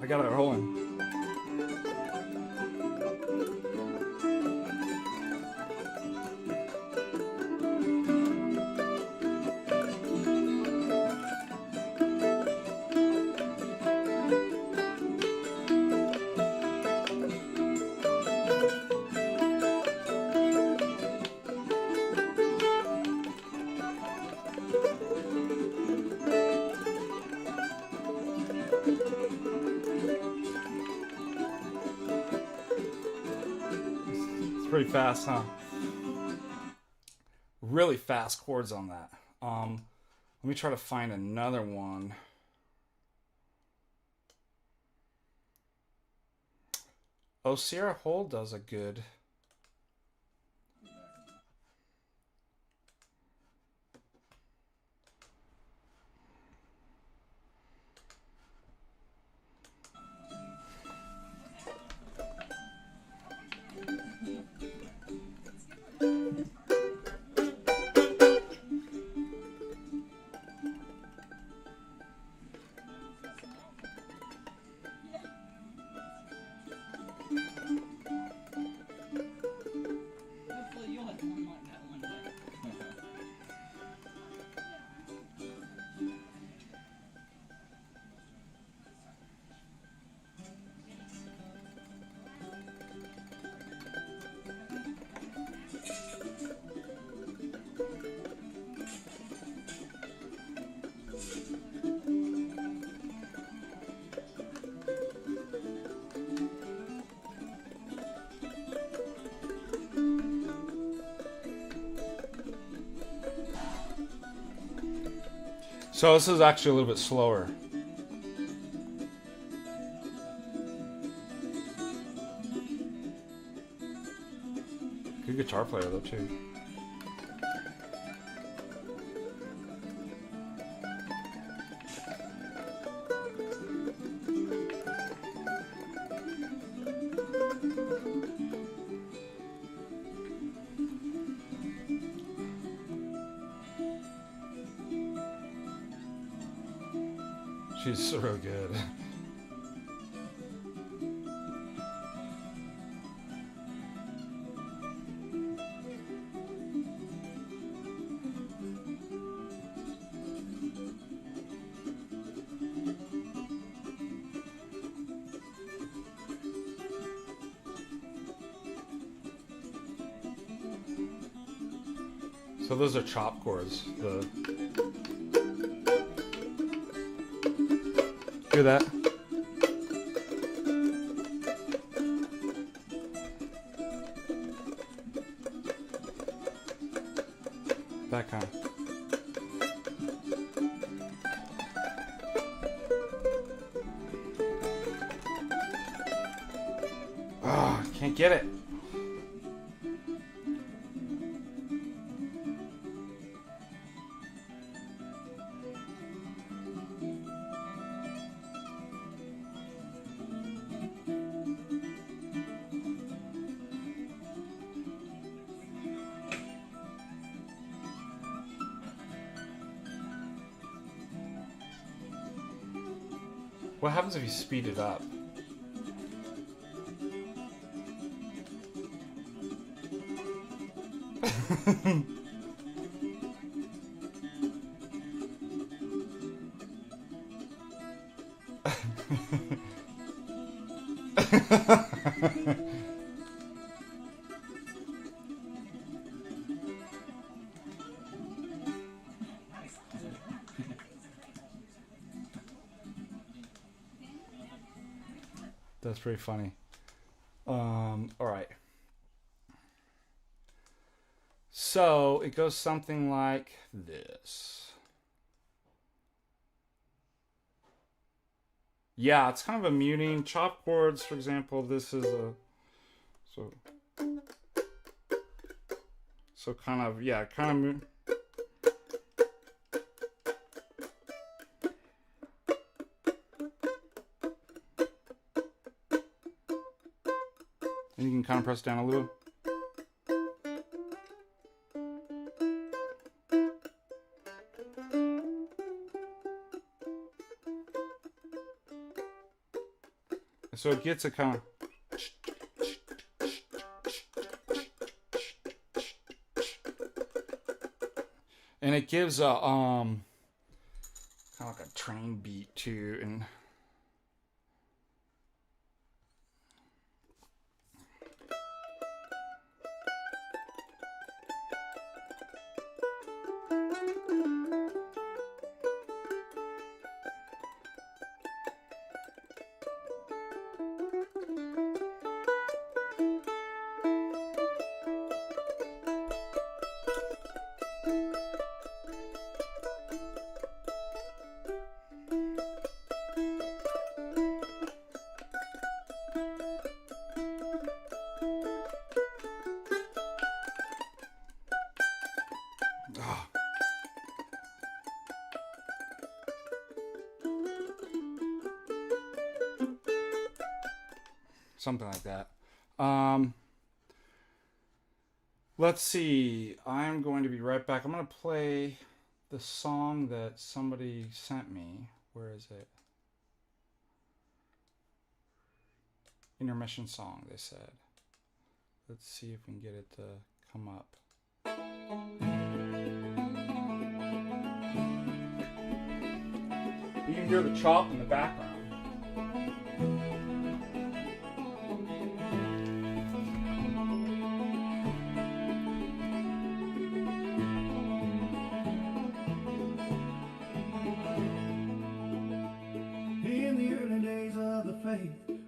I got it rolling. Pretty fast, huh? really fast chords on that. Let me try to find another one. Oh, Sierra Hole does a good. So this is actually a little bit slower. Good guitar player though too. She's so good. So those are chop chords. Hear that? That kind. Oh, can't get it. What happens if you speed it up? That's pretty funny. All right. So it goes something like this. Yeah, it's kind of a muting. Chop chords, for example, this is a so kind of, yeah, kind of. And you can kind of press down a little. And so it gets a kind of. And it gives a kind of like a train beat too, and. Something like that. Let's see. I'm going to be right back. I'm going to play the song that somebody sent me. Where is it? Intermission song, they said. Let's see if we can get it to come up. You can hear the chop in the background.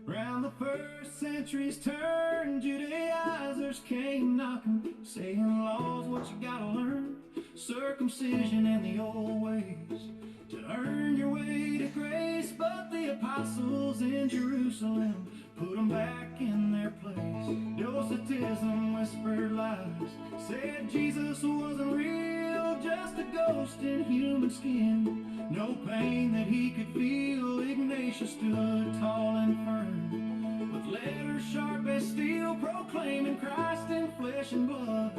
Round the first century's turn, Judaizers came knocking, saying law's what you gotta learn, circumcision and the old ways, to earn your way to grace. But the apostles in Jerusalem put them back in their place. Docetism whispered lies, said Jesus wasn't real, just a ghost in human skin. No pain that he could feel. Ignatius stood tall and firm, with letters sharp as steel, proclaiming Christ in flesh and blood,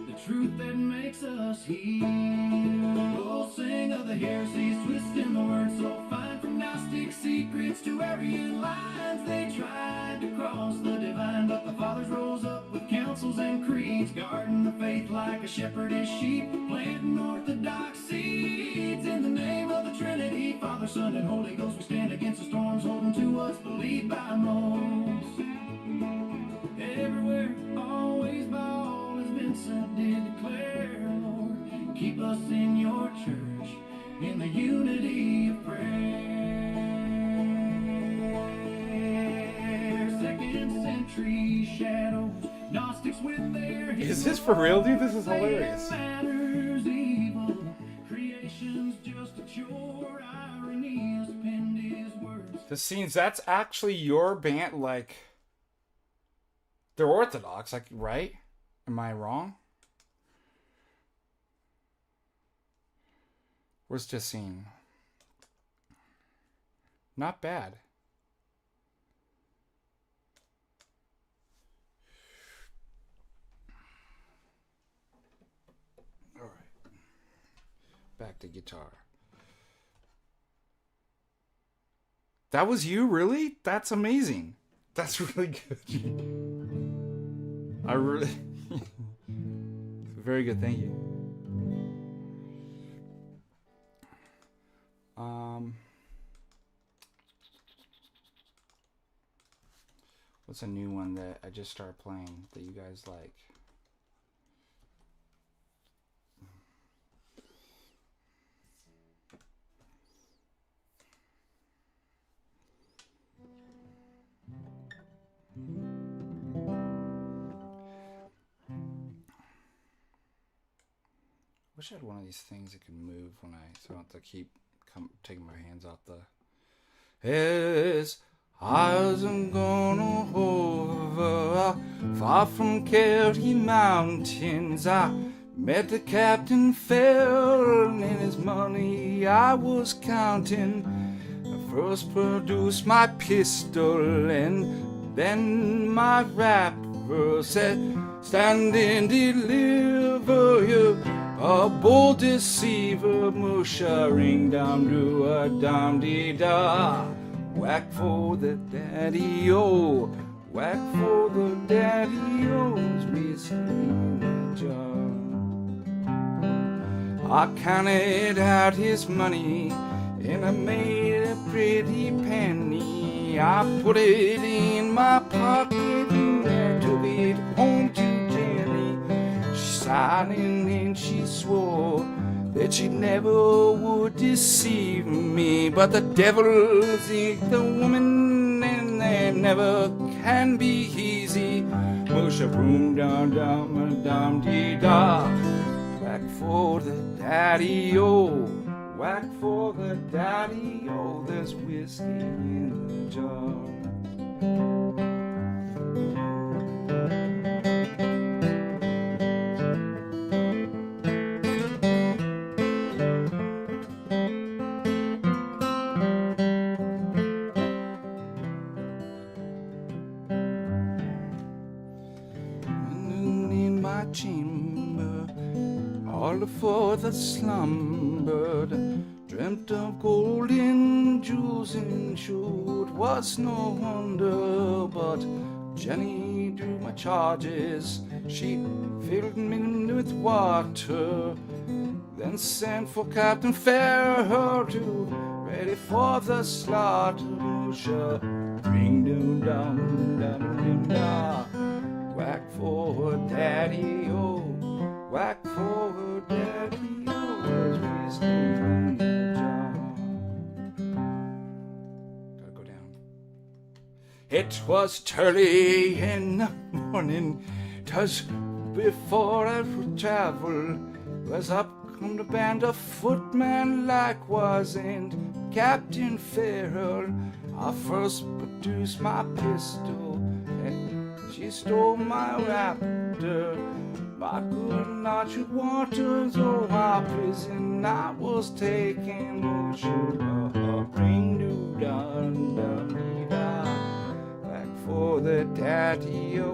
the truth that makes us heal. Oh, sing of the heresies, twisting the word so fine, from Gnostic secrets to Arian lines. They tried to cross the divine, but the fathers rose up with councils and creeds, guarding the faith like a shepherdess sheep, planting orthodox seeds in the name of the Trinity, Father, Son, and Holy Ghost. We stand against the storms, holding to what's believed by most. Everywhere, always, by all, as Vincent did declare, Lord, keep us in your church, in the unity of prayer. Second century shadows, Gnostics with their... Is this for real, dude? This is hilarious. Matters evil, creation's just a chore, irony has penned his words. The scenes, that's actually your band, like... They're Orthodox, like, right? Am I wrong? Where's Justine? Not bad. All right. Back to guitar. That was you, really? That's amazing. That's really good. I really... Very good, thank you. What's a new one that I just started playing that you guys like? Wish I had one of these things that could move when so I don't have to keep taking my hands off the... As I wasn't gonna over far from Clergy mountains, I met the captain fell, and his money I was counting. I first produced my pistol, and then my rapper said, stand and deliver you. A bold deceiver, musha, ring down to a dum-dee-da. Whack for the daddy-o, whack for the daddy-o's whiskey in the jar. I counted out his money, and I made a pretty penny. I put it in my pocket, and I took it home to Jenny. She sighed and she swore that she never would deceive me. But the devil's the woman, and they never can be easy. Musha boom down down dum dee da. Back for the daddy-o, whack for the daddy-o, there's whiskey in the jar. In my chamber, all for the slumbered, dreamt of golden jewels and sure it was no wonder. But Jenny drew my charges, she filled me with water, then sent for Captain Farrell to ready for the slaughter. Ring down, down, down, down, down. Whack for daddy-o, whack for daddy-o, there's whiskey in the jar. Gotta go down. It was early in the morning, 'twas before I would travel, was up come the band of footmen likewise, and Captain Farrell. I first produced my pistol, and she stole my raptor. I could not shoot water, so my prison I was taking. Oh, sugar, ring doo dun dun dee da. Whack for the daddy-o,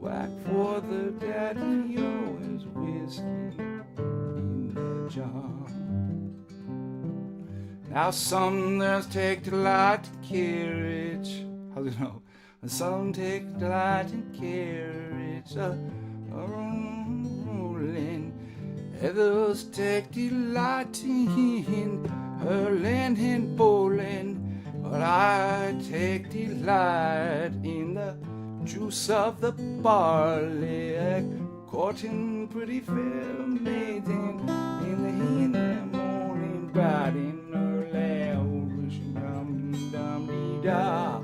whack for the daddy-o, is whiskey in the jar. Now some there's take delight in carriage. How's it know? Some take delight in carriage, rolling. Others take delight in hurling and bowling. But I take delight in the juice of the barley, courting pretty fair maiden in the morning, bright in da.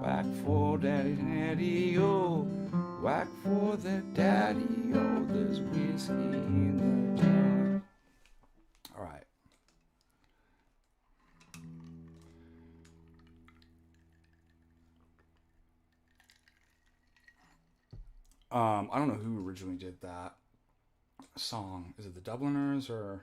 Whack for daddy-o, whack for the daddy-o, there's whiskey in the jar. All right. I don't know who originally did that song. Is it the Dubliners or...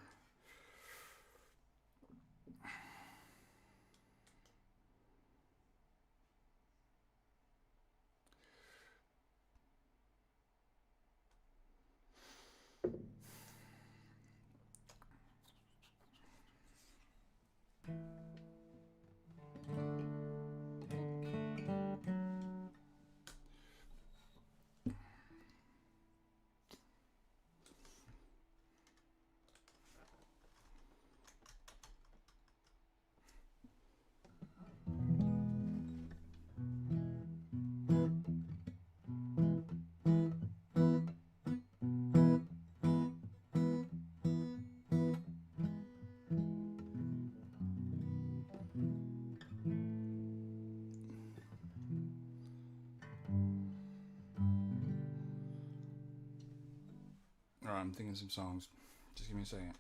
Alright, I'm thinking some songs. Just give me a second.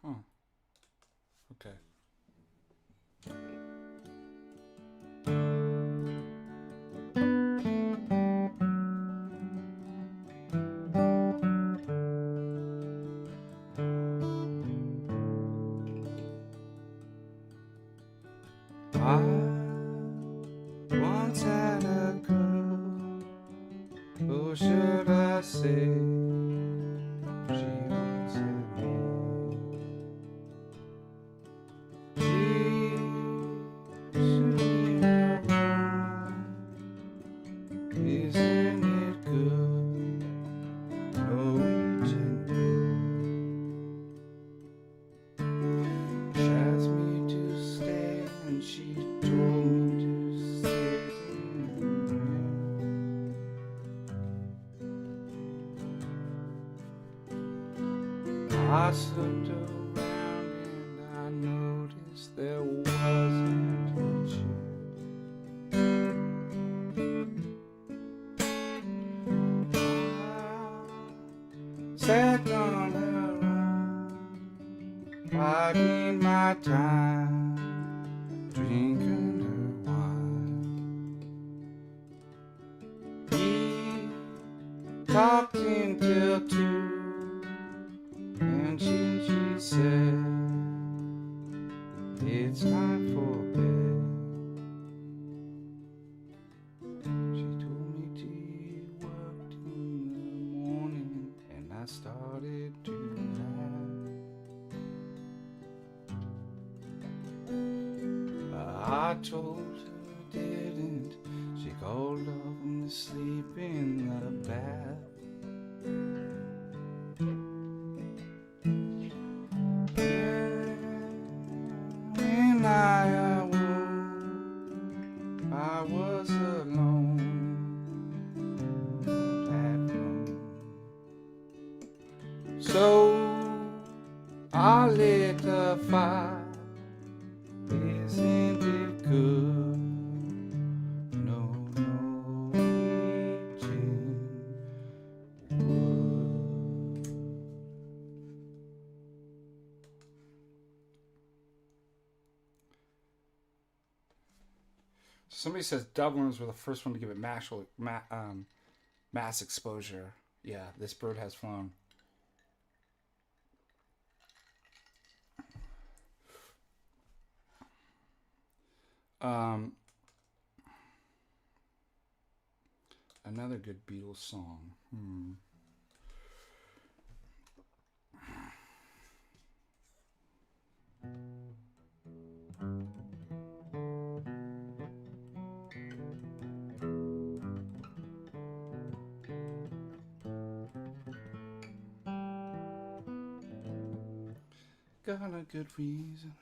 Huh. Okay. I once had a girl, who should I say? She was a me. She looked around and I noticed there wasn't a chair. I sat on her arm, biding my time, drinking her wine. He talked until 2, and she said, it's time for bed. She told me she worked in the morning, and I started to laugh. I told her didn't. She called off to sleep in the bath. When I awoke, I was alone on the platform. So I lit the fire. Isn't it good? No Norwegian wood. Somebody says Dubliners were the first one to give it mass exposure. Yeah, this bird has flown. Another good Beatles song. Got a good reason.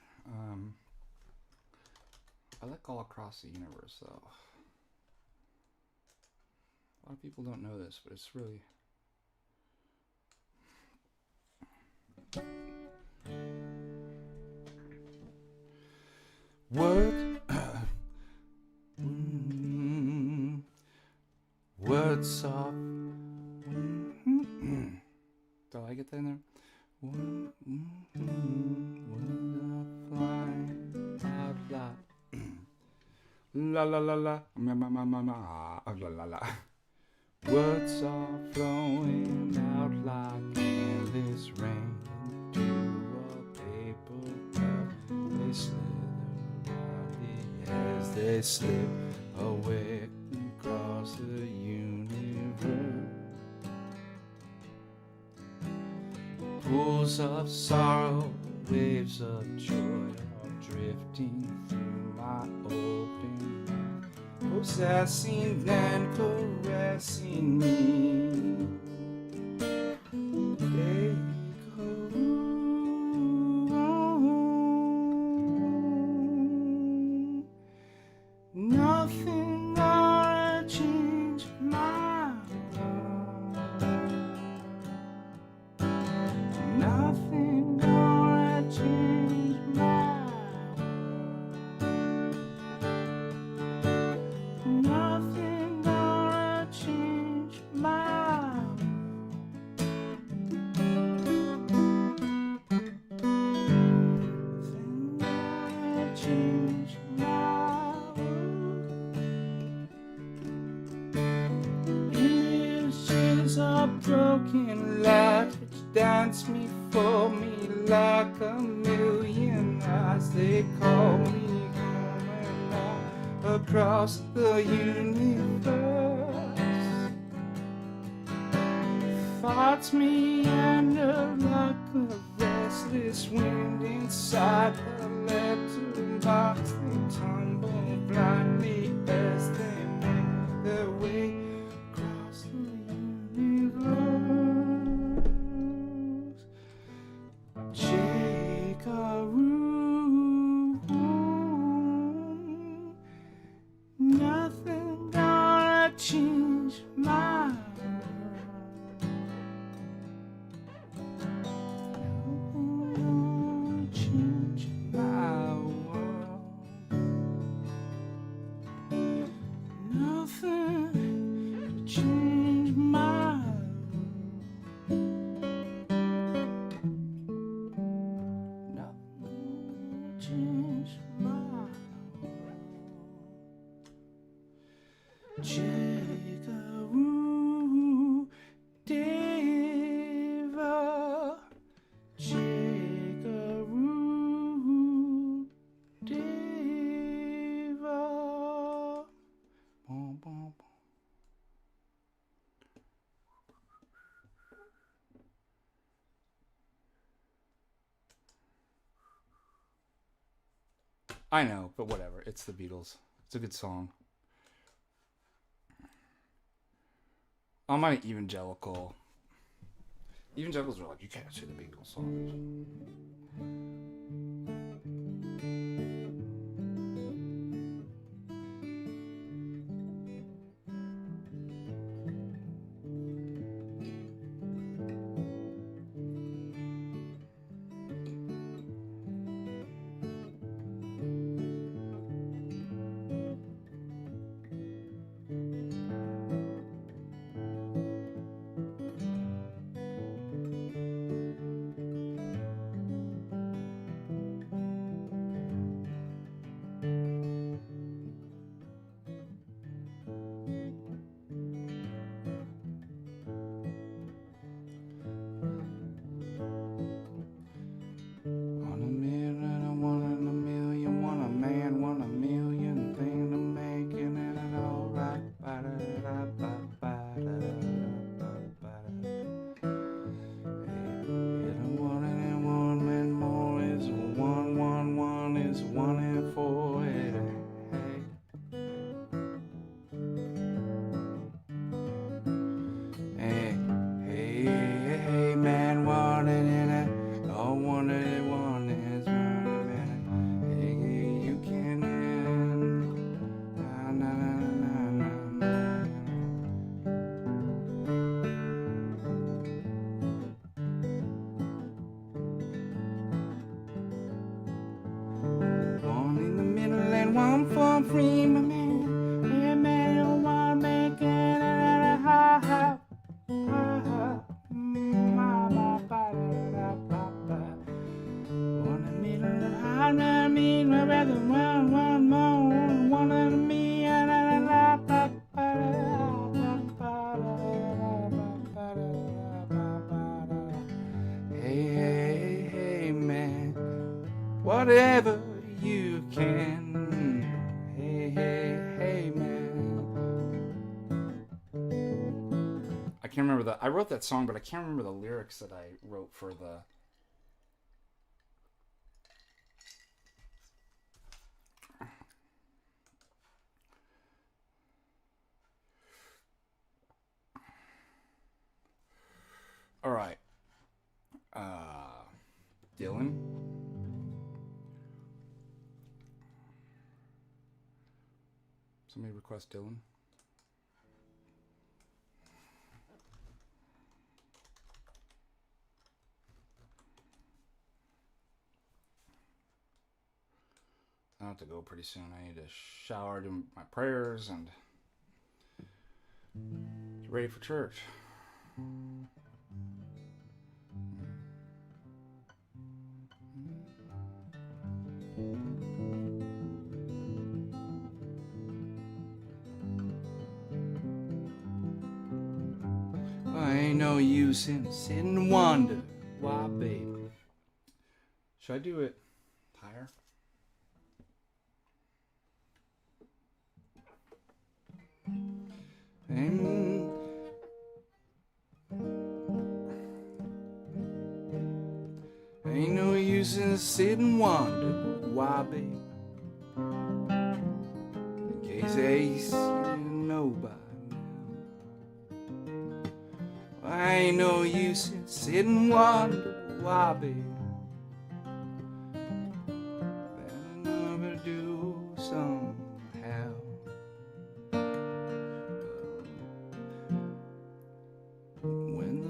I like All Across the Universe, though. A lot of people don't know this, but it's really... Words of... Do I get that in there? Words of flying out loud. La la la la, ma ma ma ma ma, la la la. Words are flowing out like endless rain to a paper cup. They slither wildly as they slip away across the universe. Pools of sorrow, waves of joy are drifting through my open mouth, possessing and caressing me. They go on. Nothing gonna change my heart. Nothing gonna change my world. Nothing gonna change my world. Nothing gonna change my world. Images of broken lights which dance me for me like a million eyes. They call me coming out across the universe. Thoughts meander like a restless wind inside a letterbox. They tumble blindly as they make their way across the universe. Nothing gonna change my world. change my nothing will change my Jagaru Deva Jagaru Deva. Bum, bum, bum. I know, but whatever. It's the Beatles. It's a good song. I'm on an evangelical. Evangelicals are like, you can't say the Beatles songs. Whatever you can. Hey, hey, hey, man. I can't remember I wrote that song, but I can't remember the lyrics that I wrote for the. All right. Dylan. Somebody request Dylan. I have to go pretty soon. I need to shower, do my prayers, and get ready for church. Ain't no use in sitting and wonder why, baby. Should I do it higher? Ain't no use in sitting and wonder why, baby. In case Ace didn't know by now. Ain't no use in sitting and wonder why, baby. Better never do somehow. When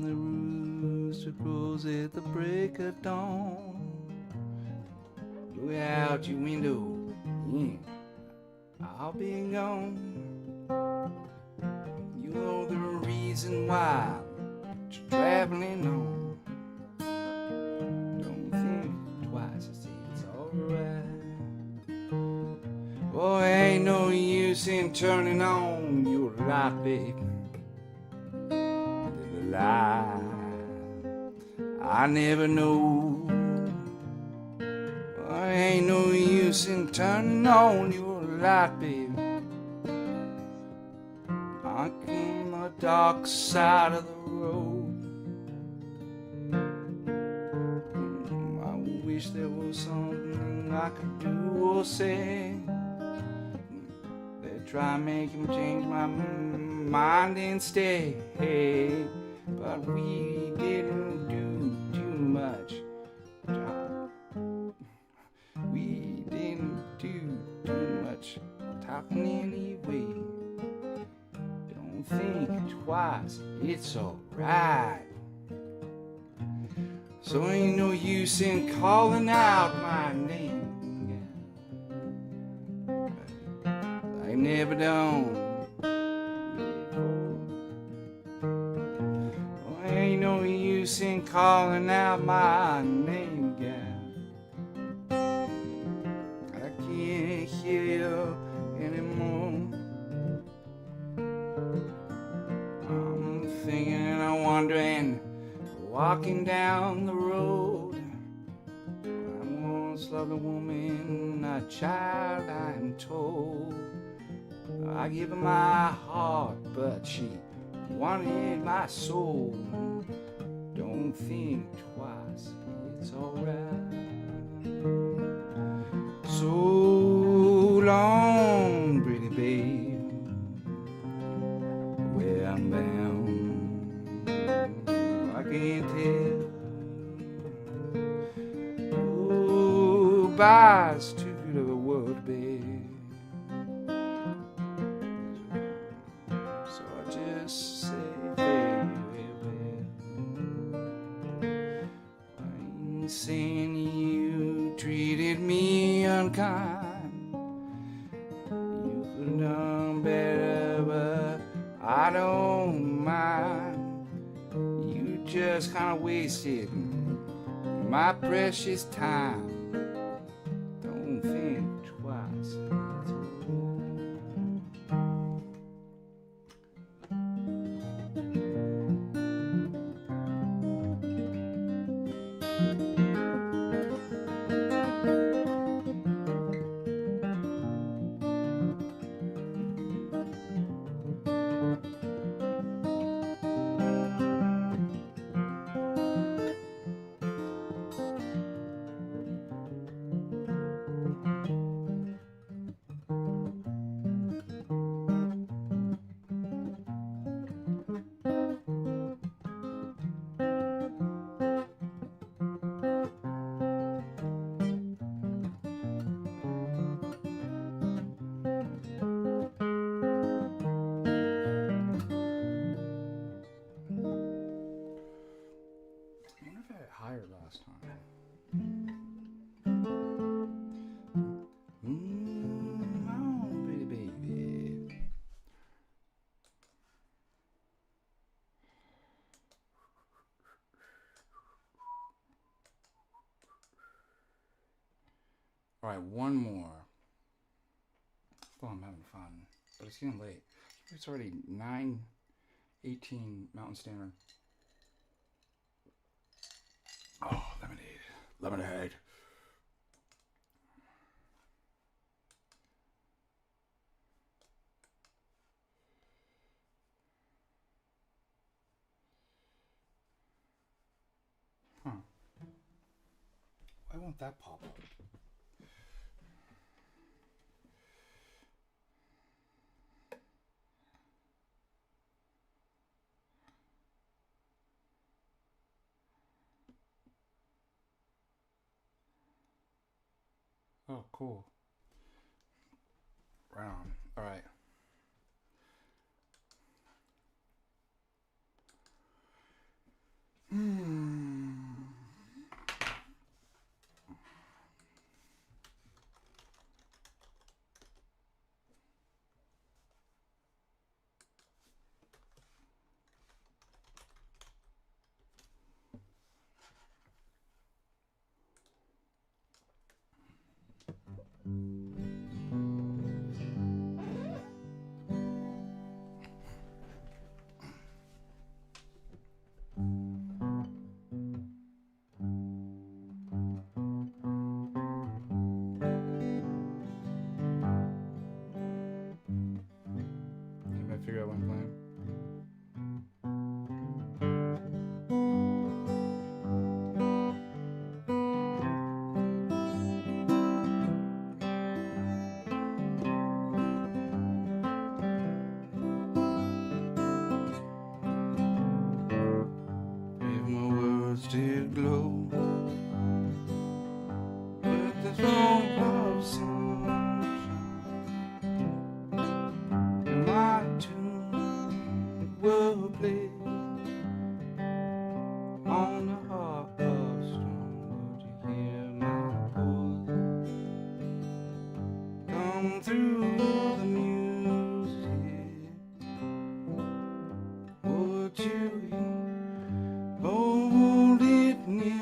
the rooster crows at the break of dawn, look out your window, yeah. I'll be gone. You know the reason why you're traveling on. Don't think twice, I say it's alright. Oh, ain't no use in turning on your light, babe. The lie I never know. Oh, ain't no use in turning on your light, babe. On the dark side of the road. I wish there was something I could do or say that try making me change my mind and stay. But we didn't do too much. We didn't do too much talking anyway. Don't think twice, it's alright. So ain't no use in calling out my name. I never done before. Oh, ain't no use in calling out my name, gal. I can't hear you anymore. I'm thinking and I'm wondering, walking down the road. I once loved a woman, a child, I'm told. I gave her my heart, but she wanted my soul. Don't think twice, it's alright. So long, pretty babe, where I'm bound, I can't tell. Oh, goodbye's too good of a word, babe. So I just say farewell. I ain't saying you treated me unkind. You could have done better, but I don't mind. You just kind of wasted my precious time. Don't think twice. It's higher last time. Oh, pretty baby. All right, one more. Oh, I'm having fun, but it's getting late. It's already 9:18 Mountain Standard. Oh, lemonade. Huh. Why won't that pop up? Oh, cool. Right on. All right. listen through the music. Would you hold it near?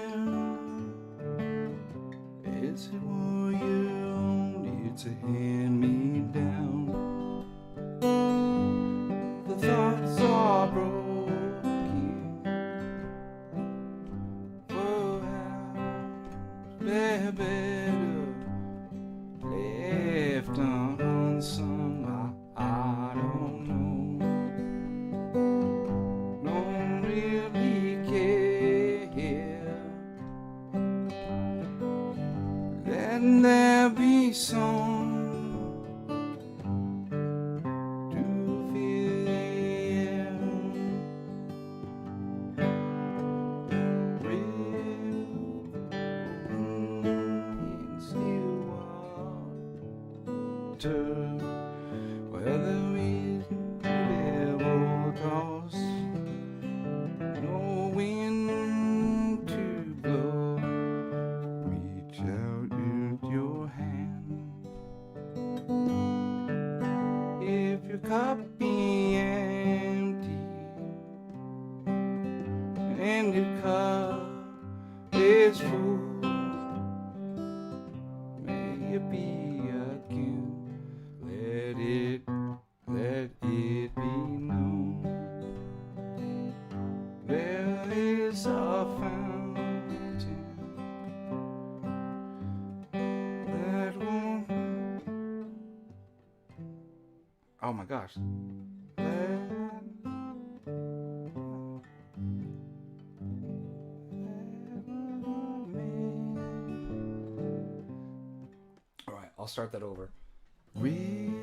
As it were your own, it's a hand-me-down. The thoughts are broken. Perhaps they're better left unsung. I don't know. Don't really care. Let there be song to fill the air. Real in still water, where there is no level toss, no wind to blow. Reach out with your hand. If your cup be empty and your cup is full, may it be again. Let it be known. There is a fountain that won't. Oh my gosh. All right, I'll start that over. Real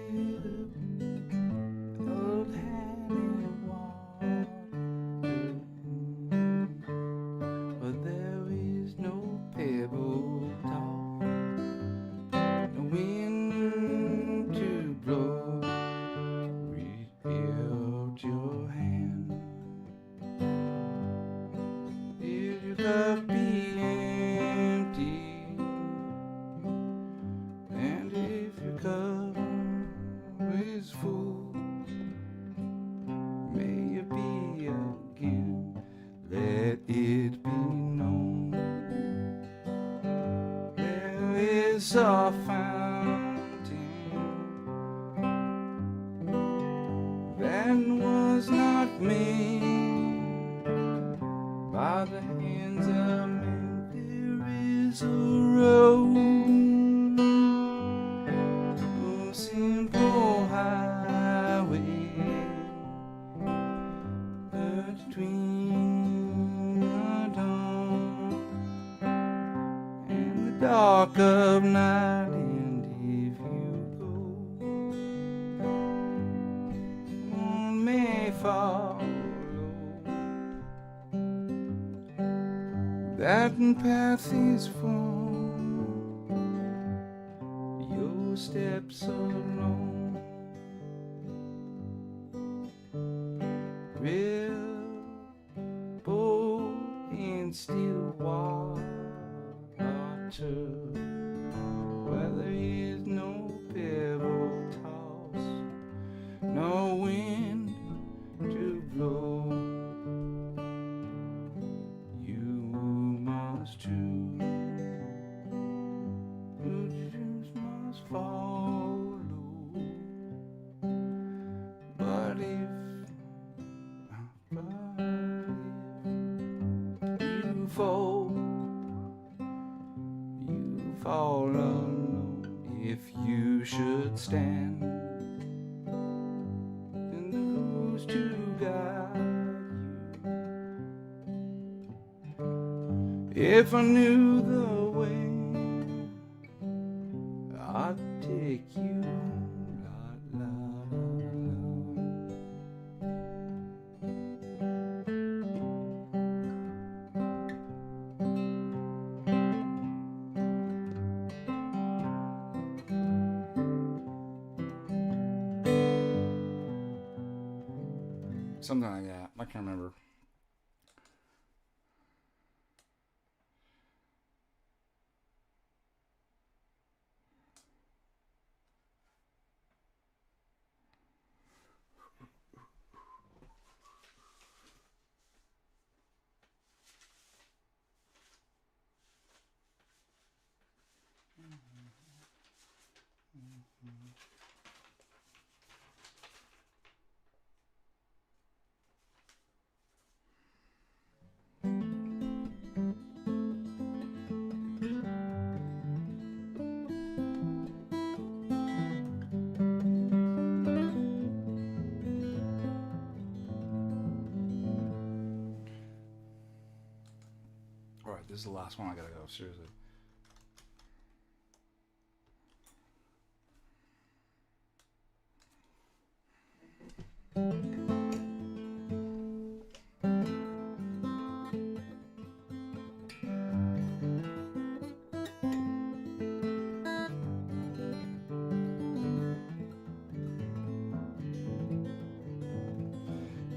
old hand in water, but there is no pebble top, no wind to blow. Reach out your hand. If your cup be empty, and if your cup is full, may it be again. Let it be known. There is a fountain that was not made by the hands of men. There is a road, a simple highway between the dawn and the dark of night. And if you go, one may follow. That path is full, your steps alone. Real bold in still water, where there is no pebble toss, no wind to blow. You must follow. But if you fall alone. If you should stand, then who's to guide you? If I knew the way, I'd take you. La, la, something like that. I can't remember. Alright, this is the last one I gotta go, seriously.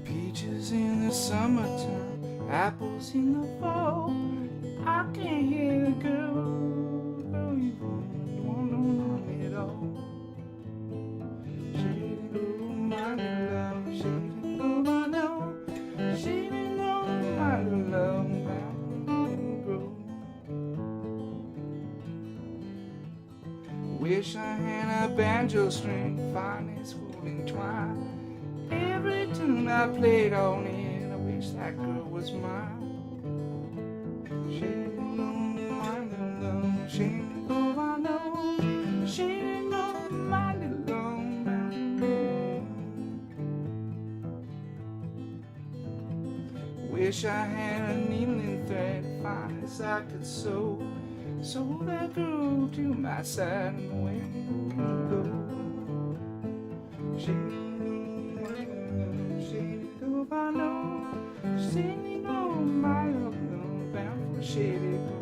Peaches in the summertime, apples in the fall. I can't hear the girl you want no money at all. She didn't go my little love, she didn't go my no, she didn't go my little love, bound to grow. Wish I had a banjo string, finest holding twine. Every tune I played on it, I wish that girl was mine. She didn't know my little love, she didn't go I know, she didn't know my little love, bound to grow. Wish I had a needle thread, fine as I could sew, so that girl to my side and away we go. She I know, singing on my love, bound for shady go.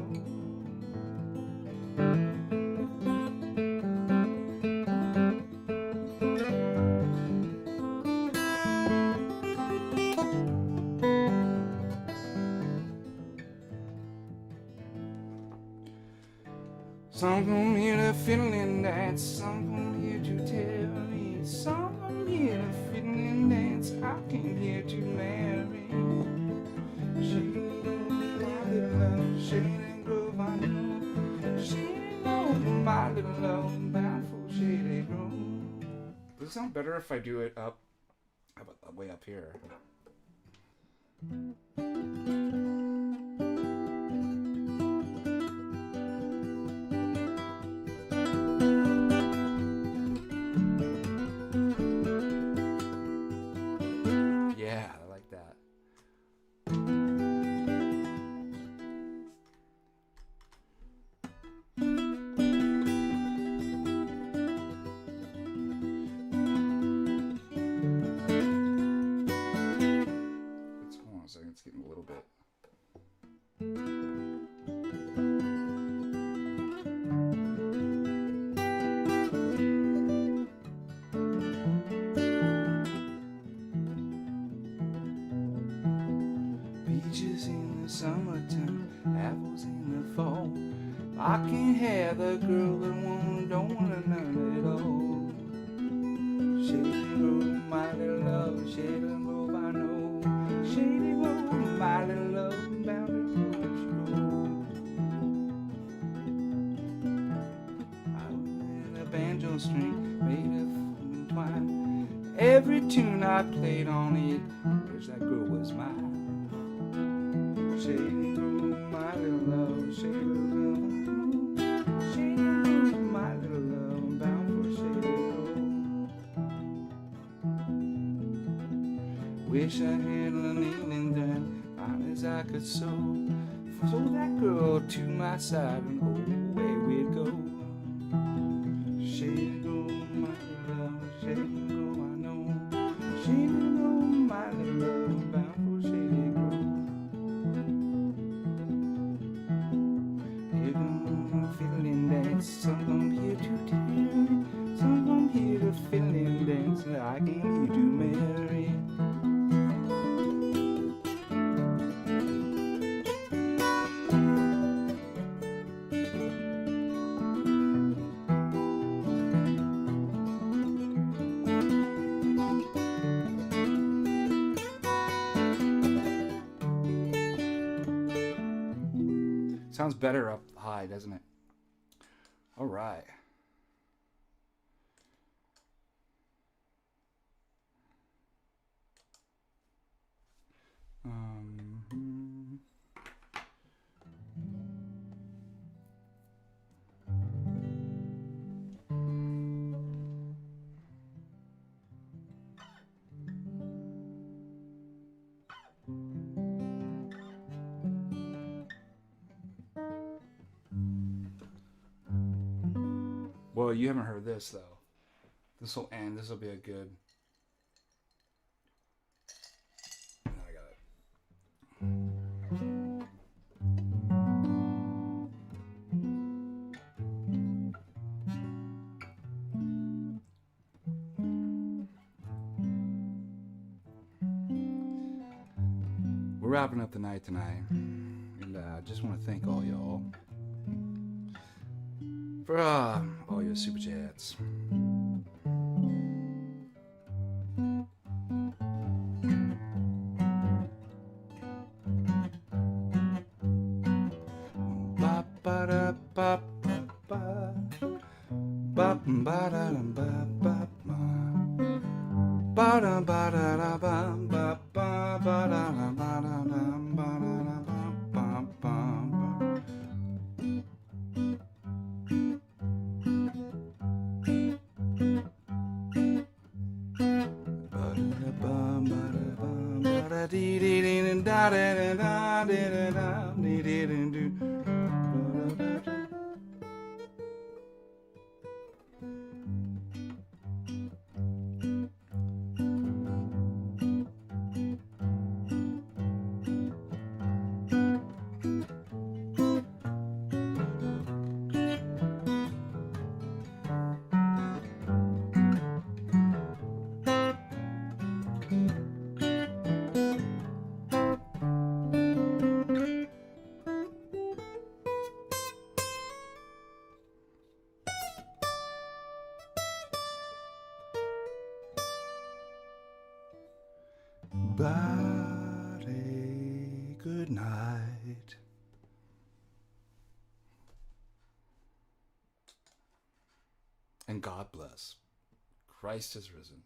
Some come here to fiddle and dance, some come here to tell me, some come here to fiddle and dance, I came here to marry. She didn't know my little love, she didn't grow I know, she didn't know my little love, bound for shady grow. Does it sound better if I do it up? How about way up here? Yeah, I like that. Hold on a second, it's getting a little bit. Peaches in the summertime, apples in the fall. I can't have a girl that don't want none at all. Shady road, my little love, shady road, I know. Shady road, my little love, bound to grow. I was in a banjo string made of twine. Every tune I played on it, wish that girl was mine. Shady road, my little love, shady road, shady road, my little love, bound for shady road. Wish I had a needle in that, fine as I could sew, so that girl to my side and away we'd go. Shady road, my little love, shady road, I know, shady road, my little love, bound for shady road. Fiddling dance, some come here to tell, some come here to fiddling dance, I came here to marry. Sounds better up high, doesn't it? All right. Well, you haven't heard this though. This will end. This will be a good. I got it. We're wrapping up the night tonight, and I just want to thank all y'all for all your super chats. Ba ba da ba ba ba ba ba da ba ba ba ba da ba da da ba ba ba ba da da ba da da ba da da ba ba ba. Body, good night. And God bless. Christ is risen.